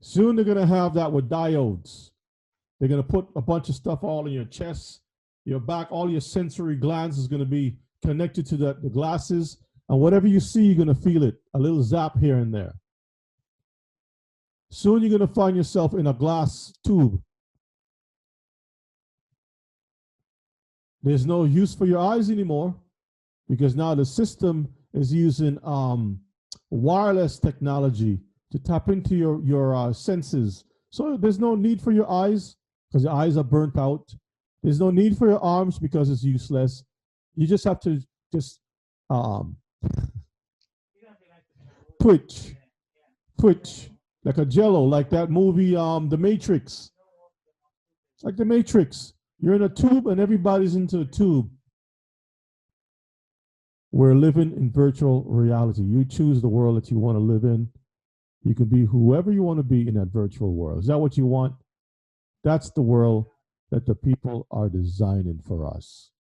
Soon they're going to have that with diodes. They're going to put a bunch of stuff all in your chest, your back, all your sensory glands is going to be connected to the glasses. And whatever you see, you're going to feel it, a little zap here and there. Soon you're going to find yourself in a glass tube. There's no use for your eyes anymore because now the system is using wireless technology to tap into your senses. So there's no need for your eyes because your eyes are burnt out. There's no need for your arms because it's useless. You just have to just twitch, like a jello, like that movie, The Matrix. It's like The Matrix. You're in a tube and everybody's into a tube. We're living in virtual reality. You choose the world that you want to live in. You can be whoever you want to be in that virtual world. Is that what you want? That's the world that the people are designing for us.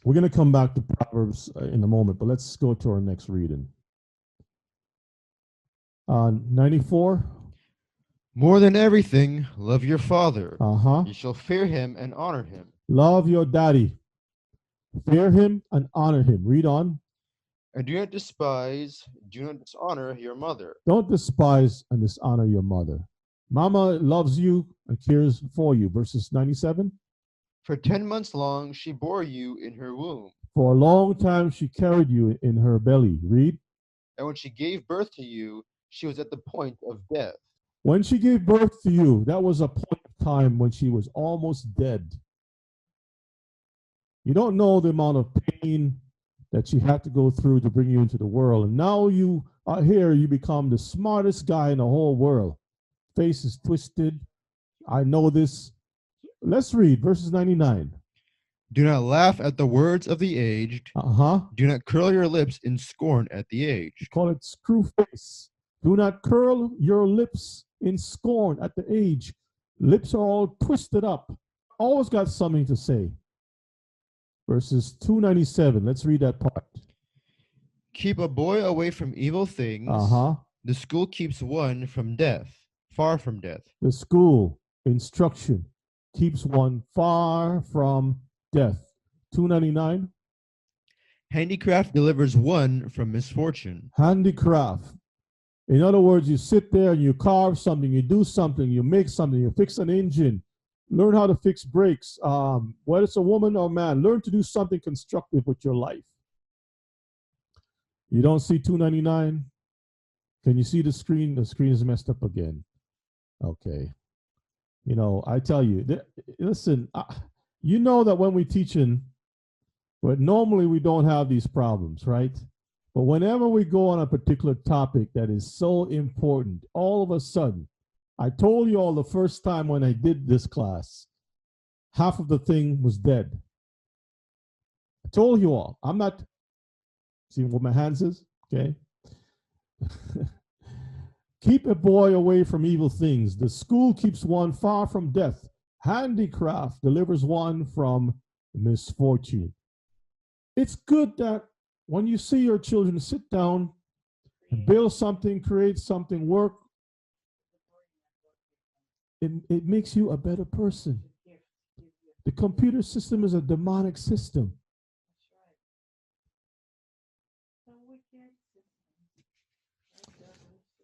We're going to come back to Proverbs in a moment, but let's go to our next reading. 94. More than everything, love your father. Uh-huh. You shall fear him and honor him. Love your daddy. Fear him and honor him. Read on. And do not dishonor your mother. Don't despise and dishonor your mother. Mama loves you and cares for you. Verses 97. For 10 months long she bore you in her womb. For a long time she carried you in her belly. Read. And when she gave birth to you, she was at the point of death. When she gave birth to you, that was a point of time when she was almost dead. You don't know the amount of pain that she had to go through to bring you into the world. And now you are here, you become the smartest guy in the whole world. Face is twisted. I know this. Let's read verses 99. Do not laugh at the words of the aged. Do not curl your lips in scorn at the aged. Call it screw face. Do not curl your lips in scorn at the age. Lips are all twisted up. always got something to say. Verses 297. Let's read that part. Keep a boy away from evil things. The school keeps one from death, far from death. The school instruction keeps one far from death. 299. Handicraft delivers one from misfortune. Handicraft. In other words, you sit there and you carve something, you do something, you make something, you fix an engine, learn how to fix brakes. Whether it's a woman or a man, learn to do something constructive with your life. You don't see 299? Can you see the screen? The screen is messed up again. Okay. You know, I tell you, listen, you know that when we're teaching, but normally we don't have these problems, right? But whenever we go on a particular topic that is so important, all of a sudden, I told you all the first time when I did this class, half of the thing was dead. I told you all. I'm not, see what my hands is? Okay. Keep a boy away from evil things. The school keeps one far from death. Handicraft delivers one from misfortune. It's good that when you see your children sit down and build something, create something, work, it makes you a better person. The computer system is a demonic system.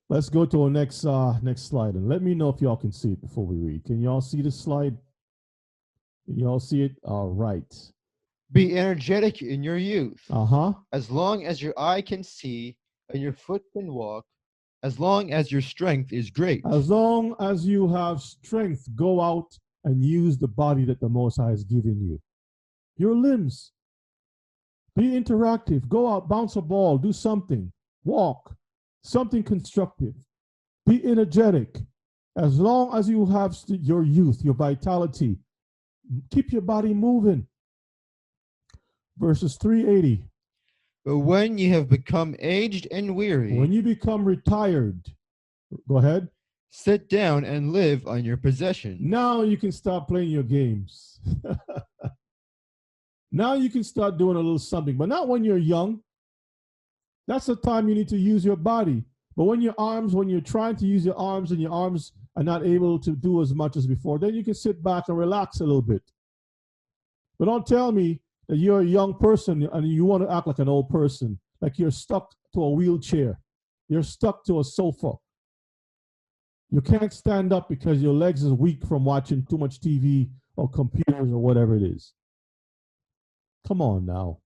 Let's go to our next slide, and let me know if y'all can see it before we read. Can y'all see the slide? Can y'all see it? All right. Be energetic in your youth. Uh-huh. As long as your eye can see and your foot can walk, as long as your strength is great. As long as you have strength, go out and use the body that the Most High has given you. Your limbs. Be interactive. Go out, bounce a ball, do something. Walk. Something constructive. Be energetic. As long as you have your youth, your vitality, keep your body moving. Verses 380. But when you have become aged and weary, when you become retired, go ahead. Sit down and live on your possessions. Now you can start playing your games. Now you can start doing a little something, but not when you're young. That's the time you need to use your body. But when you're trying to use your arms and your arms are not able to do as much as before, then you can sit back and relax a little bit. But don't tell me that you're a young person and you want to act like an old person, like you're stuck to a wheelchair. You're stuck to a sofa. You can't stand up because your legs is weak from watching too much TV or computers or whatever it is. Come on now.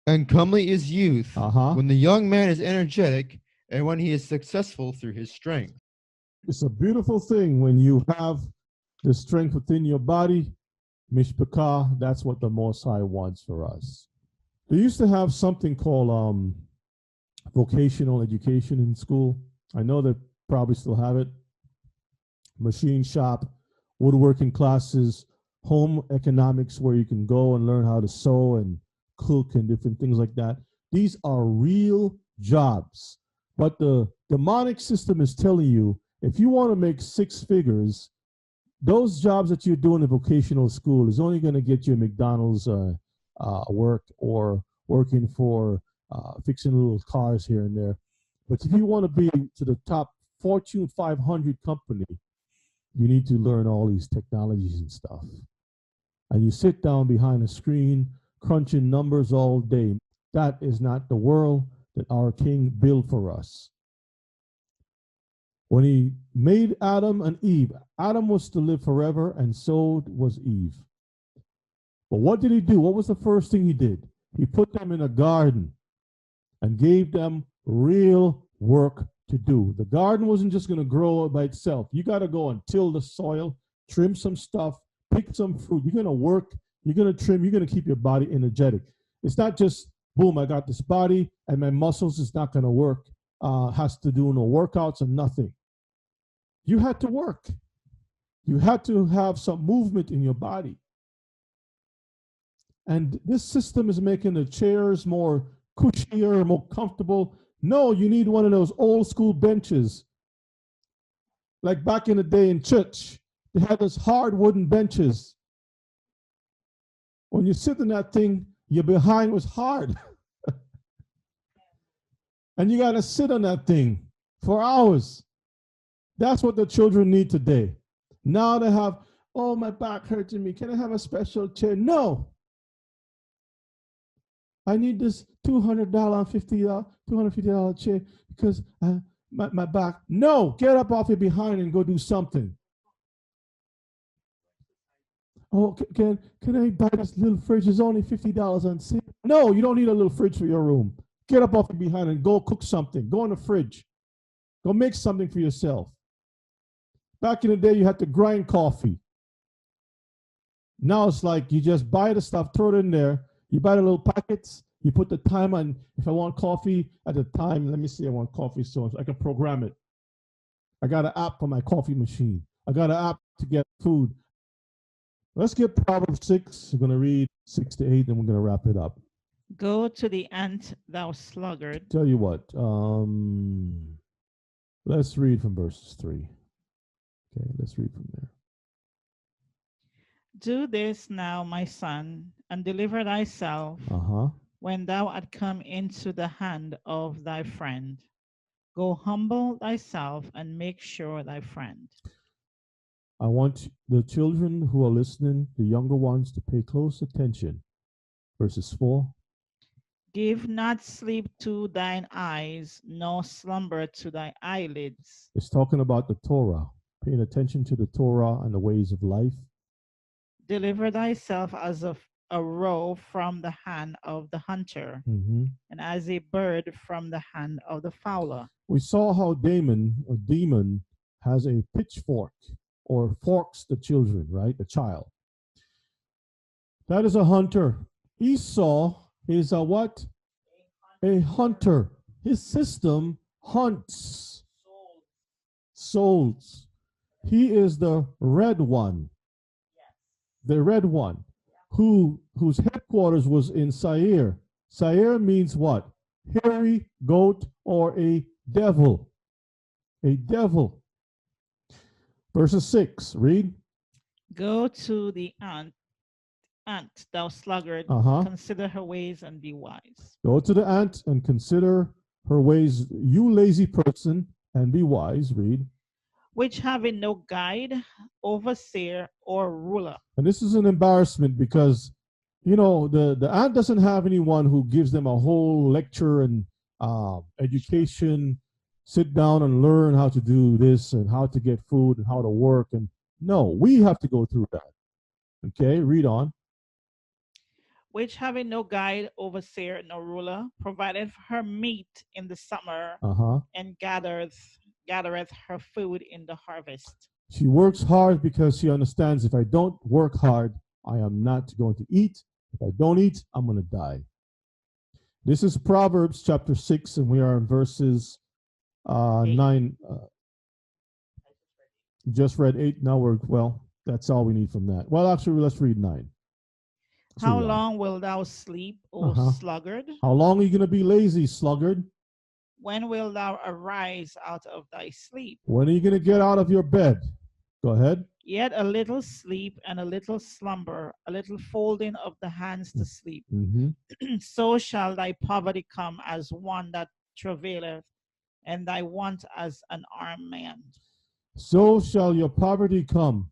And comely is youth, Uh-huh. when the young man is energetic and when he is successful through his strength. It's a beautiful thing when you have the strength within your body. Mishpachah, that's what the Most High wants for us. They used to have something called vocational education in school. I know they probably still have it. Machine shop, woodworking classes, home economics where you can go and learn how to sew and cook and different things like that. These are real jobs. But the demonic system is telling you, if you want to make 6 figures, those jobs that you're doing in vocational school is only going to get you a McDonald's work or working for fixing little cars here and there. But if you want to be to the top Fortune 500 company, you need to learn all these technologies and stuff. And you sit down behind a screen, crunching numbers all day. That is not the world that our King built for us. When he made Adam and Eve, Adam was to live forever, and so was Eve. But what did he do? What was the first thing he did? He put them in a garden and gave them real work to do. The garden wasn't just going to grow by itself. You got to go and till the soil, trim some stuff, pick some fruit. You're going to work, you're going to trim, you're going to keep your body energetic. It's not just, boom, I got this body and my muscles is not going to work. Has to do no workouts and nothing. You had to work. You had to have some movement in your body. And this system is making the chairs more cushier, more comfortable. No, you need one of those old school benches. Like back in the day in church, They had those hard wooden benches. When you sit in that thing, your behind was hard. And you got to sit on that thing for hours. That's what the children need today. Now they have, oh, my back hurting me. Can I have a special chair? No. I need this $200, $250 chair because my back. No, get up off your behind and go do something. Oh, can I buy this little fridge? It's only $50 on sale. No, you don't need a little fridge for your room. Get up off your behind and go cook something. Go in the fridge. Go make something for yourself. Back in the day, you had to grind coffee. Now it's like you just buy the stuff, throw it in there. You buy the little packets. You put the time on. If I want coffee at the time, let me see, I want coffee so I can program it. I got an app for my coffee machine. I got an app to get food. Let's get Proverbs 6. We're going to read 6 to 8, and we're going to wrap it up. Go to the ant, thou sluggard. Tell you what, let's read from verses 3. Okay, let's read from there. Do this now, my son, and deliver thyself when thou art come into the hand of thy friend. Go humble thyself and make sure thy friend. I want the children who are listening, the younger ones, to pay close attention. Verses 4. Give not sleep to thine eyes, nor slumber to thy eyelids. It's talking about the Torah, paying attention to the Torah and the ways of life. Deliver thyself as a roe from the hand of the hunter, and as a bird from the hand of the fowler. We saw how demon has a pitchfork, or forks the children, right? The child. That is a hunter. Esau is a what? A hunter. His system hunts souls. He is the red one. The red one, whose headquarters was in Seir. Seir means what? Hairy goat or a devil. A devil. Verses 6, read. Go to the ant, thou sluggard, consider her ways and be wise. Go to the ant and consider her ways, you lazy person, and be wise, read. Which having no guide, overseer, or ruler. And this is an embarrassment because, you know, the ant doesn't have anyone who gives them a whole lecture and education, sit down and learn how to do this and how to get food and how to work. And no, we have to go through that. Okay, read on. Which having no guide, overseer, nor ruler, provided her meat in the summer, and gathereth her food in the harvest. She works hard because she understands if I don't work hard, I am not going to eat. If I don't eat, I'm going to die. This is Proverbs chapter 6, and we are in verses 9. Just read 8. Now that's all we need from that. Well, actually, let's read 9. How long will thou sleep, O sluggard? How long are you going to be lazy, sluggard? When will thou arise out of thy sleep? When are you going to get out of your bed? Go ahead. Yet a little sleep and a little slumber, a little folding of the hands to sleep. So shall thy poverty come as one that travaileth, and thy want as an armed man. So shall your poverty come.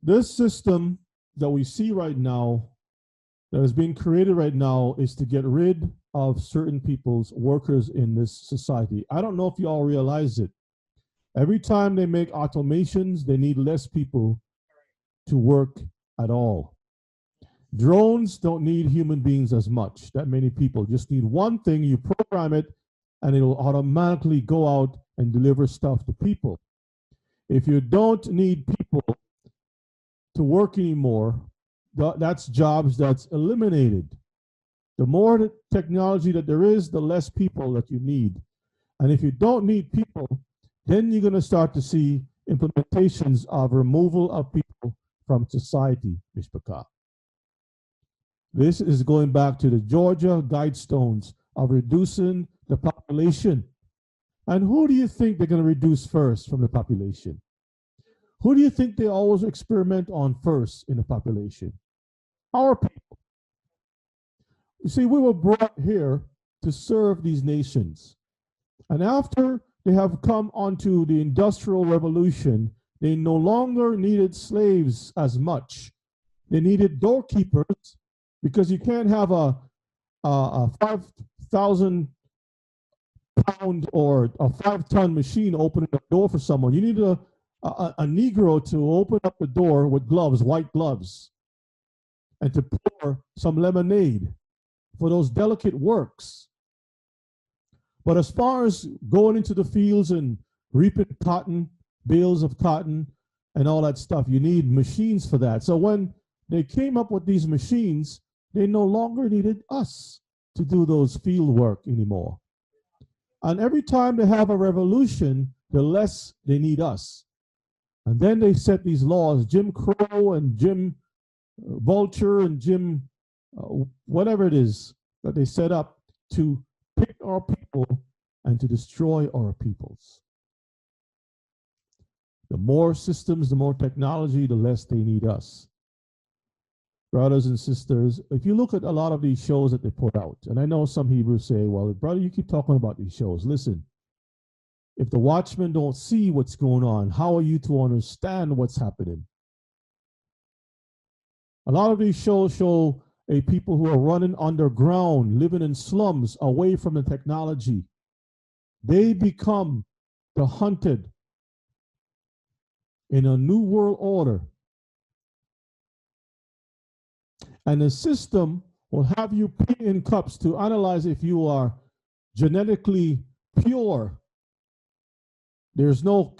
This system that we see right now, that is being created right now, is to get rid of certain people's workers in this society. I don't know if you all realize it. Every time they make automations, they need less people to work at all. Drones don't need human beings as much, that many people. Just need one thing, you program it, and it'll automatically go out and deliver stuff to people. If you don't need people to work anymore, that's jobs that's eliminated. The more technology that there is, the less people that you need. And if you don't need people, then you're going to start to see implementations of removal of people from society, Mishpachah. This is going back to the Georgia Guidestones of reducing the population. And who do you think they're going to reduce first from the population? Who do you think they always experiment on first in the population? Our people. You see, we were brought here to serve these nations. And after they have come onto the Industrial Revolution, they no longer needed slaves as much. They needed doorkeepers because you can't have a 5,000 pound or a 5-ton machine opening a door for someone. You need a Negro to open up the door with gloves, white gloves, and to pour some lemonade for those delicate works. But as far as going into the fields and reaping cotton, bales of cotton, and all that stuff, you need machines for that. So when they came up with these machines, they no longer needed us to do those field work anymore. And every time they have a revolution, the less they need us. And then they set these laws, Jim Crow and Jim Vulture and Jim whatever it is that they set up to pick our people and to destroy our peoples. The more systems, the more technology, the less they need us. Brothers and sisters, if you look at a lot of these shows that they put out, and I know some Hebrews say, well, brother, you keep talking about these shows. Listen, if the watchmen don't see what's going on, how are you to understand what's happening? A lot of these shows show a people who are running underground, living in slums, away from the technology. They become the hunted in a new world order. And the system will have you pee in cups to analyze if you are genetically pure. There's no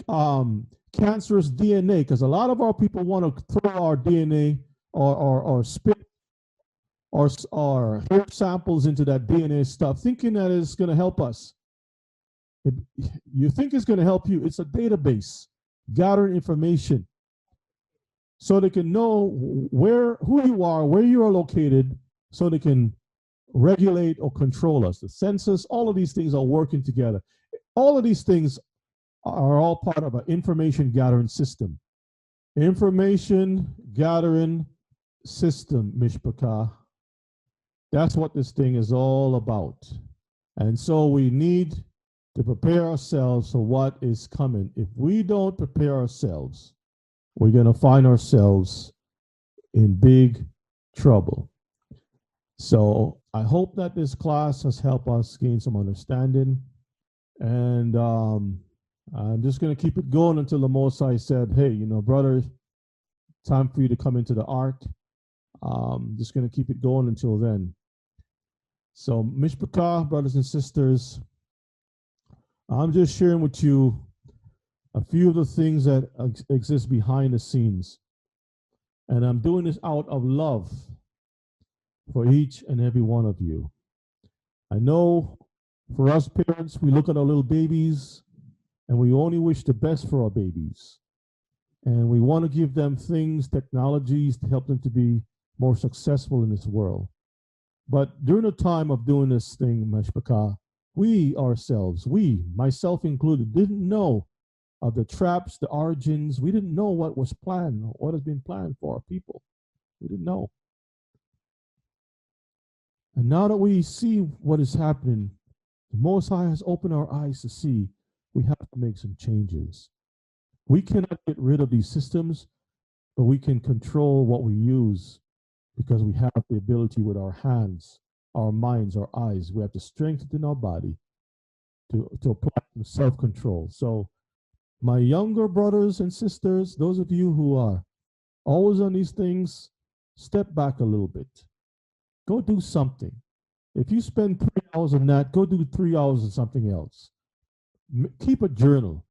cancerous DNA, because a lot of our people want to throw our DNA or spit or hair samples into that DNA stuff, thinking that it's going to help us. If you think it's going to help you, it's a database gathering information so they can know who you are, where you are located, so they can regulate or control us. The census, all of these things are working together. All of these things are all part of an information gathering system. Information gathering system, Mishpachah. That's what this thing is all about. And so we need to prepare ourselves for what is coming. If we don't prepare ourselves, we're going to find ourselves in big trouble. So I hope that this class has helped us gain some understanding. And I'm just going to keep it going until the Most High said, hey, brother, time for you to come into the ark. Just going to keep it going until then. So, Mishpachah, brothers and sisters, I'm just sharing with you a few of the things that exist behind the scenes. And I'm doing this out of love for each and every one of you. I know for us parents, we look at our little babies and we only wish the best for our babies. And we want to give them things, technologies to help them to be more successful in this world. But during the time of doing this thing, Mishpachah, we ourselves, myself included, didn't know of the traps, the origins. We didn't know what was planned, what has been planned for our people. We didn't know. And now that we see what is happening, the Most High has opened our eyes to see we have to make some changes. We cannot get rid of these systems, but we can control what we use because we have the ability with our hands, our minds, our eyes. We have to strengthen our body to apply some self-control. So my younger brothers and sisters, those of you who are always on these things, step back a little bit. Go do something. If you spend 3 hours on that, go do 3 hours on something else. Keep a journal.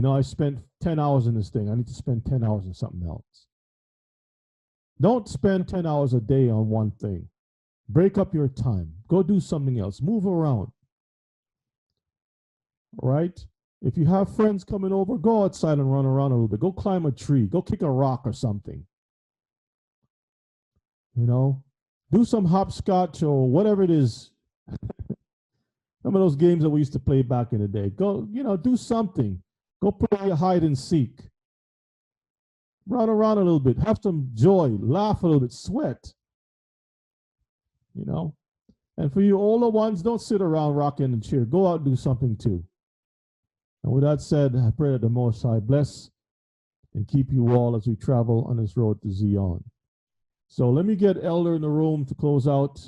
I spent 10 hours in this thing. I need to spend 10 hours on something else. Don't spend 10 hours a day on one thing. Break up your time. Go do something else. Move around. Right? If you have friends coming over, go outside and run around a little bit. Go climb a tree. Go kick a rock or something. Do some hopscotch or whatever it is. Some of those games that we used to play back in the day. Go, do something. Go play a hide and seek. Run around a little bit, have some joy, laugh a little bit, sweat, you know. And for you older ones, don't sit around rocking and cheer. Go out and do something too. And with that said, I pray that the Most High bless and keep you all as we travel on this road to Zion. So let me get Elder in the room to close out.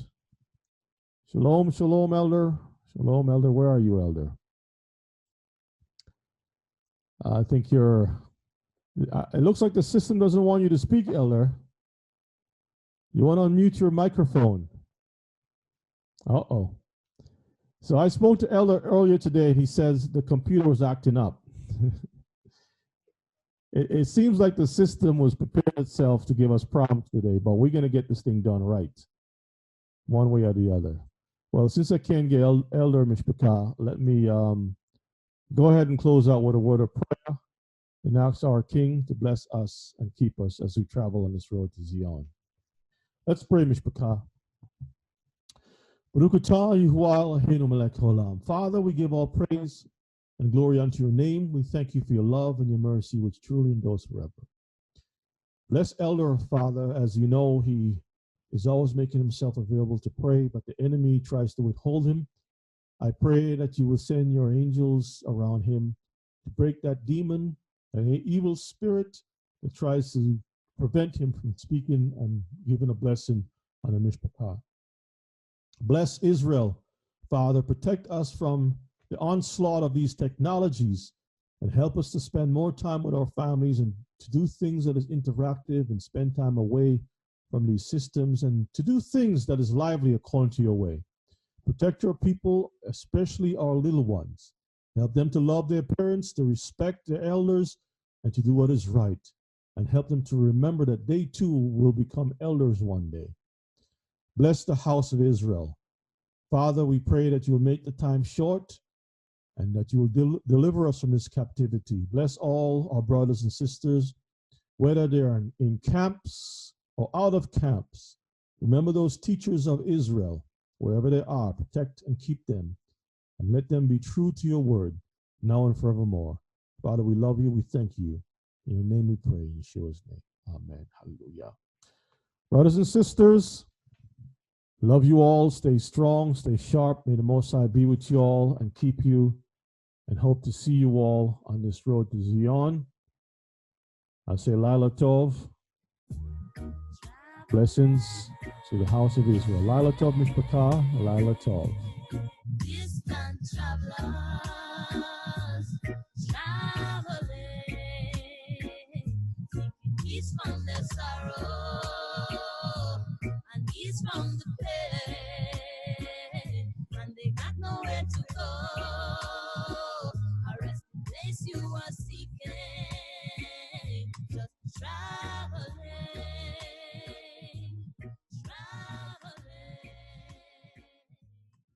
Shalom, shalom, Elder. Shalom, Elder. Where are you, Elder? I think you're, it looks like the system doesn't want you to speak, Elder. You want to unmute your microphone. Uh-oh. So I spoke to Elder earlier today, and he says the computer was acting up. It seems like the system was preparing itself to give us prompts today, but we're going to get this thing done right, one way or the other. Well, since I can't get Elder Mishpachah, let me go ahead and close out with a word of prayer and ask our King to bless us and keep us as we travel on this road to Zion. Let's pray, Mishpachah. Father, we give all praise and glory unto your name. We thank you for your love and your mercy, which truly endures forever. Bless Elder, Father, as you know, he is always making himself available to pray, but the enemy tries to withhold him. I pray that you will send your angels around him to break that demon, an evil spirit that tries to prevent him from speaking and giving a blessing on the Mishpachah. Bless Israel, Father. Protect us from the onslaught of these technologies and help us to spend more time with our families and to do things that is interactive and spend time away from these systems and to do things that is lively according to your way. Protect your people, especially our little ones. Help them to love their parents, to respect their elders, and to do what is right. And help them to remember that they too will become elders one day. Bless the house of Israel. Father, we pray that you will make the time short and that you will deliver us from this captivity. Bless all our brothers and sisters, whether they are in camps or out of camps. Remember those teachers of Israel, wherever they are, protect and keep them, and let them be true to your word, now and forevermore. Father, we love you, we thank you. In your name we pray, in Yeshua's name. Amen. Hallelujah. Brothers and sisters, love you all. Stay strong, stay sharp. May the Most High be with you all and keep you, and hope to see you all on this road to Zion. I say Laila Tov. Blessings to the house of Israel. Laila Tov Mishpachah, Laila Tov. Distant travelers traveling, seeking peace from their sorrow and ease from the pain, and they got nowhere to go. A resting place you are seeking, just try.